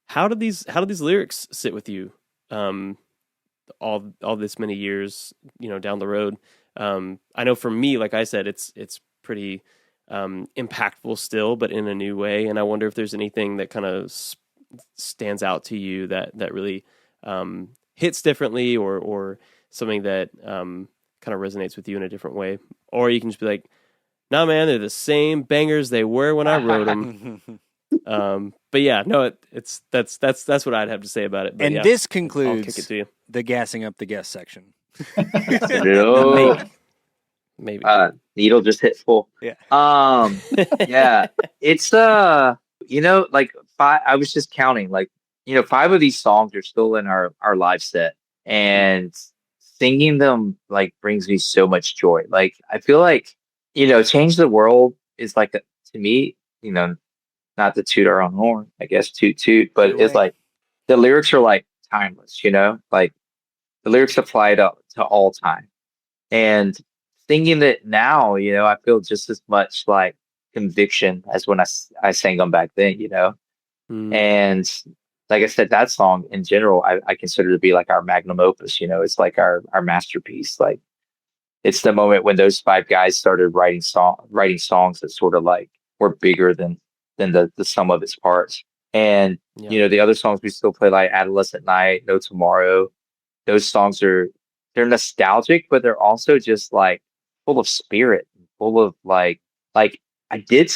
How do these lyrics sit with you? All this many years, down the road. I know for me, like I said, it's pretty impactful still, but in a new way. And I wonder if there's anything that kind of stands out to you that really hits differently, or something that kind of resonates with you in a different way. Or you can just be like, "Nah, man, they're the same bangers they were when I wrote them." But yeah, no, that's what I'd have to say about it. But And yeah, this I'll kick it concludes to you. the gassing up the guest section. No. Maybe. Needle just hit full. Yeah. Yeah. It's like five. I was just counting. Like 5 of these songs are still in our live set, and singing them like brings me so much joy. Like I feel like, Change the World is like to me, not to toot our own horn, I guess toot toot, but it's like the lyrics are like timeless, like the lyrics apply to all time. And singing it now, I feel just as much like conviction as when I sang them back then, And like I said, that song in general, I consider to be like our magnum opus, it's like our masterpiece. Like it's the moment when those five guys started writing songs that sort of like were bigger than the sum of its parts. And the other songs we still play, like Adolescent Night, No Tomorrow, those songs they're nostalgic, but they're also just like full of spirit, full of like I did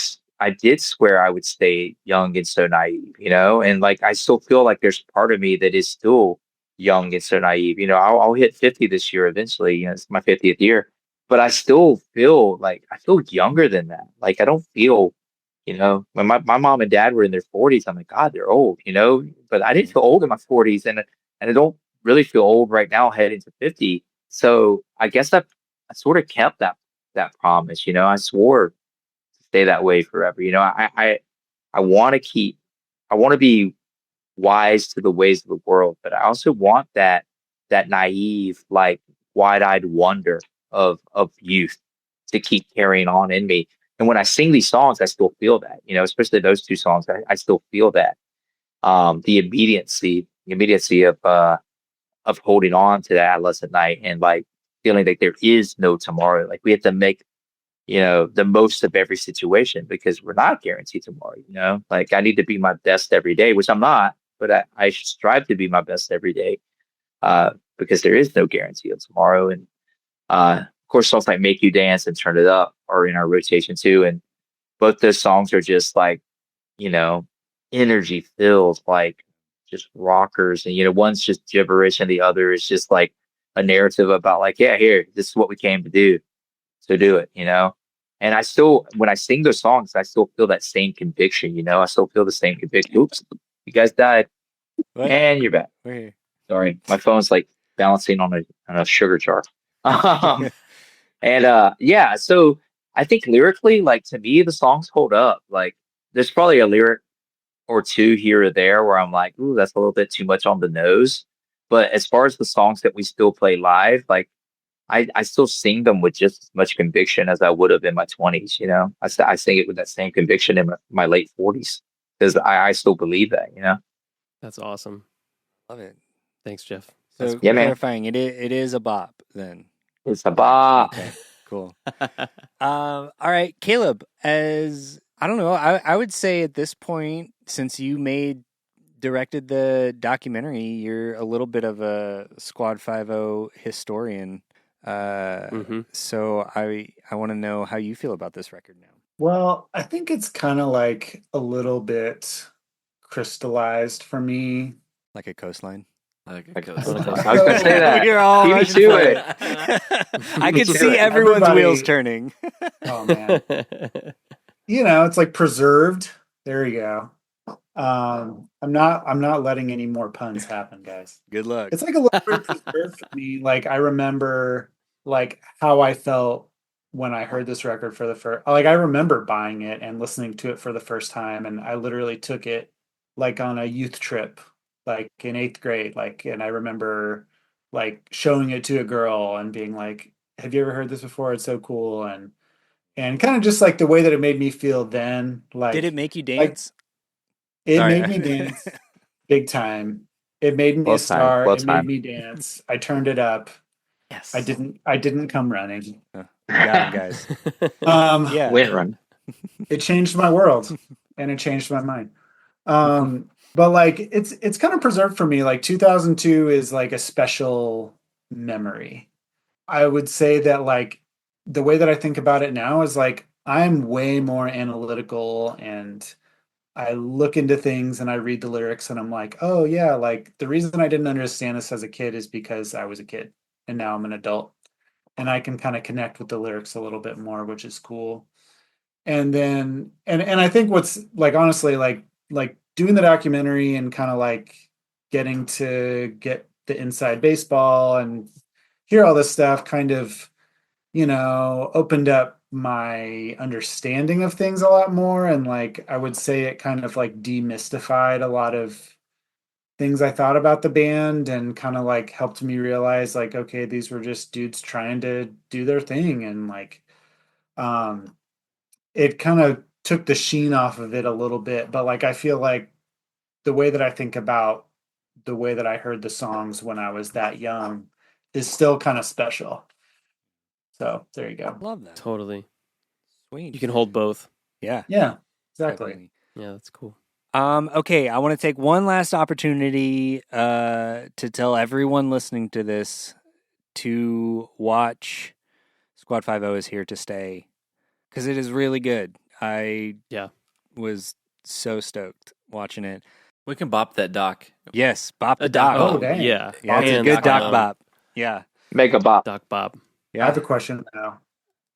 swear I would stay young and so naive, and like I still feel like there's part of me that is still young and so naive. I'll hit 50 this year eventually, it's my 50th year, but I still feel like I feel younger than that. Like I don't feel, when my mom and dad were in their 40s, I'm like, God, they're old, but I didn't feel old in my 40s, and I don't really feel old right now heading to 50. So I guess I sort of kept that promise, I swore to stay that way forever. I want to I want to be wise to the ways of the world, but I also want that naive, like wide-eyed wonder of youth to keep carrying on in me. And when I sing these songs, I still feel that, especially those two songs, I still feel that. The immediacy of holding on to that adolescent night and like feeling like there is no tomorrow. Like we have to make, the most of every situation because we're not guaranteed tomorrow, like I need to be my best every day, which I'm not, but I should strive to be my best every day, because there is no guarantee of tomorrow. And of course, songs like Make You Dance and Turn It Up are in our rotation too. And both those songs are just like, you know, energy filled, like just rockers. And, one's just gibberish and the other is just like a narrative about like, yeah, here, this is what we came to do. So do it. And I still, when I sing those songs, I still feel that same conviction, I still feel the same conviction. Oops, you guys died. What? And you're back. Wait. Sorry. My phone's like balancing on a sugar jar. Yeah, so I think lyrically, like to me, the songs hold up. Like there's probably a lyric or two here or there where I'm like, ooh, that's a little bit too much on the nose. But as far as the songs that we still play live, like I still sing them with just as much conviction as I would have in my 20s. I sing it with that same conviction in my late 40s because I still believe that. That's awesome. Love it. Thanks, Jeff. So yeah, clarifying, it is a bop then. It's a bop. Okay, cool. All right, Caleb, as I don't know, I would say at this point, since you directed the documentary, you're a little bit of a Squad 5 historian. So I want to know how you feel about this record now. Well, I think it's kind of like a little bit crystallized for me. Like a coastline? Like a coastline. I was going to say that. You're all Beat me to it. I can see everyone's wheels turning. Oh, man. It's like preserved. There you go. I'm not letting any more puns happen, guys. Good luck. It's like a little bit preserved for me. Like I remember like how I felt when I heard this record for the first, like I remember buying it and listening to it for the first time. And I literally took it like on a youth trip, like in 8th grade. Like, and I remember like showing it to a girl and being like, have you ever heard this before? It's so cool. And kind of just like the way that it made me feel then. Like, did it make you dance? It made me dance big time. It made me a star. It made me dance. I turned it up. Yes. I didn't come running. Got it, guys. Yeah. Went run. It changed my world and it changed my mind. But like it's kind of preserved for me. Like 2002 is like a special memory. I would say that like the way that I think about it now is like I'm way more analytical and I look into things and I read the lyrics and I'm like, oh yeah, like the reason I didn't understand this as a kid is because I was a kid and now I'm an adult and I can kind of connect with the lyrics a little bit more, which is cool. And then and I think what's like honestly like doing the documentary and kind of like getting to get the Inside Baseball and hear all this stuff kind of, opened up my understanding of things a lot more. And like, I would say it kind of like demystified a lot of things I thought about the band and kind of like helped me realize like, okay, these were just dudes trying to do their thing. And like, it kind of took the sheen off of it a little bit. But like, I feel like the way that I think about the way that I heard the songs when I was that young is still kind of special. So there you go. Love that. Totally. Sweet. You can hold both. Yeah. Yeah, exactly. Definitely. Yeah, that's cool. Okay, I want to take one last opportunity to tell everyone listening to this to watch Squad 50 is Here to Stay, because it is really good. I was so stoked watching it. We can bop that doc. Yes, bop the doc. doc. Oh, dang. Yeah. Yeah, it's a good doc bop. Yeah. Make a bop. Doc Bob. Yeah. I have a question now.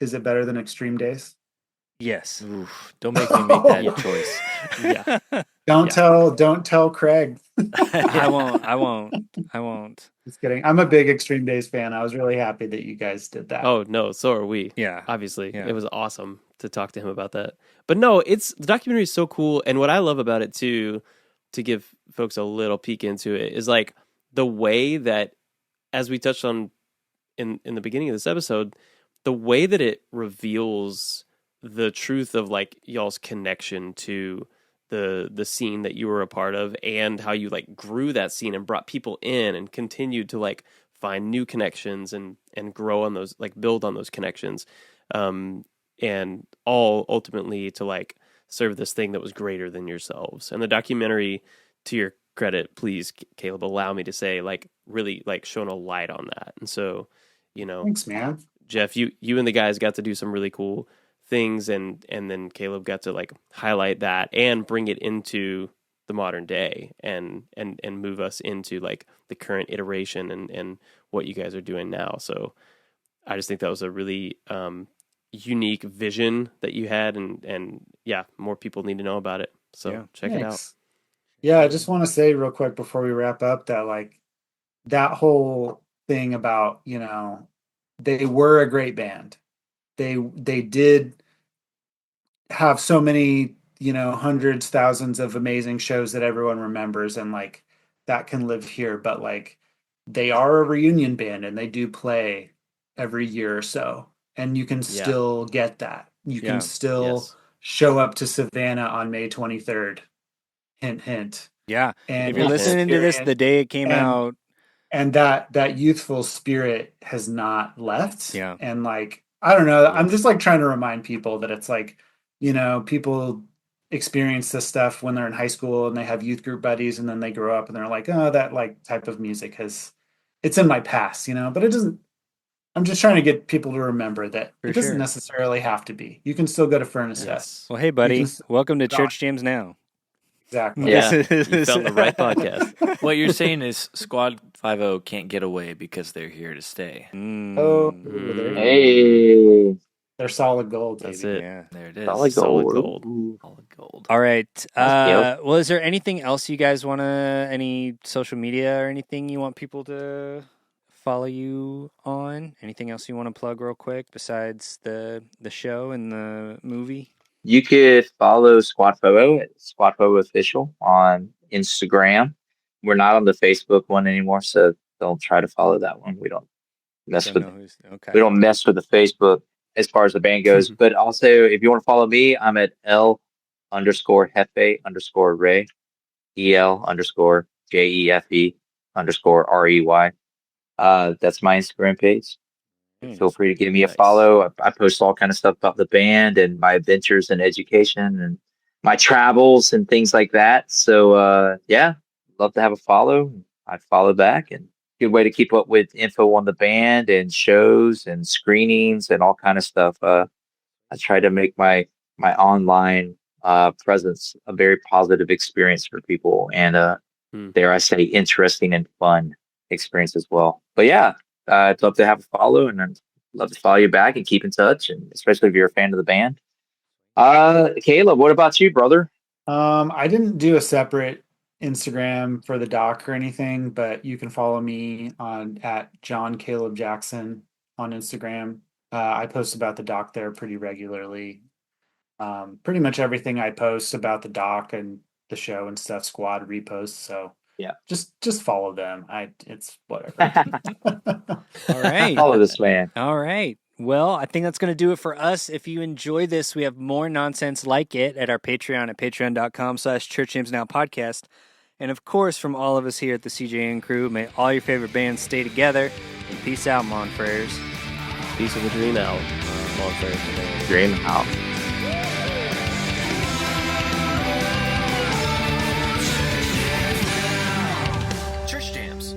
Is it better than Extreme Days? Yes. Oof, don't make me make that choice. Yeah. Don't tell Craig. I won't. Just kidding. I'm a big Extreme Days fan. I was really happy that you guys did that. Oh, no, so are we. Yeah. Obviously. Yeah. It was awesome to talk to him about that. But no, the documentary is so cool. And what I love about it too, to give folks a little peek into it, is like the way that, as we touched on in the beginning of this episode, the way that it reveals the truth of like y'all's connection to the scene that you were a part of, and how you like grew that scene and brought people in and continued to like find new connections and grow on those, like build on those connections, and all ultimately to like serve this thing that was greater than yourselves. And the documentary, to your credit, please, Caleb, allow me to say, like really like shone a light on that. And so, Thanks, man. Jeff, you and the guys got to do some really cool things, and then Caleb got to like highlight that and bring it into the modern day and move us into like the current iteration and what you guys are doing now. So I just think that was a really unique vision that you had, and yeah, more people need to know about it. So check it out. Yeah, I just want to say real quick before we wrap up that like that whole thing about, they were a great band. They did have so many, hundreds, thousands of amazing shows that everyone remembers, and like that can live here. But like they are a reunion band and they do play every year or so, and you can still get that. You can still show up to Savannah on May 23rd. Hint, hint. Yeah. And if you're listening to this the day it came out, and that youthful spirit has not left. Yeah. And like, I don't know, I'm just like trying to remind people that it's like, people experience this stuff when they're in high school and they have youth group buddies, and then they grow up and they're like, oh, that like type of music it's in my past, but it doesn't. I'm just trying to get people to remember that it doesn't necessarily have to be. You can still go to Furnace Fest. Well, hey buddy, welcome to Church Jams Now. Exactly. Yeah, you found the right podcast. What you're saying is Squad 50 can't get away because they're here to stay. Hey, they're solid gold. That's baby. it. Yeah, there it is. Solid gold. Solid gold. All right. Well, is there anything else you guys want to? Any social media or anything you want people to follow you on? Anything else you want to plug real quick besides the show and the movie? You could follow Squad Photo at Squad Photo Official on Instagram. We're not on the Facebook one anymore, so don't try to follow that one. We don't mess with we don't mess with the Facebook as far as the band goes. But also, if you want to follow me, I'm at L_Jefe_Ray, EL_JEFE_REY. That's my Instagram page. Feel free to give me a follow. I post all kind of stuff about the band and my adventures and education and my travels and things like that. So love to have a follow. I follow back, and good way to keep up with info on the band and shows and screenings and all kind of stuff. I try to make my online presence a very positive experience for people, and dare I say, interesting and fun experience as well. But yeah. I'd love to have a follow, and I'd love to follow you back and keep in touch, and especially if you're a fan of the band. Caleb, what about you, brother? I didn't do a separate Instagram for the doc or anything, but you can follow me on at John Caleb Jackson on Instagram. I post about the doc there pretty regularly. Pretty much everything I post about the doc and the show and stuff, Squad reposts. So yeah, just follow them. It's whatever. All right. Follow this man. All right. Well, I think that's going to do it for us. If you enjoy this, we have more nonsense like it at our Patreon at patreon.com/churchnamesnowpodcast. And of course, from all of us here at the CJN crew, may all your favorite bands stay together. And peace out, Monfrères. Peace of the dream out, Monfrères. Dream out. Church Jams.